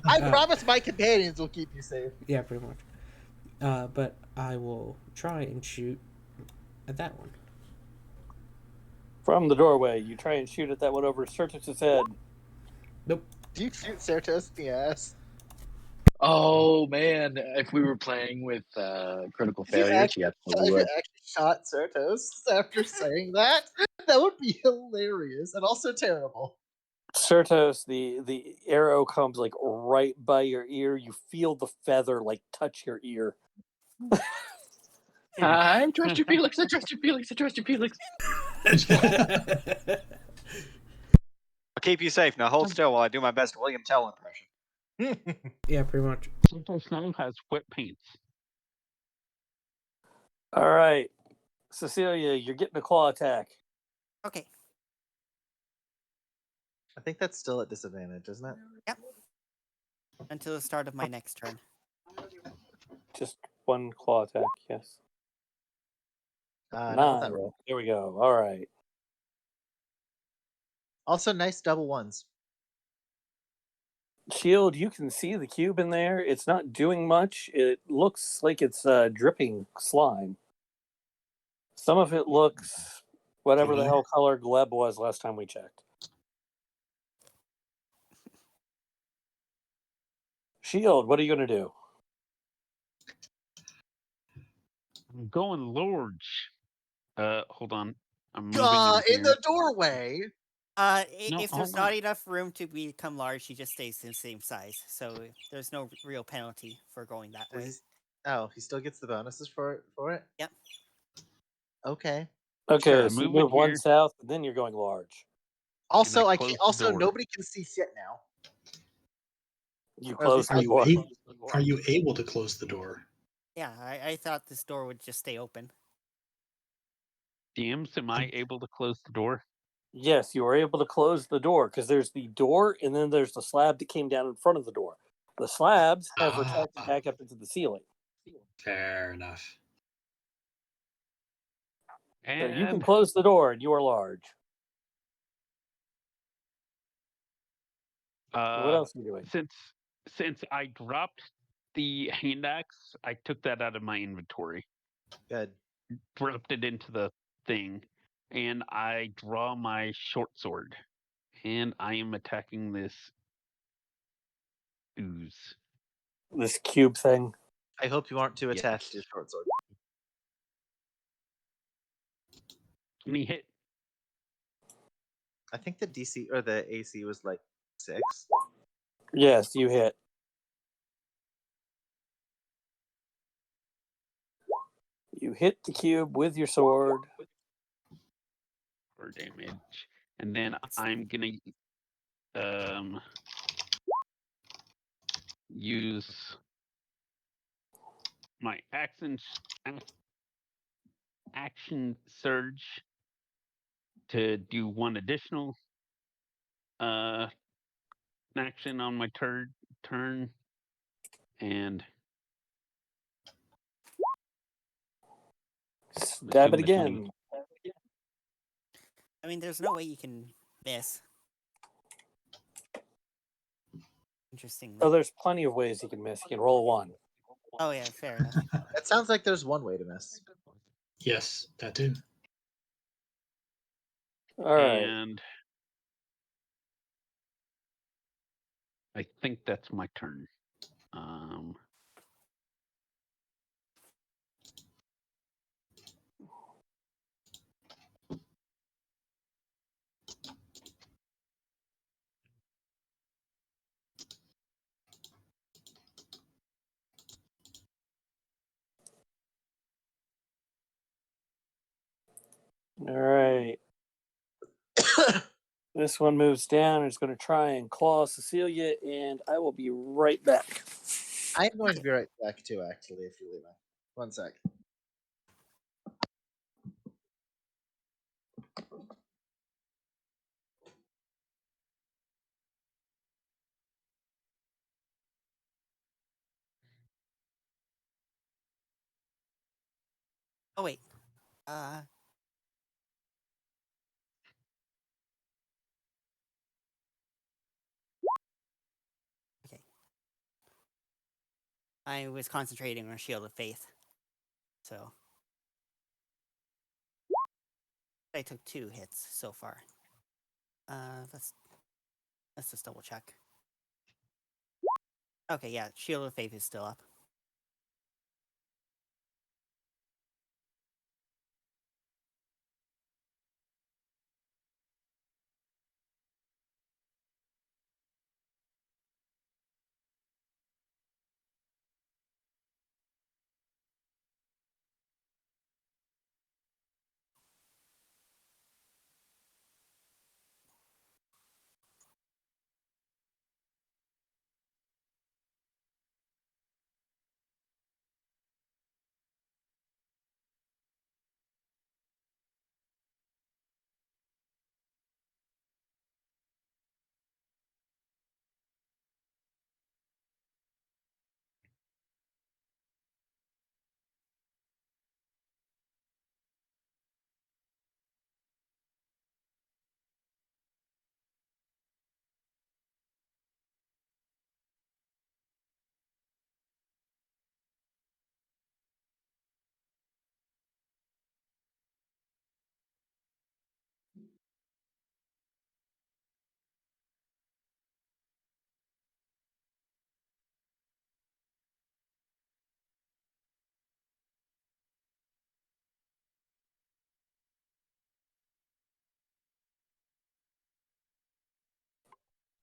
I promise my companions will keep you safe. Yeah, pretty much. But I will try and shoot at that one. From the doorway, you try and shoot at that one over Certus' head. Nope. Do you shoot Certus in the ass? Oh man, if we were playing with critical failures, yes, we would. Actually shot Certus after saying that, that would be hilarious and also terrible. Certos, the arrow comes like right by your ear. You feel the feather like touch your ear. I trust you, Felix. I trust you, Felix. I trust you, Felix. I'll keep you safe. Now hold still while I do my best William Tell impression. Yeah, pretty much. Sometimes Snow has wet paints. All right, Cecilia, you're getting a claw attack. Okay. I think that's still at disadvantage, isn't it? Yep. Until the start of my next turn. Just one claw attack, yes. Not with 9. that roll. There we go. All right. Also, nice double ones. Shield, you can see the cube in there. It's not doing much. It looks like it's dripping slime. Some of it looks whatever the hell color Gleb was last time we checked. Shield, what are you going to do? I'm going large. Hold on. I'm moving In the doorway. If there's not enough room to become large, he just stays the same size. So there's no real penalty for going that way. He still gets the bonuses for it? Yep. Okay. Okay, Sure. so you move one south, and then you're going large. Also, I can't. Also, nobody can see shit now. You close the door. Are you able to close the door? Yeah, I thought this door would just stay open. DMs, am I able to close the door? Yes, you are able to close the door because there's the door, and then there's the slab that came down in front of the door. The slabs have retracted back up into the ceiling. Fair enough. So you can close the door, and you are large. What else are you doing? Since I dropped the hand axe, I took that out of my inventory. Good. Dropped it into the thing, and I draw my short sword, and I am attacking this ooze. This cube thing. I hope you aren't too attached to your short sword. Can he hit? I think the DC or the AC was like 6. Yes, you hit. You hit the cube with your sword. For damage. And then I'm gonna use my action surge to do one additional action on my turn, and stab it again. I mean, there's no way you can miss. Interesting. Oh, there's plenty of ways you can miss. You can roll a 1. Oh yeah, fair enough. It sounds like there's one way to miss. Yes, that too. All right. And I think that's my turn. All right. This one moves down. It's going to try and claw Cecilia, and I will be right back. I am going to be right back too, actually, if you leave me. 1 sec. Oh wait. Okay. I was concentrating on Shield of Faith. So I took 2 hits so far. Let's just double check. Okay, yeah, Shield of Faith is still up.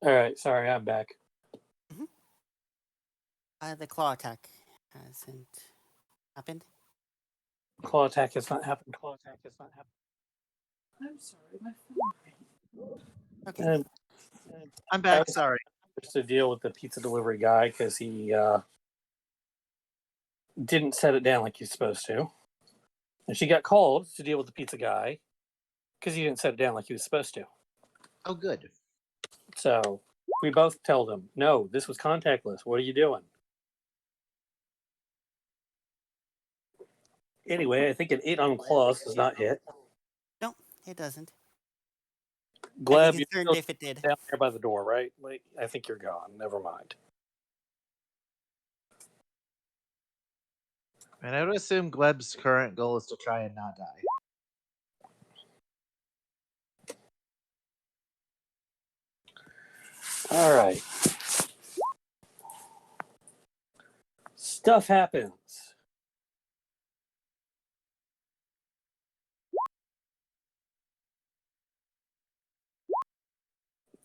All right, sorry, I'm back. The claw attack hasn't happened. Claw attack has not happened. I'm sorry, my phone rang. Okay. And I'm I back. was Sorry. supposed to deal with the pizza delivery guy because he didn't set it down like he's supposed to. And she got called to deal with the pizza guy because he didn't set it down like he was supposed to. Oh, good. So we both told him, no, this was contactless. What are you doing? Anyway, I think an 8 on claws does not hit. No, it doesn't. Gleb, I'd be you're concerned still if it did. down there by the door, right? Wait, I think you're gone. Never mind. And I would assume Gleb's current goal is to try and not die. All right. Stuff happens.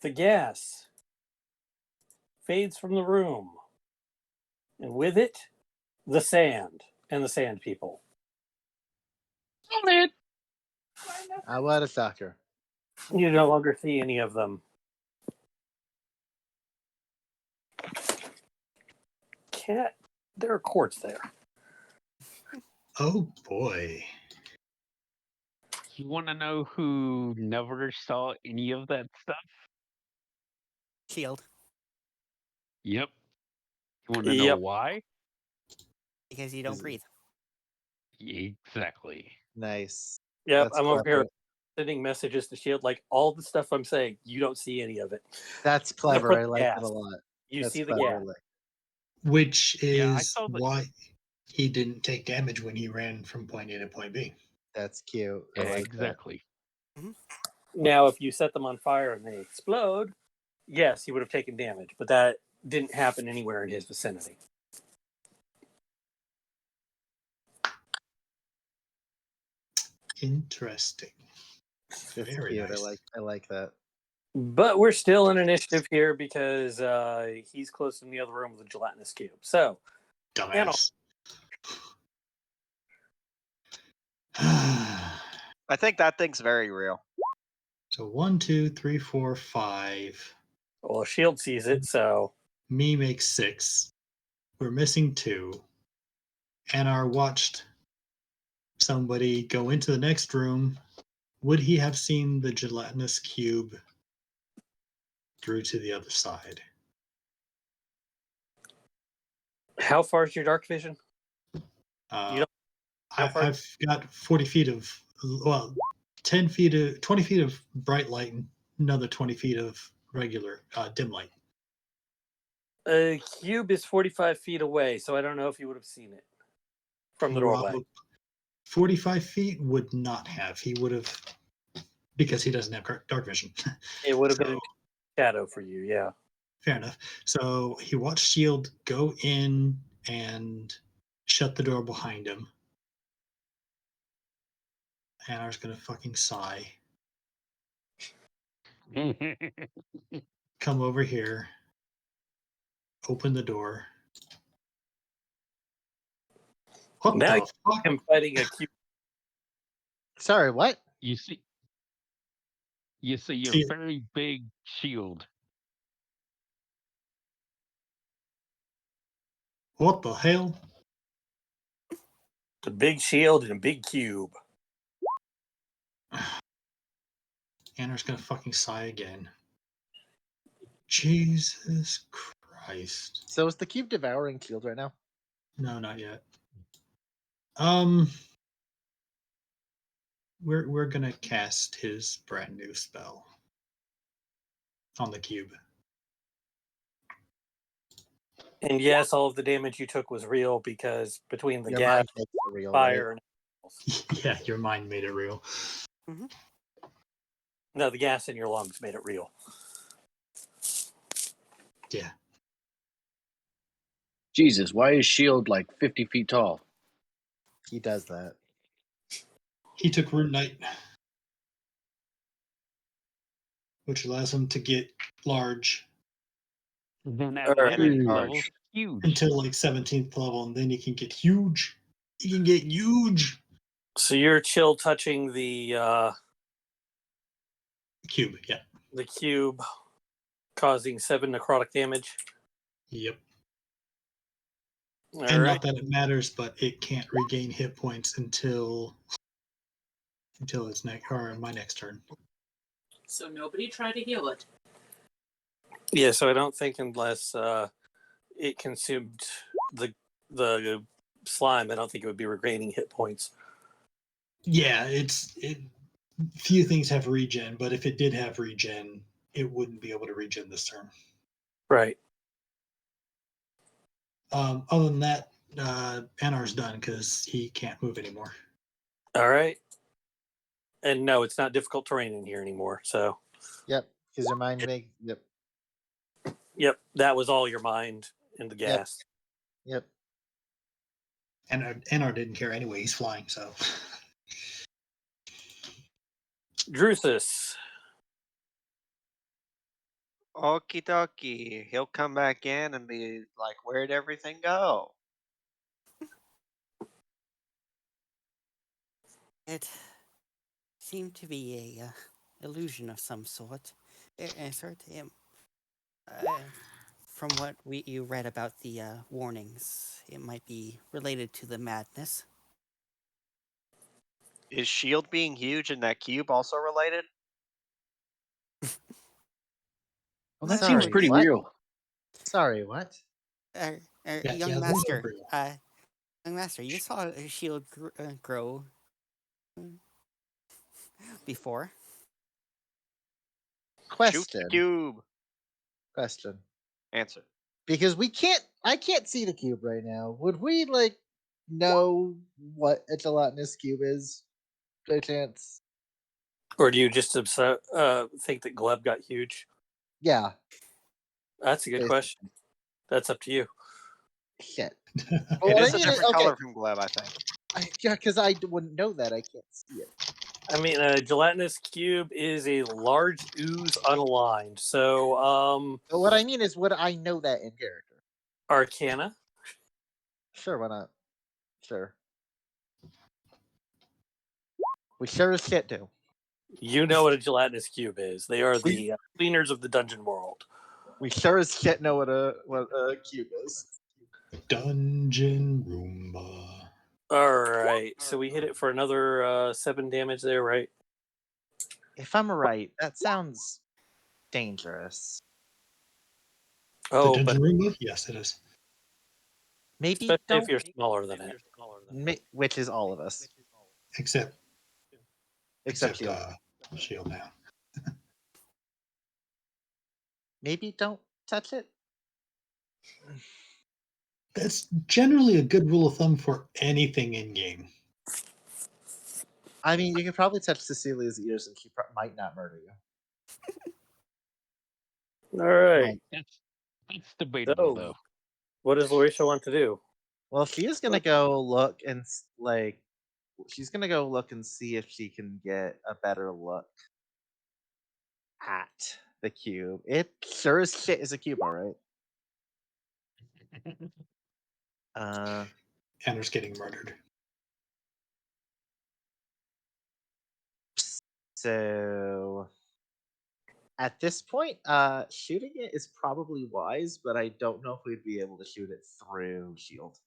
The gas fades from the room, and with it, the sand and the sand people. I what a sucker. You no longer see any of them. Cat, there are quartz there. Oh boy. You want to know who never saw any of that stuff? Shield. Yep. You want to know Yep. why? Because you don't Is it- breathe. Exactly. Nice. Yep, That's I'm over clever. here sending messages to Shield like all the stuff I'm saying, you don't see any of it. That's Except clever. for I the like it gas. a lot. You That's see the clever. gas. Which Yeah, I is saw the- why he didn't take damage when he ran from point A to point B. That's cute. I like that. Exactly. Now, if you set them on fire and they explode, yes, he would have taken damage, but that didn't happen anywhere in his vicinity. Interesting. That's Very cute. nice. I like that. But we're still in initiative here because he's close in the other room with a gelatinous cube. So, Dumbass. I think that thing's very real. So 1, 2, 3, 4, 5. well, Shield sees it, so Me makes 6. We're missing 2. Anar watched somebody go into the next room. Would he have seen the gelatinous cube through to the other side? how far is your dark vision? Uh, You how far- I've got 40 feet of, well, 10 feet of, 20 feet of bright light and another 20 feet of regular dim light. A cube is 45 feet away, so I don't know if you would have seen it from the doorway. 45 feet would not have. He would have, because he doesn't have dark vision. It would have been a shadow for you, yeah. Fair enough. So he watched Shield go in and shut the door behind him. Anar's gonna fucking sigh. Come over here. Open the door. What Now the fuck? I'm fighting a cube. Sorry, what? You see See- a very big shield. What the hell? A big shield and a big cube. Anar's gonna fucking sigh again. Jesus Christ. So is the cube devouring Shield right now? No, not yet. We're gonna cast his brand new spell on the cube. And yes, all of the damage you took was real because between the Your gas, mind makes it real, fire, right? and Yeah, your mind made it real. no, the gas in your lungs made it real. Yeah. Jesus, why is Shield like 50 feet tall? He does that. He took Rune Knight. which allows him to get large Then at Alright. later Huge. levels, huge. until like 17th level, and then he can get huge. He can get huge. So you're chill touching the Cube, yeah. the cube, causing 7 necrotic damage. Yep. All And right. not that it matters, but it can't regain hit points until its next or my next turn. So nobody try to heal it. Yeah, so I don't think unless it consumed the slime, I don't think it would be regaining hit points. Yeah, few things have regen, but if it did have regen, it wouldn't be able to regen this turn. Right. Other than that, Anar's done because he can't move anymore. All right. And no, it's not difficult terrain in here anymore. So. Yep, because your mind makes. Yep. Yep, that was all your mind and the gas. Yep. And Anar didn't care anyway. He's flying, so. Drusus. Okie dokie. He'll come back in and be like, "Where'd everything go?" It seemed to be a illusion of some sort. From what you read about the warnings, it might be related to the madness. Is Shield being huge and that cube also related? Well, that Sorry, seems pretty what? real. Sorry, what? Young those master, are real. young master, you saw a shield grow before. Shoot Question. the cube. Question. Answer. Because I can't see the cube right now. Would we like know what a gelatinous cube is? By chance? Or do you just think that Gleb got huge? Yeah. That's a good Basically. question. That's up to you. Shit. It Well, is I a mean, different okay. color from Gleb, I think. Yeah, because I wouldn't know that. I can't see it. I mean, a gelatinous cube is a large ooze unaligned. So, But what I mean is, would I know that in character? Arcana. Sure, why not? Sure. We sure as shit do. You know what a gelatinous cube is. They are the cleaners of the dungeon world. We sure as shit know what a cube is. Dungeon Roomba. All right. So we hit it for another 7 damage there, right? If I'm right, that sounds dangerous. Oh, The but Dungeon Roomba? Yes, it is. Maybe especially don't. if you're smaller than it. Which is all of us, Except Shield. Shield now. Maybe don't touch it. That's generally a good rule of thumb for anything in game. I mean, you could probably touch Cecilia's ears, and she might not murder you. All right. That's debatable, though. What does Larisha want to do? Well, she's gonna go look and she's gonna go look and see if she can get a better look at the cube. It sure as shit is a cube, all right. Anna's getting murdered. So at this point, shooting it is probably wise, but I don't know if we'd be able to shoot it through shield.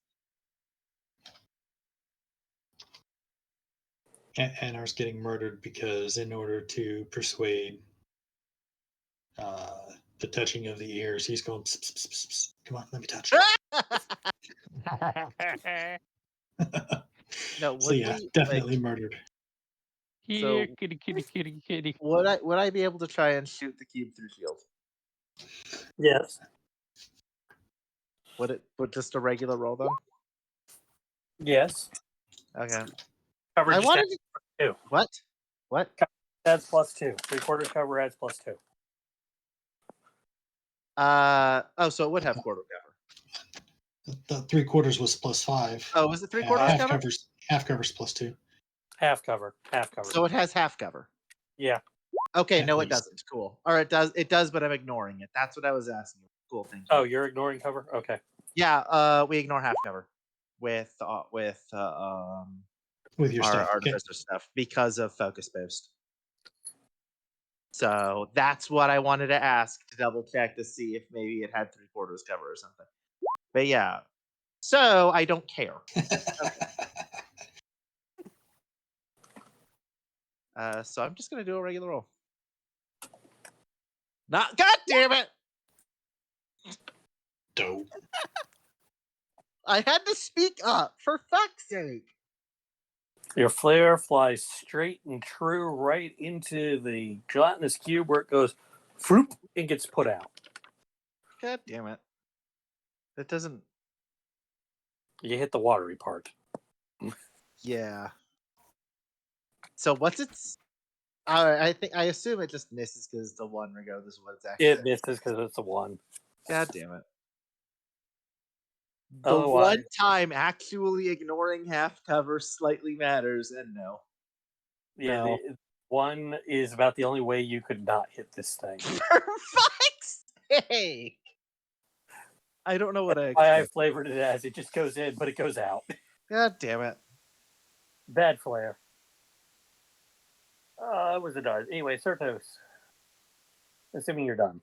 Anar's getting murdered because in order to persuade the touching of the ears, he's going, pss, pss, pss, pss. Come on, let me touch. No, So yeah, definitely murdered. Here, kitty. Would I be able to try and shoot the cube through shield? Yes. Would just a regular roll then? Yes. Okay. Cover I just wanted adds to... 2. What? Adds +2. 3/4 cover adds +2. So it would have quarter cover. The 3/4 was +5. Oh, was it 3/4 half cover? Half covers +2. Half cover. So it has half cover. Yeah. Okay, At no, it least. doesn't. Cool. Or it does. It does, but I'm ignoring it. That's what I was asking. Cool. Thank you. Oh, you're ignoring cover? Okay. Yeah. We ignore half cover with With your our stuff. Okay. artificer stuff because of focus boost. So that's what I wanted to ask to double check to see if maybe it had 3/4 cover or something. But yeah. So I don't care. So I'm just gonna do a regular roll. Not. God damn it! Dope. I had to speak up for fuck's sake. Your flare flies straight and true right into the gelatinous cube where it goes floop and gets put out. God damn it! That doesn't. You hit the watery part. Yeah. So what's its? I assume it just misses because the one regardless of what it's actually. It misses because it's a 1. God damn it! The Otherwise, one time actually ignoring half cover slightly matters, and no. yeah, No. the 1 is about the only way you could not hit this thing. For fuck's sake! I don't know what I Why I expect. flavored it as it just goes in, but it goes out. God damn it! Bad flare. It was a dud. Anyway, Certos. Assuming you're done.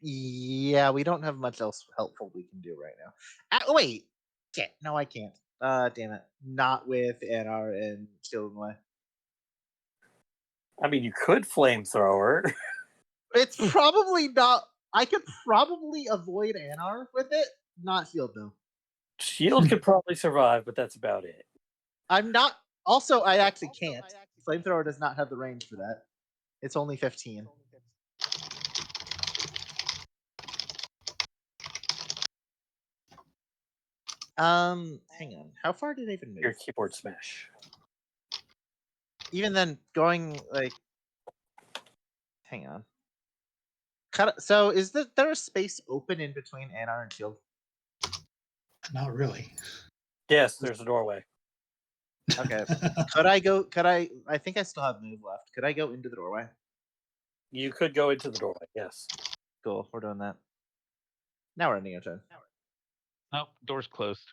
Yeah, we don't have much else helpful we can do right now. Wait, shit. No, I can't. Damn it. Not with NR and Children Way. I mean, you could flamethrower. It's probably not. I could probably avoid NR with it. Not Shield though. Shield could probably survive, but that's about it. I'm not. Also, I actually can't. Flamethrower does not have the range for that. It's only 15. Hang on. How far did I even move? Your keyboard smash. Even then, going like, hang on. So is there a space open in between NR and Shield? Not really. Yes, there's a doorway. Okay. Could I go? Could I? I think I still have move left. Could I go into the doorway? You could go into the doorway. Yes. Cool. We're doing that. Now we're ending our turn. Nope, door's closed.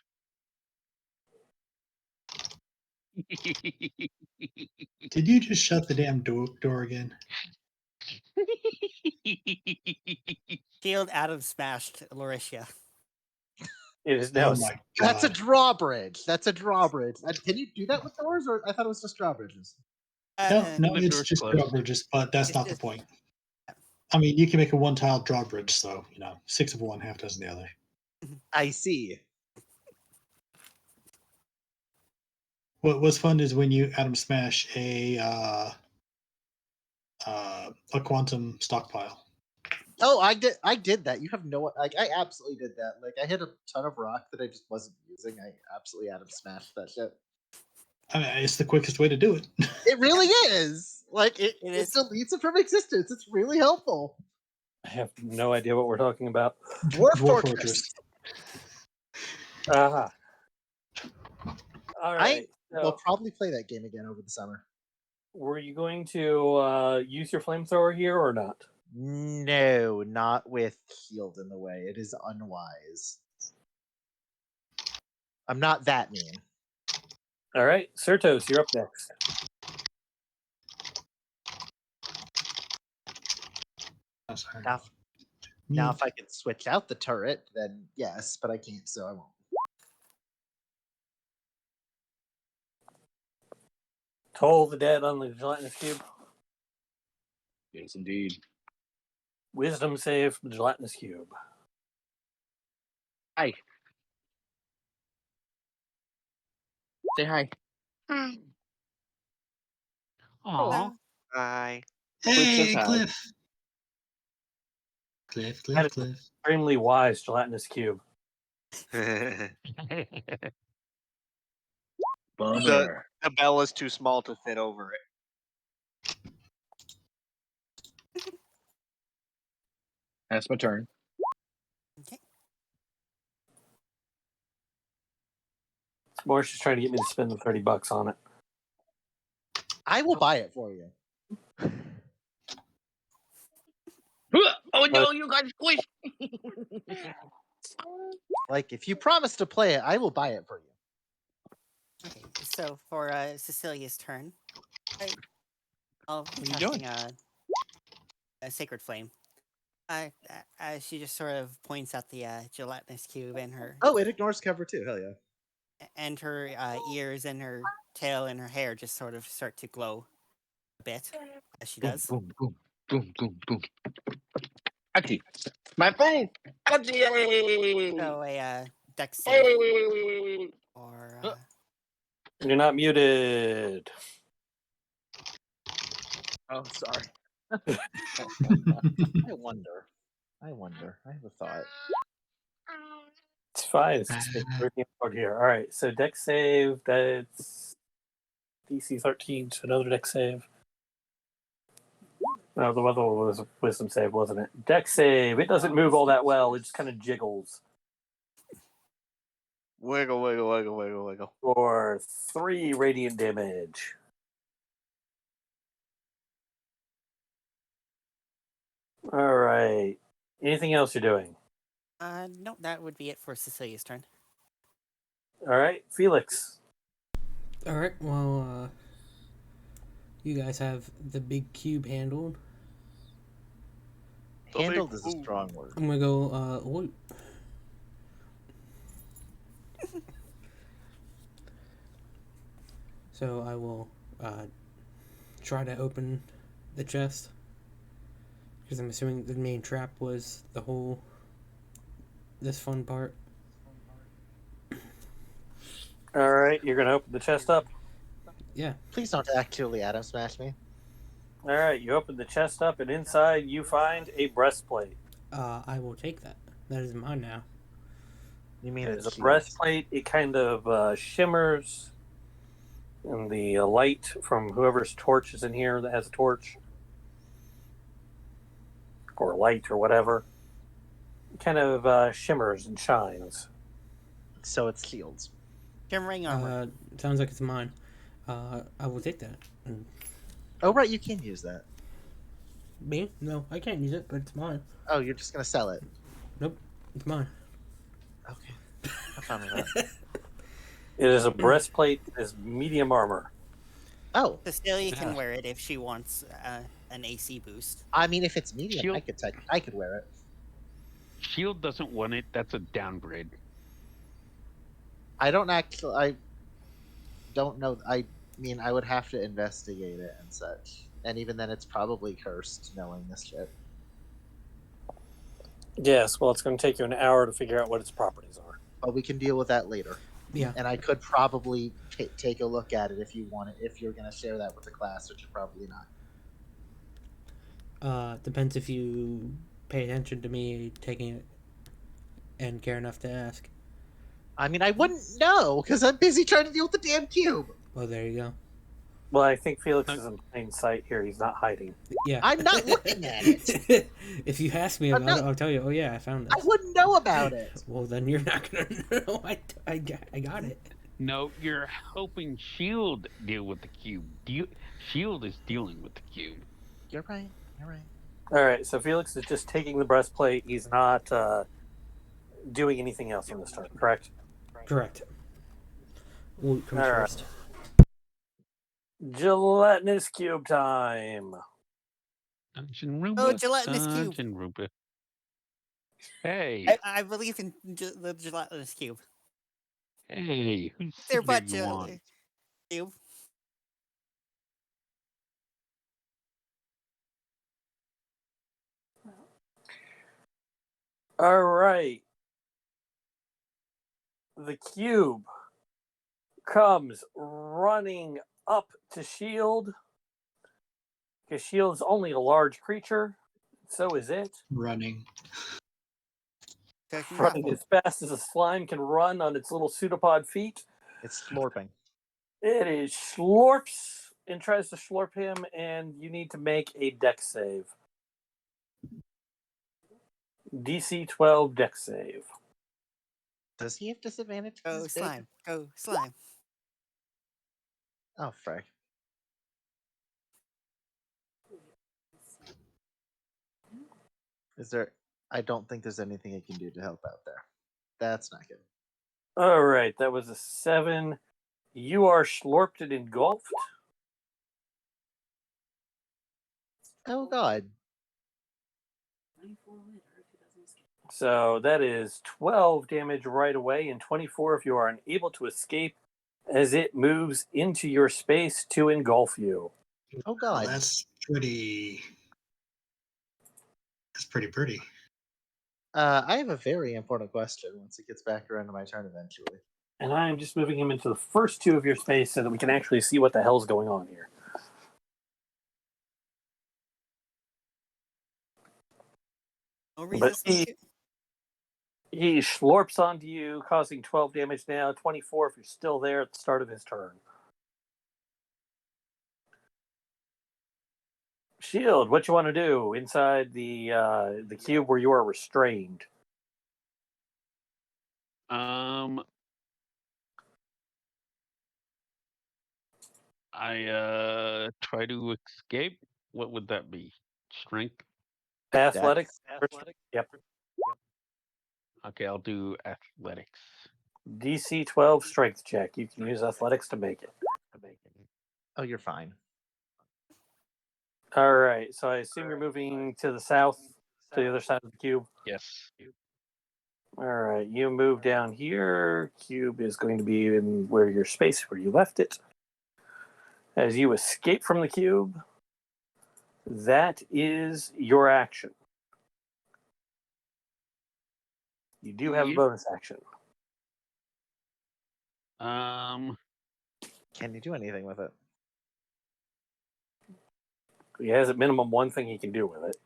Did you just shut the damn door again? Shield Adam smashed Lauricia. It is now. Oh my god. That's a drawbridge. That's a drawbridge. Can you do that with doors, or I thought it was just drawbridges? No, The it's door's just closed. drawbridges, but that's It's not the just- point. I mean, you can make a one-tile drawbridge, so, 6 of one, half dozen the other. I see. What was fun is when you Adam smash a quantum stockpile. Oh, I did that. You have no like. I absolutely did that. Like, I hit a ton of rock that I just wasn't using. I absolutely Adam smashed that shit. I mean, it's the quickest way to do it. It really is. Like, it is. deletes it from existence. It's really helpful. I have no idea what we're talking about. Dwarf Fortress. All I right. will So, probably play that game again over the summer. were you going to use your flamethrower here or not? No, not with Shield in the way. It is unwise. I'm not that mean. All right, Certos, you're up next. I'm sorry. Now, if I could switch out the turret, then yes, but I can't, so I won't. Toll the dead on the gelatinous cube. Yes, indeed. Wisdom save for the gelatinous cube. Hi. Say hi. Hi. Aw. Hi. Hey, Cliff says hi. Cliff. Extremely wise gelatinous cube. Bummer. The bell is too small to fit over it. That's my turn. Okay. Morris is trying to get me to spend the $30 on it. I will buy it for you. Oh no, you got squished. Like, if you promise to play it, I will buy it for you. Okay, so for Cecilia's turn, I'll be What are you doing? casting a Sacred Flame. She just sort of points at the gelatinous cube and her Oh, it ignores cover too. Hell yeah. ears and her tail and her hair just sort of start to glow a bit as she Boom, does. boom, boom, boom, boom, boom. Actually, my phone. Actually, So a dex save hey. or You're not muted. Oh, sorry. I wonder. I have a thought. It's fine. It's just making everything hard here. All right. So deck save. That's DC 13. So another deck save. No, the other one was a wisdom save, wasn't it? Deck save. It doesn't move all that well. It just kind of jiggles. Wiggle, wiggle, wiggle, wiggle, wiggle. For 3 radiant damage. All right. Anything else you're doing? no, that would be it for Cecilia's turn. All right, Felix. All right. Well, you guys have the big cube handled. Handled is a strong word. I'm gonna go loot. So I will try to open the chest because I'm assuming the main trap was this fun part. All right, you're gonna open the chest up. Yeah. Please don't actually Adam smash me. All right, you open the chest up, and inside you find a breastplate. I will take that. That is mine now. You mean It's a it's breastplate. It kind of shimmers in the light from whoever's torch is in here that has a torch or light or whatever. It kind of shimmers and shines. So it's shields. Shimmering armor. Sounds like it's mine. I will take that. Oh right, you can use that. Me? No, I can't use it, but it's mine. Oh, you're just gonna sell it. Nope, it's mine. Okay. I'm fine with that. It is a breastplate. It is medium armor. Oh. Cecilia can wear it if she wants an AC boost. I mean, if it's medium, Shield. I could wear it. Shield doesn't want it. That's a downgrade. I don't know. I mean, I would have to investigate it and such. And even then, it's probably cursed knowing this shit. Yes, well, it's going to take you an hour to figure out what its properties are. But we can deal with that later. Yeah. And I could probably take a look at it if you want it. If you're going to share that with the class, which you're probably not. Depends if you pay attention to me taking it and care enough to ask. I mean, I wouldn't know because I'm busy trying to deal with the damn cube. Well, there you go. Well, I think Felix is in plain sight here. He's not hiding. Yeah. I'm not looking at it. If you ask me about it, I'll tell you. Oh yeah, I found this. I wouldn't know about it. Well, then you're not gonna know. I got it. No, you're helping Shield deal with the cube. Shield is dealing with the cube. You're right. You're right. All right, so Felix is just taking the breastplate. He's not doing anything else on this turn, correct? Correct. Loot comes All right. first. Gelatinous cube time. Dungeon Roomba. Oh, gelatinous cube. Dungeon Roomba. Hey, I believe in the gelatinous cube. hey, who's Their seat are butt you on? cube. All right. The cube comes running up to Shield. Because Shield is only a large creature. So is it. Running. Running as fast as a slime can run on its little pseudopod feet. It's slurping. It is slurps and tries to slurp him, and you need to make a dex save. DC 12 dex save. Does he have disadvantage? Go slime. Go slime. Oh, frick. Is there? I don't think there's anything I can do to help out there. That's not good. All right, that was a 7. You are slorped and engulfed. Oh God. So that is 12 damage right away, and 24 if you are unable to escape as it moves into your space to engulf you. Oh Oh, God. that's pretty. That's pretty. I have a very important question once it gets back around to my turn eventually. And I am just moving him into the first 2 of your space so that we can actually see what the hell's going on here. No But resistance. he slorps onto you, causing 12 damage now, 24 if you're still there at the start of his turn. Shield, what you want to do inside the cube where you are restrained? I try to escape. What would that be? Strength? Athletics? Yep. Okay, I'll do athletics. DC 12 strength check. You can use athletics to make it. Oh, you're fine. All right, so I assume you're moving to the south, to the other side of the cube. Yes. All right, you move down here. Cube is going to be in where your space where you left it. As you escape from the cube, that is your action. You do have a Yep. bonus action. Can you do anything with it? He has at minimum one thing he can do with it.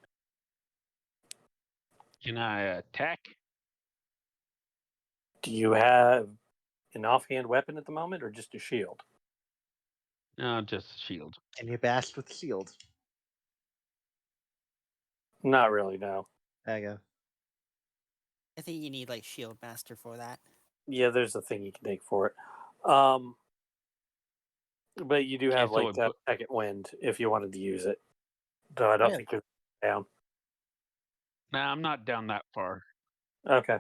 Can I attack? Do you have an offhand weapon at the moment or just a shield? No, just shield. Can you bash with shield? Not really, no. There you go. I think you need like Shield Master for that. Yeah, there's a thing you can take for it. But you do have so like that second wind if you wanted to use it. Though I don't think you're down. Nah, I'm not down that far. Okay.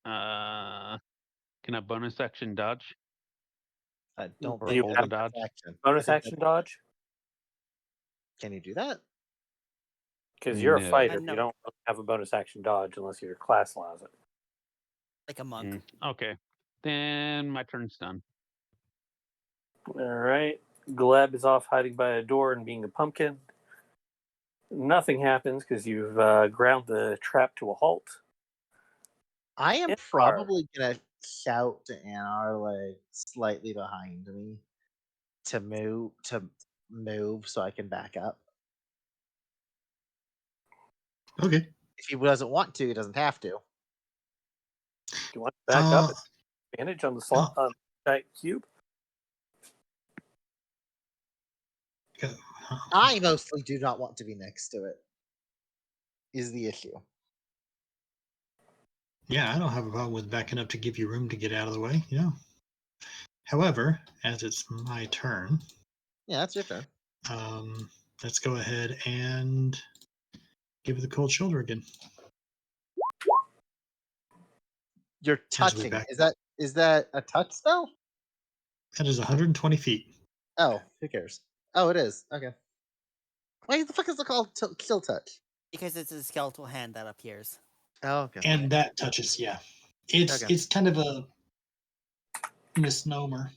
Can I bonus action dodge? Don't Do think you hold have the dodge? action. bonus I think action dodge? Can you do that? Because you're a No. fighter. No. You don't have a bonus action dodge unless your class allows it. Like a monk. Okay. Then my turn's done. All right. Gleb is off hiding by a door and being a pumpkin. Nothing happens because you've ground the trap to a halt. I am Anar. probably gonna shout to Anar like slightly behind me to move so I can back up. Okay. If he doesn't want to, he doesn't have to. Do you want to back up? Advantage on the slot on the cube? I mostly do not want to be next to it. Is the issue. Yeah, I don't have a problem with backing up to give you room to get out of the way, you know. However, as it's my turn, Yeah, that's your turn. let's go ahead and give it the cold shoulder again. You're touching. Is that a touch spell? That is 120 feet. Oh, who cares? Oh, it is. Okay. Why the fuck is it called kill touch? Because it's a skeletal hand that appears. Oh, okay. And that touches, yeah. It's kind of a misnomer.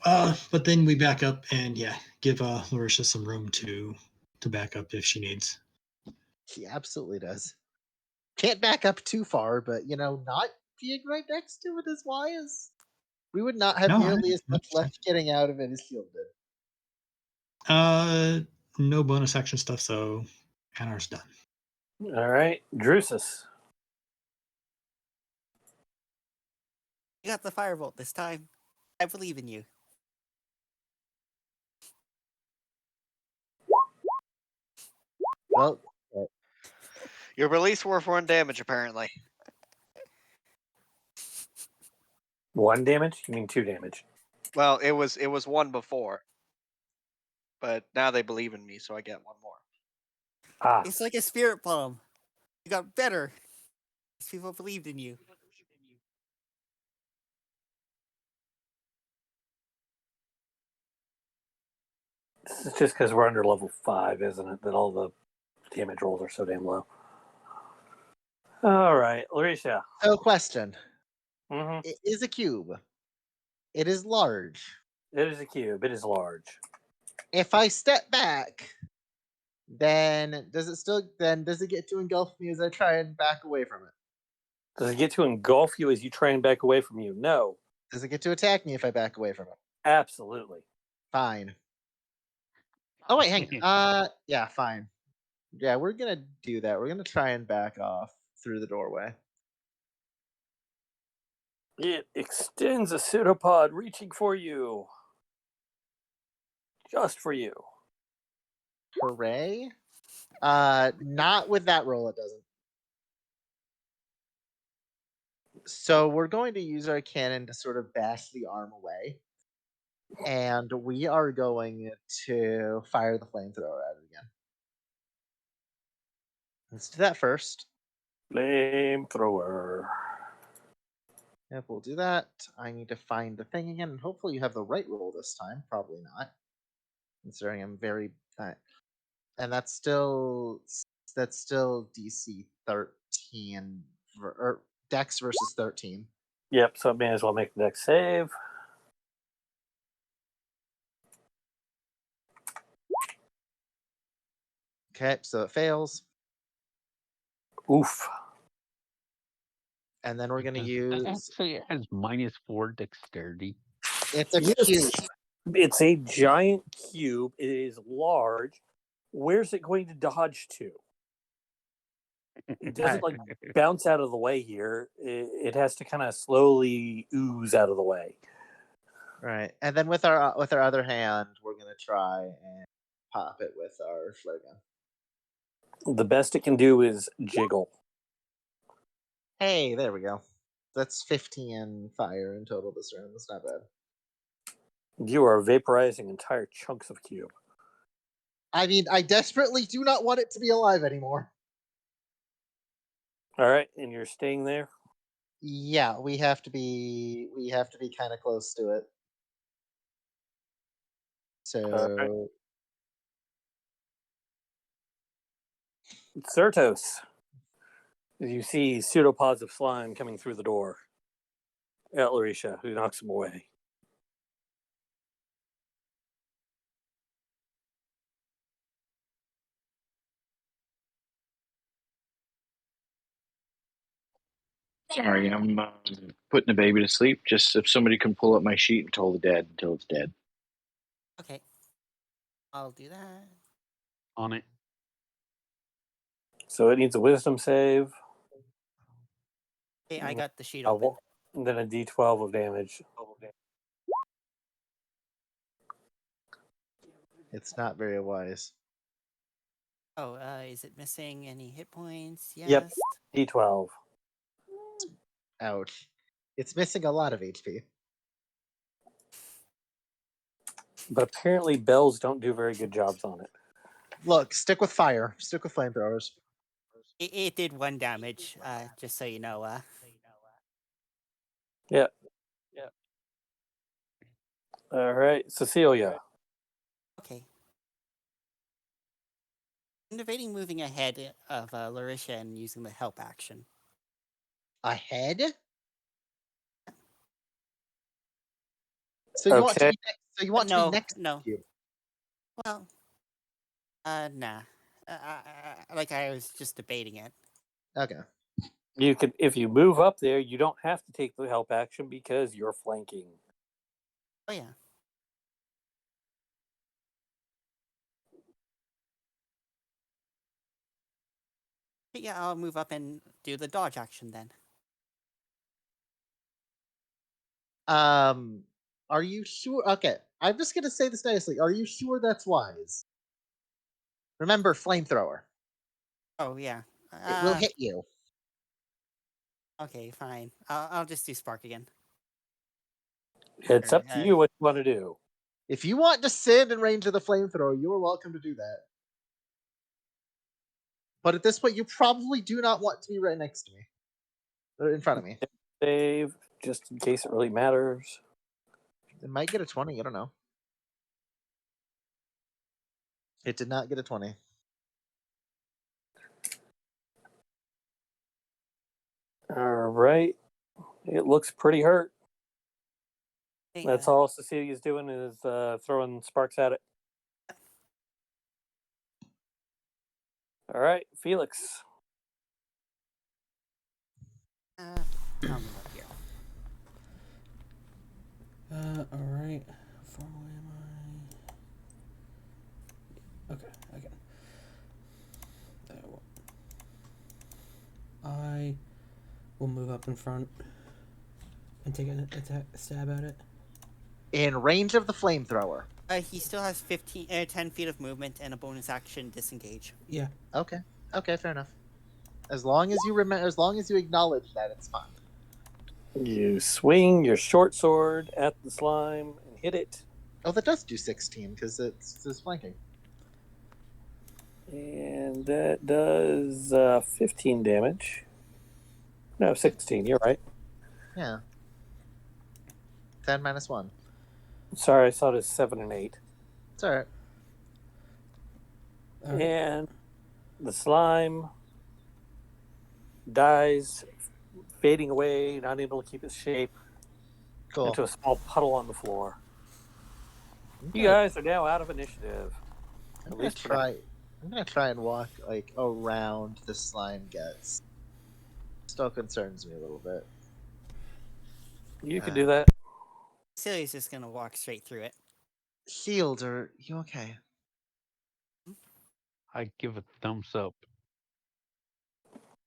But then we back up and give Larisha some room to back up if she needs. She absolutely does. Can't back up too far, but not being right next to it is wise. We would not have nearly as much left getting out of it as Shield did. No bonus action stuff, so Anar's done. All right, Drusus. You got the firebolt this time. I believe in you. Well, your release worth 1 damage apparently. 1 damage? You mean 2 damage? Well, it was 1 before. but now they believe in me, so I get one more. Ah, It's like a spirit bomb. You got better. People believed in you. this is just because we're under level 5, isn't it? That all the damage rolls are so damn low. All right, Larisha. So, question: Mm-hmm. It is a cube. It is large. It is a cube. It is large. If I step back, then does it get to engulf me as I try and back away from it? Does it get to engulf you as you try and back away from you? No. Does it get to attack me if I back away from it? Absolutely. Fine. Oh wait, hang on. Yeah, fine. Yeah, we're gonna do that. We're gonna try and back off through the doorway. It extends a pseudopod reaching for you. Just for you. Hooray! Not with that roll. It doesn't. So we're going to use our cannon to sort of bash the arm away, and we are going to fire the flamethrower at it again. Let's do that first. Flamethrower. Yep, we'll do that. I need to find the thing again, and hopefully you have the right roll this time. Probably not, considering I'm very. And that's still DC 13 or Dex versus 13. Yep, so it may as well make the next save. Okay, so it fails, Oof. and then we're going to That use. actually it has -4 dexterity. It's a Yes. cube. It's a giant cube. It is large. Where's it going to dodge to? It doesn't like bounce out of the way here. It has to kind of slowly ooze out of the way. Right, and then with our other hand, we're going to try and pop it with our flare gun. The best it can do is jiggle. Hey, there we go. That's 15 fire in total this round. That's not bad. You are vaporizing entire chunks of cube. I mean, I desperately do not want it to be alive anymore. All right, and you're staying there? Yeah, we have to be kind of close to it. So Certos. You see pseudopods of slime coming through the door at Larisha, who knocks him away. Sorry, I'm putting the baby to sleep. Just if somebody can pull up my sheet and toll the dead until it's dead. Okay. I'll do that. On it. So it needs a wisdom save. Hey, I got the sheet open. And then a d12 of damage. it's not very wise. Oh, is it missing any hit points? Yes. Yep. D12. Ouch. It's missing a lot of HP. But apparently bells don't do very good jobs on it. Look, stick with fire. Stick with flamethrowers. It did 1 damage, just so you know. Yeah. All right, Cecilia. Okay. I'm debating moving ahead of Larisha and using the help action. Ahead? So you want to Okay. be next, so you want to be next No. to you. Well, nah. Like I was just debating it. Okay. You could, if you move up there, you don't have to take the help action because you're flanking. Oh yeah. But yeah, I'll move up and do the dodge action then. Are you sure? Okay, I'm just gonna say this nicely. Are you sure that's wise? Remember, flamethrower. Oh yeah. It will hit you. Okay, fine. I'll just do spark again. It's up to you what you want to do. If you want to sit in range of the flamethrower, you are welcome to do that. But at this point, you probably do not want to be right next to me. Or in front of me. Save, just in case it really matters. It might get a 20, I don't know. It did not get a 20. All right. It looks pretty hurt. Hey, That's all Cecilia's doing is throwing sparks at it. All right, Felix. I'll move up here. Alright. How far away am I? Okay, I can. I will move up in front and take an attack stab at it. In range of the flamethrower. He still has 10 feet of movement and a bonus action disengage. Yeah. Okay. Okay, fair enough. As long as you remember, as long as you acknowledge that, it's fine. You swing your short sword at the slime and hit it. Oh, that does do 16 because it's flanking. And that does 15 damage. No, 16. You're right. Yeah. 10 minus 1. Sorry, I saw it as 7 and 8. It's alright. And the slime dies, fading away, not able to keep its shape, Cool. into a small puddle on the floor. Okay. You guys are now out of initiative. I'm gonna try and walk like around the slime guts. Still concerns me a little bit. You can do that. Cecilia's just gonna walk straight through it. Shield, are you okay? I give a thumbs up.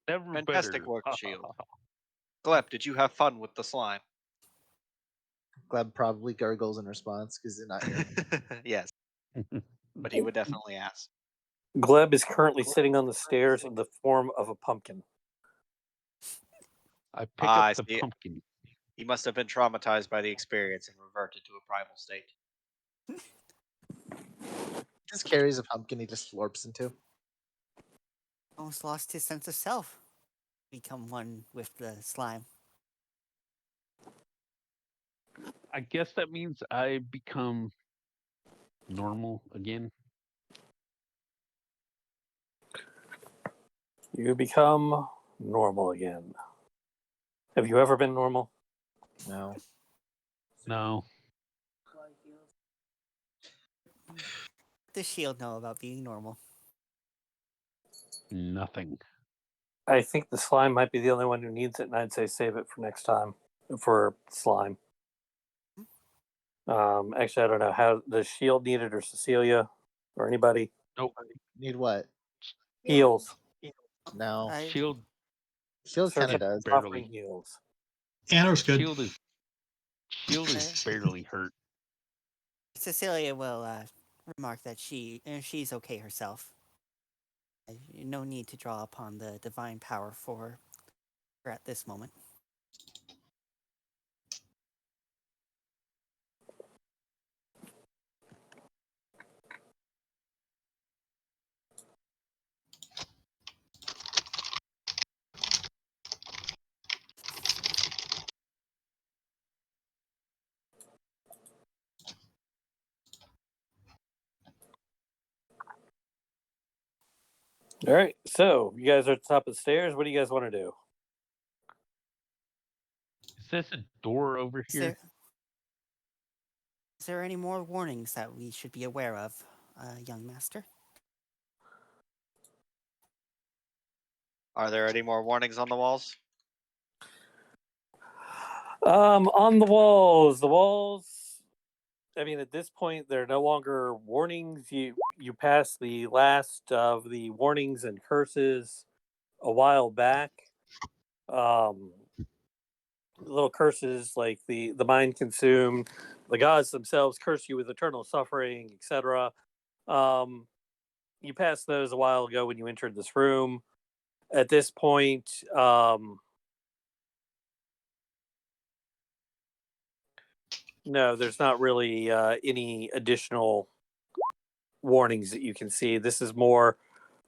Never Fantastic better. work, Shield. Gleb, did you have fun with the slime? Gleb probably gurgles in response because they're not here. Yes, but he would definitely ask. Gleb is currently sitting on the stairs in the form of a pumpkin. I pick up the see. pumpkin. He must have been traumatized by the experience and reverted to a primal state. Just carries a pumpkin he just florps into. Almost lost his sense of self. Become one with the slime. I guess that means I become normal again. You become normal again. Have you ever been normal? No. No. What does Shield know about being normal? Nothing. I think the slime might be the only one who needs it, and I'd say save it for next time for slime. Actually, I don't know. How does Shield need it, or Cecilia, or anybody? Nope. Need what? Heals. No. Shield kind of does. Offering heals. Anar's good. Shield is barely hurt. Cecilia will remark that she's okay herself. No need to draw upon the divine power for her at this moment. All right, so you guys are at the top of the stairs. What do you guys want to do? Is this a door over here? Is there any more warnings that we should be aware of, young master? Are there any more warnings on the walls? On the walls. I mean, at this point, they're no longer warnings. You passed the last of the warnings and curses a while back. Little curses like the mind consumed, the gods themselves curse you with eternal suffering, etc. You passed those a while ago when you entered this room. At this point, No, there's not really any additional warnings that you can see. This is more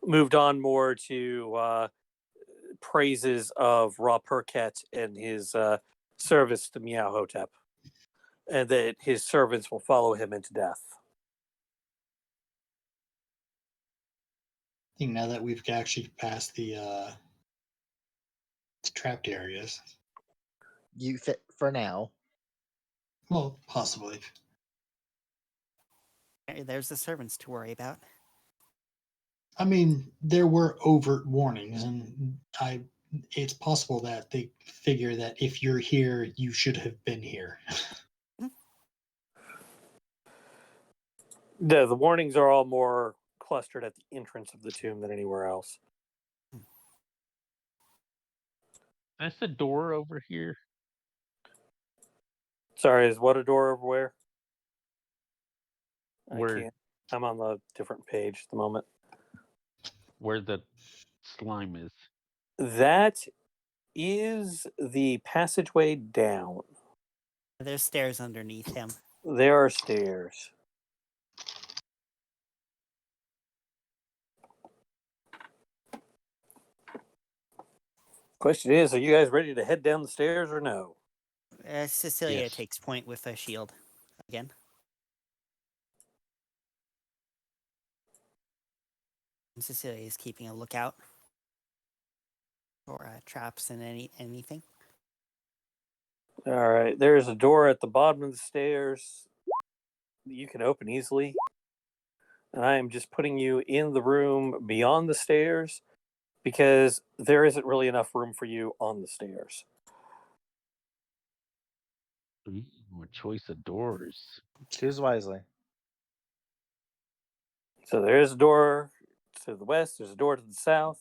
moved on more to praises of Ra Perket and his service to Meowhotep, and that his servants will follow him into death. I think now that we've actually passed the trapped areas, You fit for now. well, possibly. There's the servants to worry about. I mean, there were overt warnings, and it's possible that they figure that if you're here, you should have been here. The warnings are all more clustered at the entrance of the tomb than anywhere else. That's the door over here. Sorry, is what a door over where? Where- I can't. I'm on the different page at the moment. Where the slime is. That is the passageway down. There's stairs underneath him. There are stairs. Question is, are you guys ready to head down the stairs or no? Cecilia Yes. takes point with a shield again. And Cecilia is keeping a lookout for traps and anything. All right, there's a door at the bottom of the stairs that you can open easily. And I am just putting you in the room beyond the stairs because there isn't really enough room for you on the stairs. Ooh, choice of doors. Choose wisely. So there is a door to the west, there's a door to the south,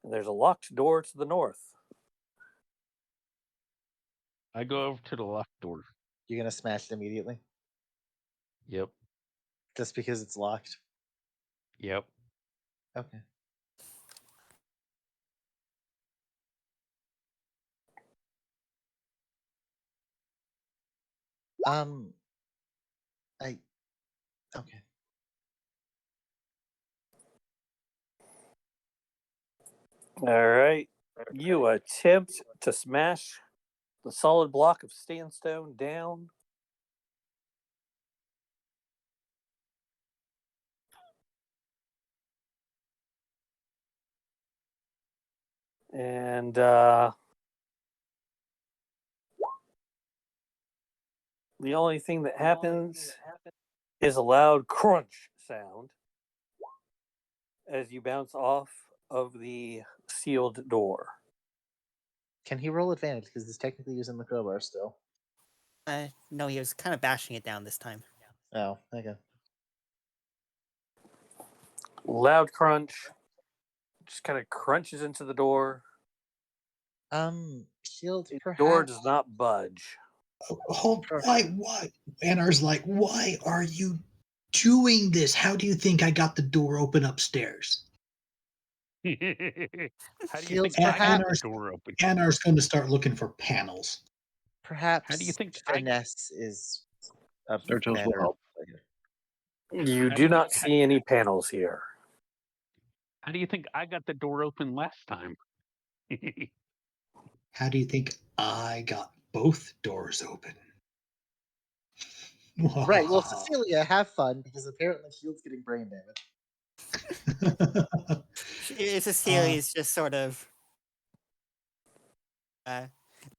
and there's a locked door to the north. I go over to the locked door. You're gonna smash it immediately Yep. just because it's locked. Yep. Okay. I. Okay. All right. You attempt to smash the solid block of sandstone down. And the only thing that happens is a loud crunch sound as you bounce off of the sealed door. Can he roll advantage because he's technically using the crowbar still? No, he was kind of bashing it down this time. Oh, okay. Loud crunch. Just kind of crunches into the door. Shield. The Perhaps. door does not budge. Hold, why? Anar's like, why are you doing this? How do you think I got the door open upstairs? How do you Shields, think I got the Anar's, door open? Anar's going to start looking for panels. Perhaps. How do you think I- finesse is a Sturtos will better help. player? You How do do not you- see any panels here. How do you think I got the door open last time? How do you think I got both doors open? Right. Well, Cecilia, have fun because apparently Shield's getting brain damage. Cecilia is just sort of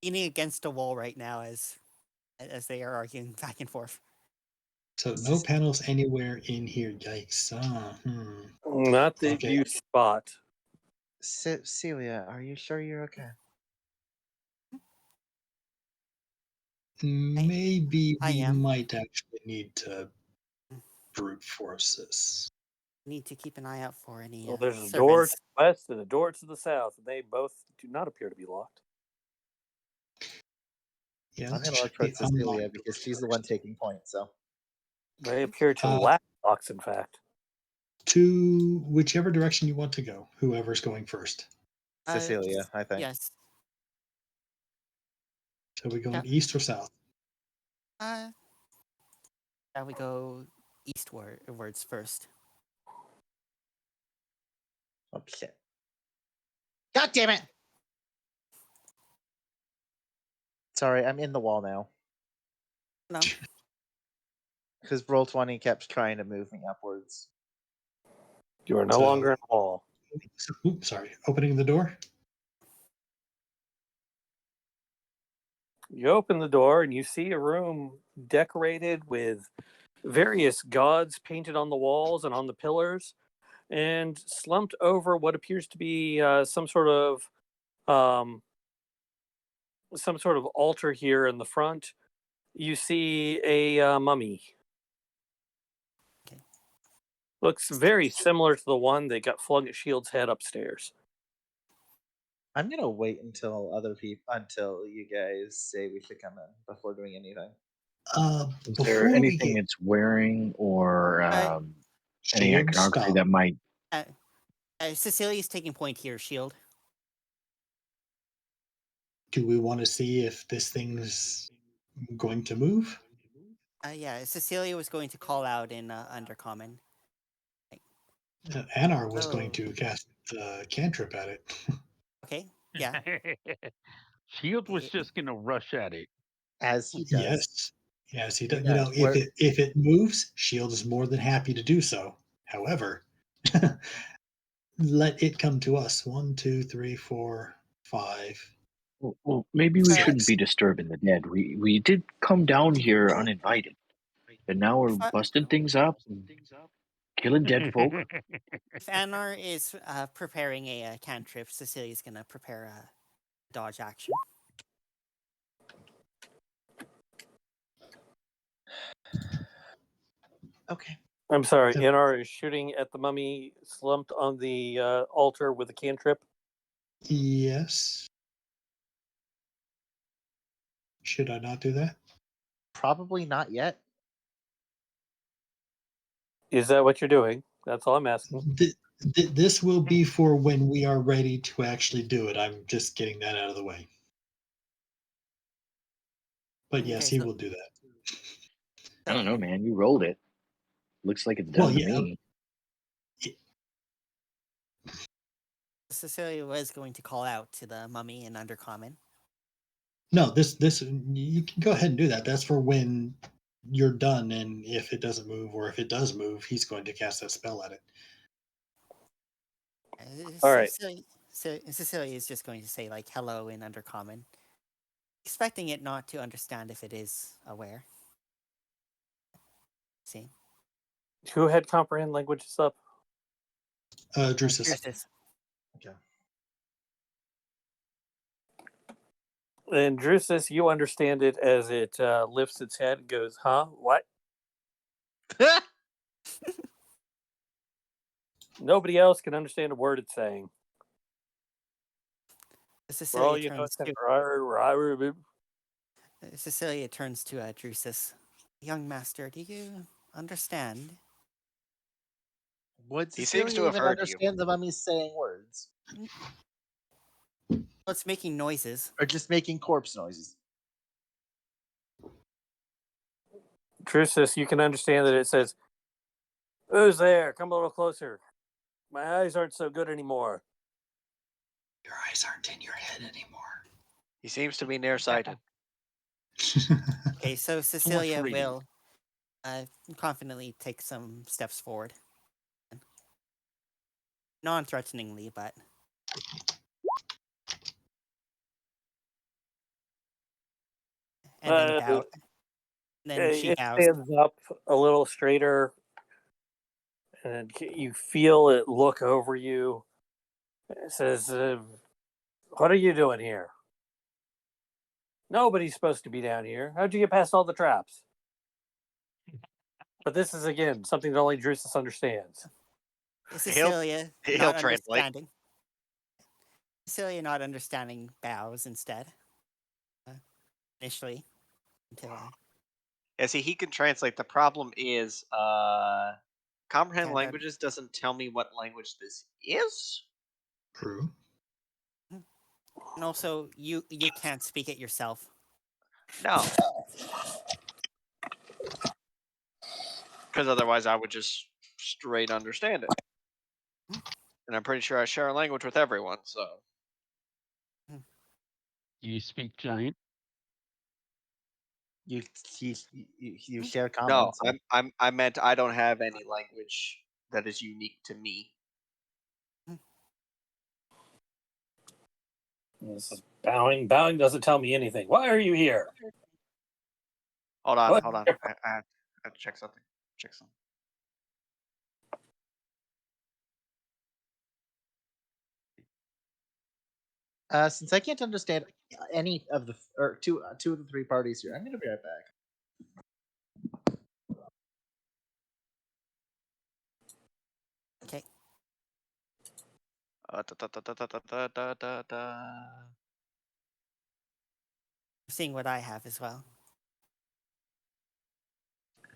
leaning against a wall right now as they are arguing back and forth. So no panels anywhere in here. Yikes. Not that Okay. you spot. Celia, are you sure you're okay? Maybe I we am. might actually need to brute force this. Need to keep an eye out for any Well, there's a door to servants. the west and a door to the south, and they both do not appear to be locked. Yeah, I'm let's gonna look check for the Cecilia unlocked because doors she's the one first. taking points. So They appear to Uh, lack locks, in fact. To whichever direction you want to go, whoever's going first. Cecilia, I think. Yes. So we going Yeah. east or south? Shall we go eastwards first? Oh shit! God damn it! Sorry, I'm in the wall now. No. Because Roll20 kept trying to move me upwards. You are no So- longer in the wall. Oops, sorry. Opening the door. You open the door and you see a room decorated with various gods painted on the walls and on the pillars, and slumped over what appears to be some sort of altar here in the front. You see a mummy. Okay. Looks very similar to the one that got flung at Shield's head upstairs. I'm gonna wait until you guys say we should come in before doing anything. Is Before there we anything get it's wearing or any Shield, iconography stop. that might? Cecilia's taking point here, Shield. Do we want to see if this thing's going to move? Yeah, Cecilia was going to call out in Undercommon. Anar was going Oh. to cast cantrip at it. Okay, yeah. Shield was just gonna rush at it. As he does. Yes, he He does. does. If it moves, Shield is more than happy to do so. However, let it come to us. 1, 2, 3, 4, 5. Well, maybe we shouldn't Six. be disturbing the dead. We did come down here uninvited, and now we're busting things up, and killing dead folk. If Anar is preparing a cantrip, Cecilia's gonna prepare a dodge action. Okay. I'm sorry, So- Anar is shooting at the mummy slumped on the altar with a cantrip. Yes. Should I not do that? Probably not yet. Is that what you're doing? That's all I'm asking. This will be for when we are ready to actually do it. I'm just getting that out of the way. But yes, Okay, he so- will do that. I don't know, man. You rolled it. Looks like it's Well, done to yeah. me. Cecilia was going to call out to the mummy in Undercommon. No, this you can go ahead and do that. That's for when you're done, and if it doesn't move, or if it does move, he's going to cast that spell at it. All right. Cecilia is just going to say like hello in Undercommon, expecting it not to understand if it is aware. See, Who had comprehend languages up? Drusus. Drusus. Okay. And Drusus, you understand it as it lifts its head and goes, huh? What? Nobody else can understand a word it's saying. For all Cecilia you know, turns it's to Cecilia turns to Drusus. Young master, do you understand? Would He seems Cecilia to have even heard you. understand the mummy saying words? Well, it's making noises. Or just making corpse noises? Drusus, you can understand that it says, who's there? Come a little closer. My eyes aren't so good anymore. Your eyes aren't in your head anymore. He seems to be nearsighted. Okay, so Cecilia reading. will confidently take some steps forward. Non-threateningly, but... And then bow. Then she It bows. stands up a little straighter, and you feel it look over you. It says, what are you doing here? Nobody's supposed to be down here. How'd you get past all the traps? But this is, again, something that only Drusus understands. Cecilia he'll not translate. understanding. Cecilia not understanding bows instead. Initially. Until Yeah, see, he can translate. The problem is, comprehend Can't languages doesn't tell me what language this is. True. and also you can't speak it yourself. No. Because otherwise I would just straight understand it. And I'm pretty sure I share a language with everyone, so. You speak giant? You share No, comments. I meant I don't have any language that is unique to me. This is bowing. Bowing doesn't tell me anything. Why are you here? Hold on, What? hold on. I have to check something. Check something. Since I can't understand any of the or two of the three parties here, I'm gonna be right back. Okay. Seeing what I have as well.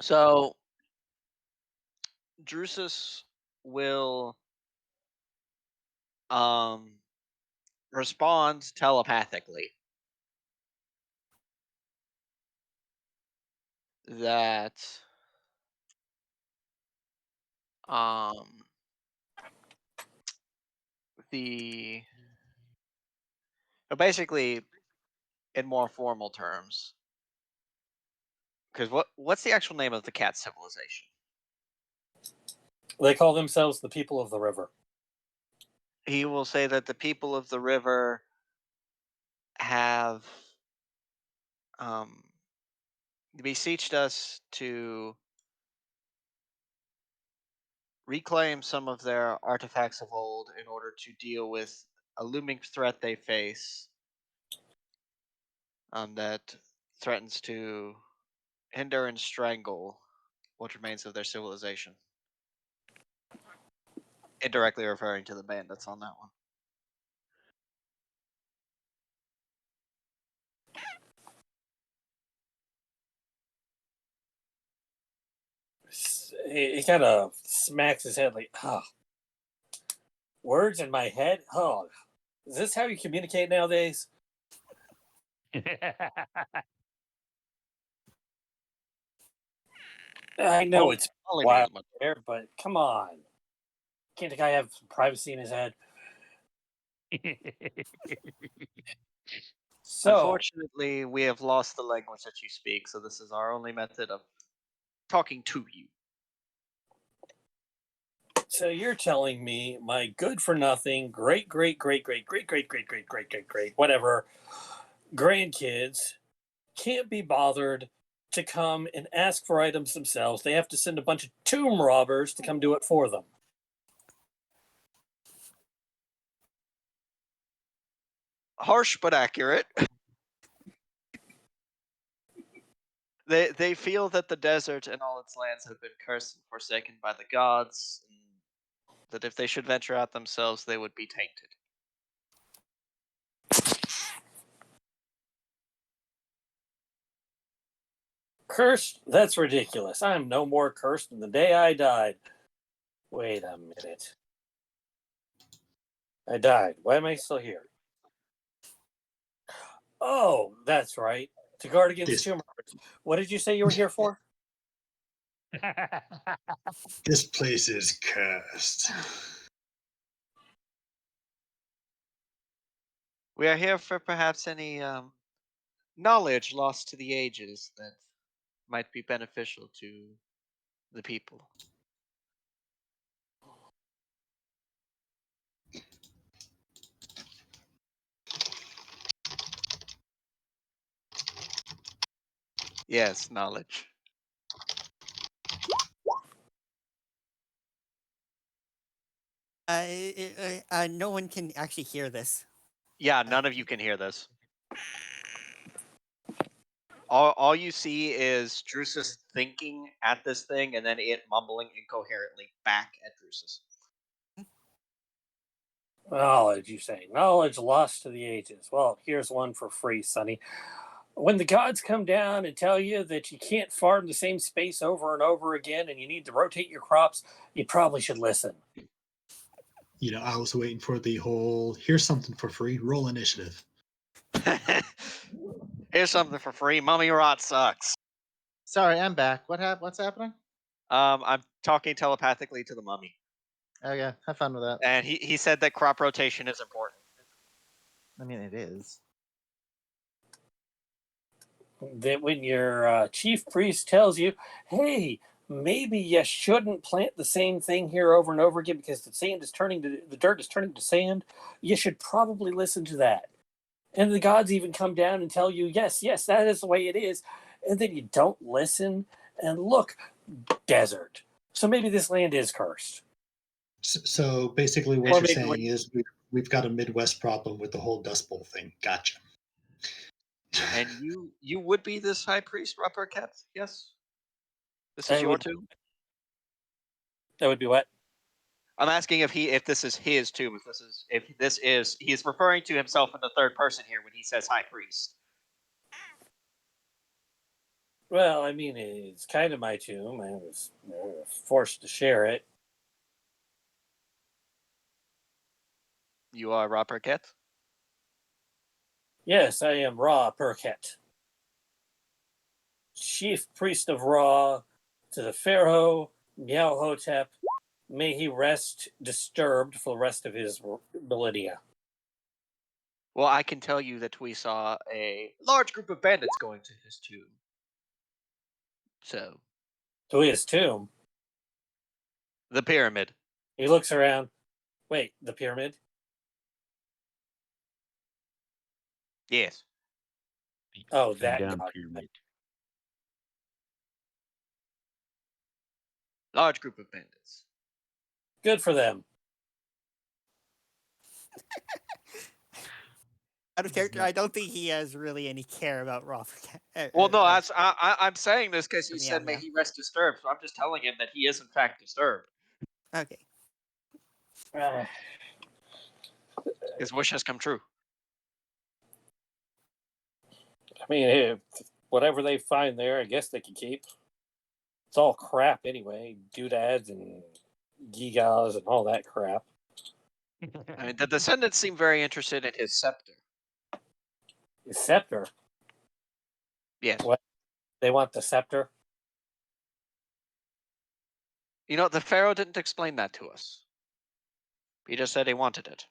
So, Drusus will respond telepathically that basically in more formal terms, because what's the actual name of the cat civilization? They call themselves the people of the river. He will say that the people of the river have beseeched us to reclaim some of their artifacts of old in order to deal with a looming threat they face that threatens to hinder and strangle what remains of their civilization. Indirectly referring to the bandits on that one. He kind of smacks his head like, words in my head? Oh, is this how you communicate nowadays? I know it's wild there, but come on. Can't the guy have some privacy in his head? So, unfortunately, we have lost the language that you speak, so this is our only method of talking to you. So you're telling me my good for nothing, great, whatever, grandkids can't be bothered to come and ask for items themselves. They have to send a bunch of tomb robbers to come do it for them. Harsh but accurate. They feel that the desert and all its lands have been cursed and forsaken by the gods, and that if they should venture out themselves, they would be tainted. Cursed? That's ridiculous. I'm no more cursed than the day I died. Wait a minute. I died. Why am I still here? Oh, that's right. To guard against tomb robbers. What did you say you were here for? This place is cursed. We are here for perhaps any knowledge lost to the ages that might be beneficial to the people. Yes, knowledge. No one can actually hear this. Yeah, none of you can hear this. All you see is Drusus thinking at this thing and then it mumbling incoherently back at Drusus. Knowledge, you say. Knowledge lost to the ages. Well, here's one for free, Sonny. When the gods come down and tell you that you can't farm the same space over and over again and you need to rotate your crops, you probably should listen. You know, I was waiting for the whole here's something for free, roll initiative. Here's something for free. Mummy Rot sucks. Sorry, I'm back. What's happening? I'm talking telepathically to the mummy, Oh yeah, have fun with that. and he said that crop rotation is important. I mean, it is. That when your chief priest tells you, hey, maybe you shouldn't plant the same thing here over and over again because the dirt is turning to sand, you should probably listen to that. And the gods even come down and tell you, yes, yes, that is the way it is. And then you don't listen. And look, desert. So maybe this land is cursed. So basically, what Or you're maybe saying is we've got a Midwest problem with the whole Dust Bowl thing. Gotcha. And you would be this high priest, Ruppercat? Yes. This is That your would- tomb. that would be what? I'm asking if this is his tomb. If this is he's referring to himself in the third person here when he says high priest. Well, I mean, it's kind of my tomb. I was forced to share it. You are Ruppercat? Yes, I am Ra Perket, chief priest of Ra, to the Pharaoh Meowhotep. May he rest disturbed for the rest of his millennia. Well, I can tell you that we saw a large group of bandits going to his tomb. So, To his tomb, the pyramid. he looks around. Wait, the pyramid? Yes. Oh, Upside that down god. pyramid. Large group of bandits. Good for them. Out of character, I don't think he has really any care about Roth. Well, no, I'm saying this because he Yeah, said, "May yeah. he rest disturbed." So I'm just telling him that he is in fact disturbed. Okay. His wish has come true. I mean, whatever they find there, I guess they can keep. It's all crap anyway. Doodads and gigas and all that crap. I mean, the descendants seem very interested in his scepter. The scepter? Yes. What? They want the scepter? You know, the pharaoh didn't explain that to us. He just said he wanted it.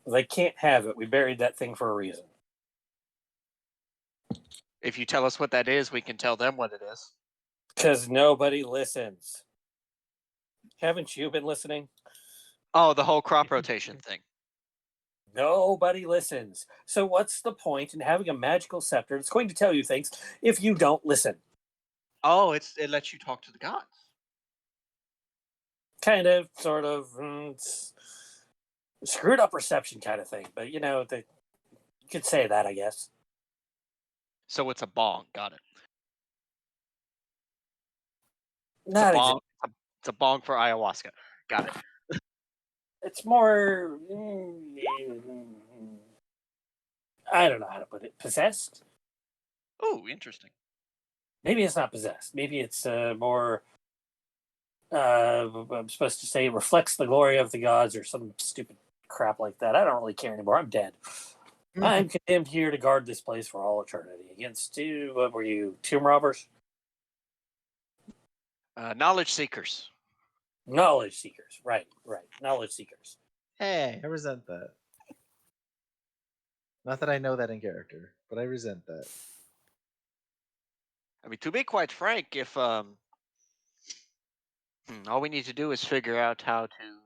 They can't have it. We buried that thing for a reason. If you tell us what that is, we can tell them what it is. Because nobody listens. Haven't you been listening? Oh, the whole crop rotation thing. Nobody listens. So what's the point in having a magical scepter that's going to tell you things if you don't listen? Oh, it lets you talk to the gods. Kind of, sort of, it's screwed up reception kind of thing. But, you could say that, I guess. So it's a bong. Got it. Not bong. exactly. It's a bong for ayahuasca. Got it. It's more, I don't know how to put it. Possessed? Oh, interesting. Maybe it's not possessed. Maybe it's more, I'm supposed to say, reflects the glory of the gods or some stupid crap like that. I don't really care anymore. I'm dead. I'm condemned here to guard this place for all eternity against what were you, tomb robbers? Knowledge seekers. Knowledge seekers. Right. Knowledge seekers. Hey, I resent that. Not that I know that in character, but I resent that. I mean, to be quite frank, if all we need to do is figure out how to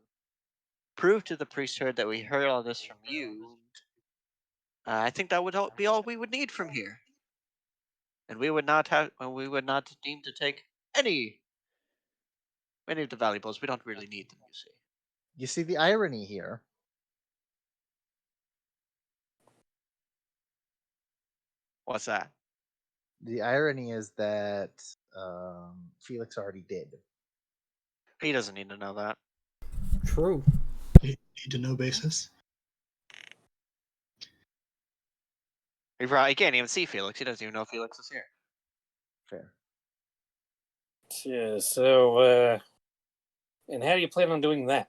prove to the priesthood that we heard all this from you, I think that would be all we would need from here, and we would not deem to take any of the valuables. We don't really need them, you see. You see the irony here. What's that? The irony is that Felix already did. He doesn't need to know that. True. Need to know basis. He can't even see Felix. He doesn't even know Felix is here. Fair. Yeah, so, and how do you plan on doing that?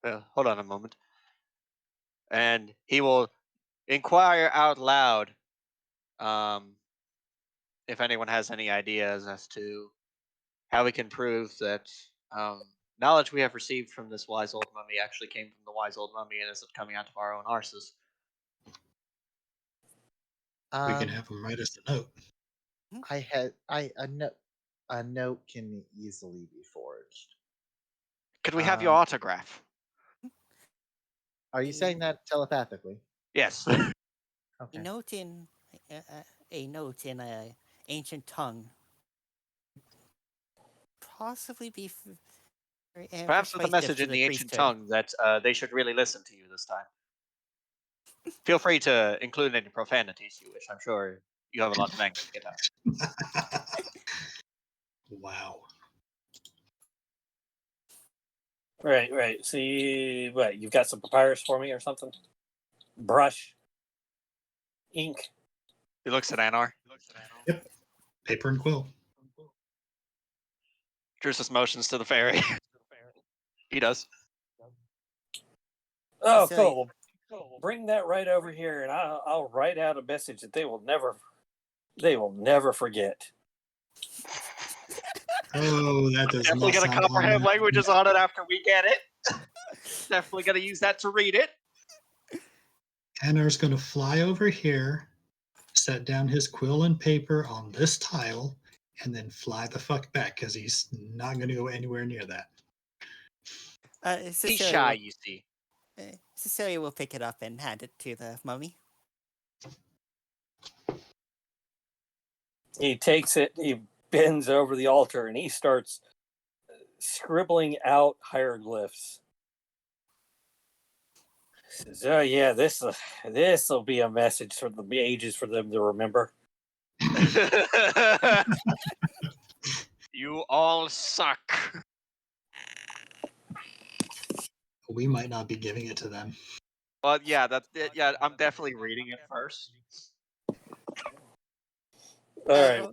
Hold on a moment. And he will inquire out loud if anyone has any ideas as to how we can prove that knowledge we have received from this wise old mummy actually came from the wise old mummy and isn't coming out of our own arses. We can have him write us a note. A note can easily be forged. Could we have your autograph? Are you saying that telepathically? Yes. Okay. A note in a ancient tongue. Possibly be Perhaps with a message in the ancient tongue that they should really listen to you this time. Feel free to include any profanities you wish. I'm sure you have a lot of anger to get out. Wow. Right. So you've got some papyrus for me or something? Brush, ink. He looks at Anar. Yep. Paper and quill. Drusus motions to the fairy. He does. Oh, cool. Bring that right over here, and I'll write out a message that they will never forget. Oh, that does Definitely not gonna sound comprehend ominous. languages on it after we get it. Definitely gonna use that to read it. Anar's going to fly over here, set down his quill and paper on this tile, and then fly the fuck back because he's not going to go anywhere near that. He's shy, you see. Cecilia will pick it up and hand it to the mummy. He takes it, he bends over the altar, and he starts scribbling out hieroglyphs. He says, "Oh yeah, this will be a message for the ages for them to remember." You all suck. We might not be giving it to them. Well, yeah, I'm definitely reading it first. All right,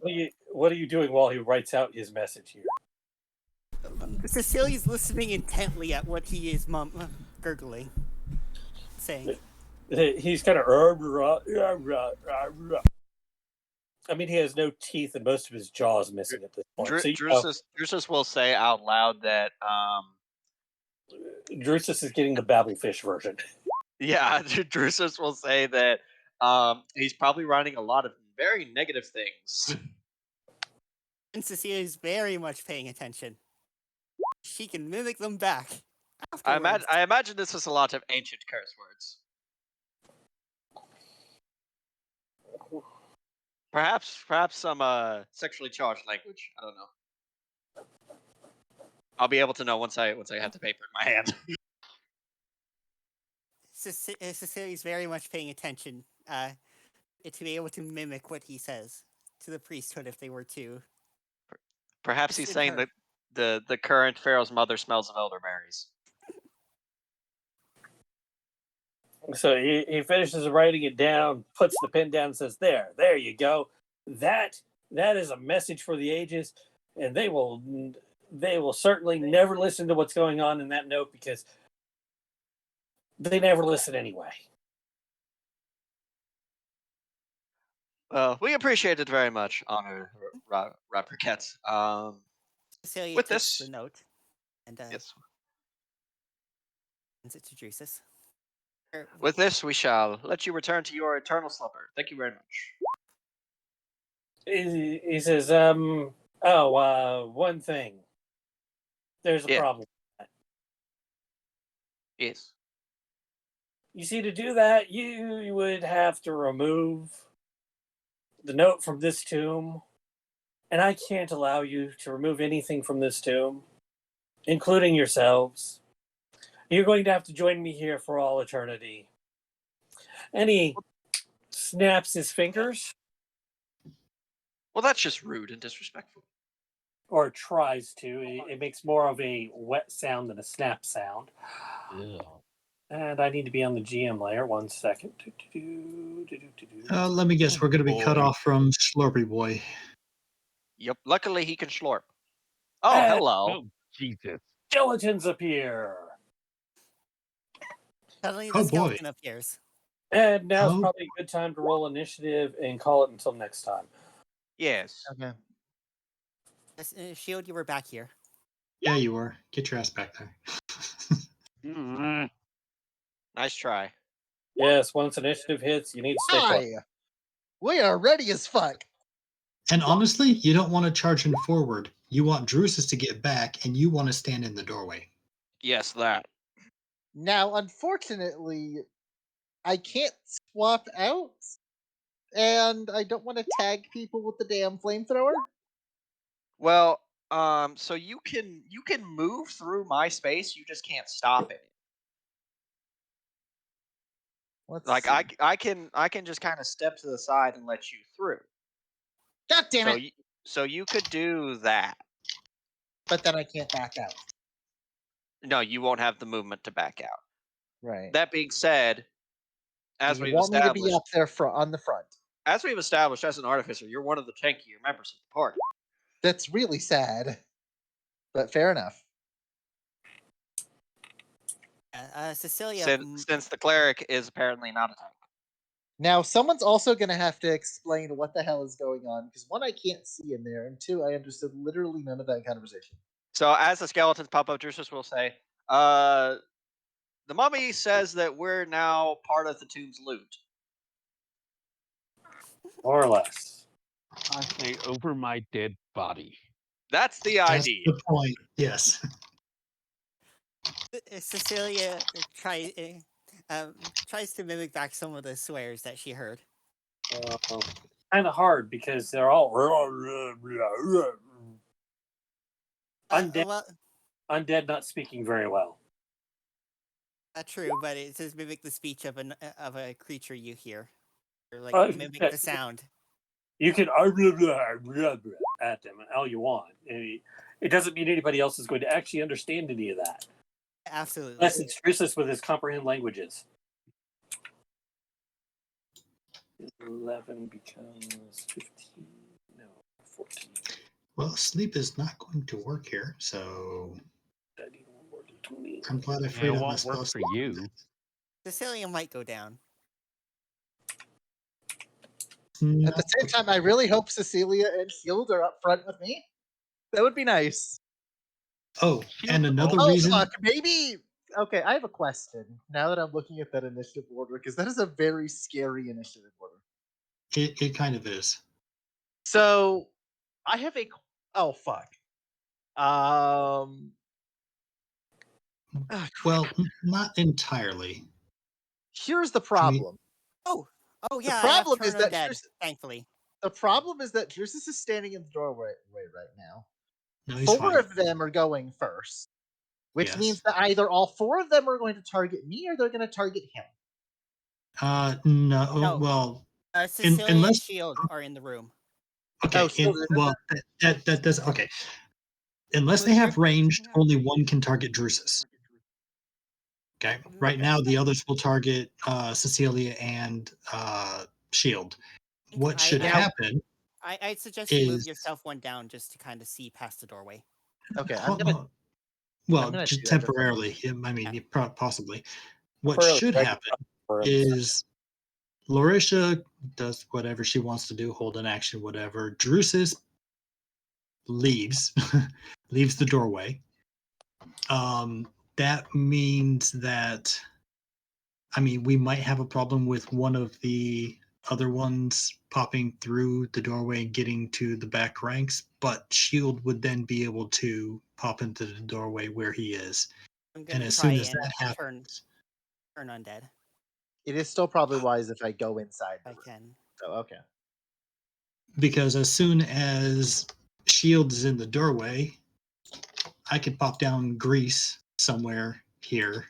what are you doing while he writes out his message here? Cecilia's listening intently at what he is gurgling, saying. He's kind of. I mean, he has no teeth and most of his jaw is missing at this point. Drusus will say out loud that Drusus is getting the Babelfish version. Yeah, Drusus will say that he's probably writing a lot of very negative things. And Cecilia is very much paying attention. She can mimic them back. I imagine this was a lot of ancient curse words. Perhaps some sexually charged language. I don't know. I'll be able to know once I have the paper in my hand. Cecilia's very much paying attention to be able to mimic what he says to the priesthood if they were to. Perhaps he's saying that the current pharaoh's mother smells of elderberries. So he finishes writing it down, puts the pen down, and says, "There you go. That is a message for the ages, and they will certainly never listen to what's going on in that note because they never listen anyway." We appreciate it very much, Honor Rapriquette. Cecilia with takes this the note and yes. sends it to Drusus. With this, we shall let you return to your eternal slumber. Thank you very much. He says, one thing. There's a problem with that. Yes. You see, to do that, you would have to remove the note from this tomb, and I can't allow you to remove anything from this tomb, including yourselves. You're going to have to join me here for all eternity. And he snaps his fingers. Well, that's just rude and disrespectful. Or tries to. It makes more of a wet sound than a snap sound. Yeah. And I need to be on the GM layer. 1 second. Let me guess, we're going to be cut off from Slurpy Boy. Yep. Luckily, he can slurp. Oh, hello. Oh, Jesus. Skeletons appear. Suddenly the skeleton appears. And now's Oh. probably a good time to roll initiative and call it until next time. Yes. Okay. Shield, you were back here. Yeah, you were. Get your ass back there. Nice try. Yes, once initiative hits, you need to stay put. Hi! We are ready as fuck. And honestly, you don't want to charge him forward. You want Drusus to get back, and you want to stand in the doorway. Yes, that. Now, unfortunately, I can't swap out, and I don't want to tag people with the damn flamethrower. Well, so you can move through my space. You just can't stop it. Let's Like see. I can just kind of step to the side and let you through. God damn So it! so you could do that. But then I can't back out. No, you won't have the movement to back out. Right. That being said, as you we've want me to be established, up there on the front. as an artificer, you're one of the tankier members of the party. That's really sad, but fair enough. Cecilia. Since the cleric is apparently not a tank. Now, someone's also going to have to explain what the hell is going on, because one, I can't see in there, and two, I understood literally none of that conversation. So as the skeletons pop up, Drusus will say, the mummy says that we're now part of the tomb's loot. More or less. I say over my dead body. That's the That's idea. the point. Yes. Cecilia tries to mimic back some of the swears that she heard. Kind of hard because they're all undead, not speaking very well. True, but it says mimic the speech of a creature you hear, or like mimic the sound. You can at them all you want. It doesn't mean anybody else is going to actually understand any of that. Absolutely. Unless it's Drusus with his comprehend languages. 11 becomes 15. No, 14. Well, sleep is not going to work here, so I'm glad I freed up my won't work for you. Cecilia might go down. At the same time, I really hope Cecilia and Shield are up front with me. That would be nice. Oh, and another Oh, reason. fuck, maybe. Okay, I have a question now that I'm looking at that initiative order, because that is a very scary initiative order. It kind of is. So, I have a. Oh, fuck. Well, not entirely. Here's the problem. Oh, yeah. The problem is that thankfully. The problem is that Drusus is standing in the doorway right now. No, he's 4 fine. of them are going first, which means that either all 4 of them are going to target me or they're going to target him. No. Well, Cecilia and Shield are in the room. Okay. That does okay. Unless they have ranged, only one can target Drusus. Okay. Right now, the others will target Cecilia and Shield. What should happen? I'd suggest you move yourself one down just to kind of see past the doorway. Okay, just temporarily. I mean, possibly. What should happen is Larisha does whatever she wants to do, hold an action, whatever. Drusus leaves the doorway. That means that, I mean, we might have a problem with one of the other ones popping through the doorway and getting to the back ranks, but Shield would then be able to pop into the doorway where he is. And as soon as that happens, turn undead. It is still probably wise if I go inside. I can. Oh, okay. Because as soon as Shield is in the doorway, I could pop down Grease somewhere here.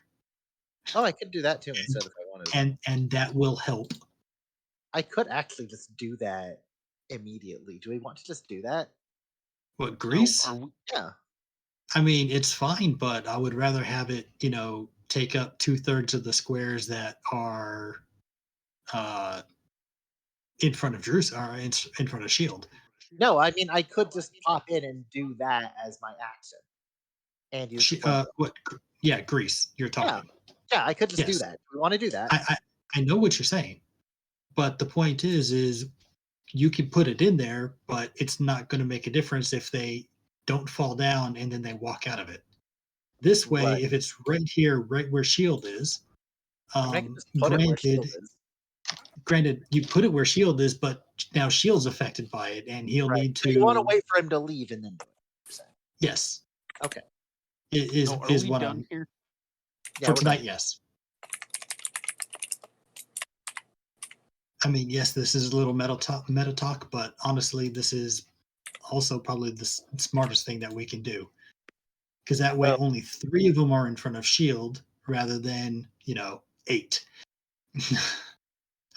Oh, I could do that too instead if I wanted. And that will help. I could actually just do that immediately. Do we want to just do that? What, Grease? Yeah. I mean, it's fine, but I would rather have it, take up 2/3 of the squares that are in front of Drus or in front of Shield. No, I mean I could just pop in and do that as my action. And use Grease you're talking. Yeah, I could just do that. We want to do that. I know what you're saying, but the point is you can put it in there, but it's not going to make a difference if they don't fall down and then they walk out of it. This way, Right. if it's right here, right where shield is, I mean, I can just put it where shield is. granted, you put it where shield is, but now shield's affected by it, and he'll Right. need So you want to to. wait for him to leave and then do it. You're saying. Yes, Okay. is So are is we what done I'm here? Yeah, for we're tonight. done. Yes. I mean, yes, this is a little meta talk, but honestly, this is also probably the smartest thing that we can do, because that way Well, only 3 of them are in front of shield rather than 8.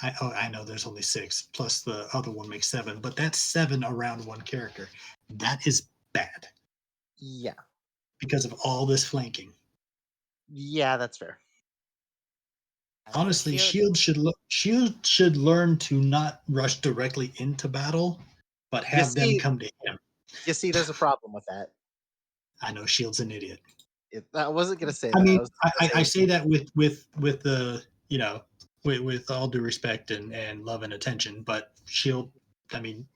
I know there's only 6 plus the other one makes 7, but that's 7 around one character. That is bad yeah. because of all this flanking. Yeah, that's fair. Honestly, shield should learn to not rush directly into battle, but You have them see, come to him. there's a problem with that. I know shield's an idiot. I wasn't gonna say I that. mean, I was gonna I say that with the with all due respect and love and attention, but shield. I mean,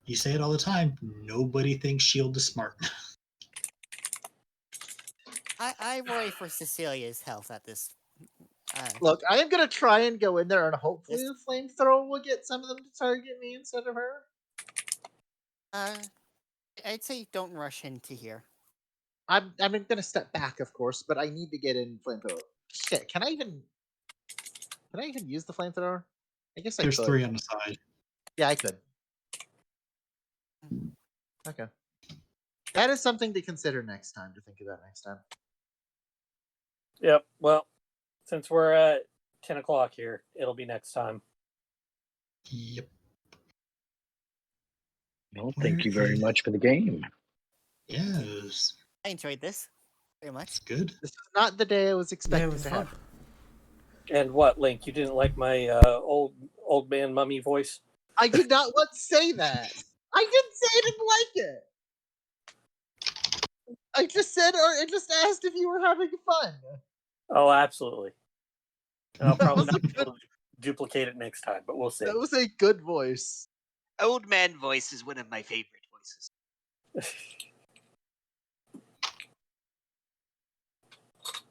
you say it all the time. Nobody thinks shield is smart. I worry for Cecilia's health at this. Look, I am gonna try and go in there, and hopefully This- the flamethrower will get some of them to target me instead of her. I'd say don't rush into here. I'm gonna step back, of course, but I need to get in flamethrower. Shit, can I even use the flamethrower? I guess I There's could. 3 on the side. Yeah, I could. Okay. That is something to consider next time, to think about next time. Yep. Well, since we're at 10 o'clock here, it'll be next time. Yep. Well, thank you very much for the game. Yes. I enjoyed this very much. It's good. This is not the day I was Yeah, expecting it was to fun. have. And what, Link? You didn't like my old man mummy voice? I did not want to say that. I didn't say I didn't like it. I just said, or I just asked if you were having fun. Oh, absolutely. And I'll That probably was a not be good. able to duplicate it next time, but we'll see. That was a good voice. Old man voice is one of my favorite voices.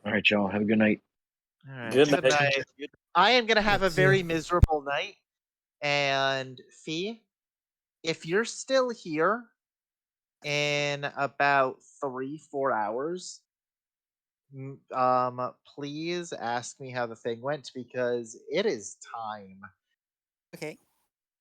All right, y'all. Have a good night. All right. Good Good night. night. I am gonna have a Let's see. very miserable night. And Fee, if you're still here in about 3-4 hours, please ask me how the thing went because it is time. Okay.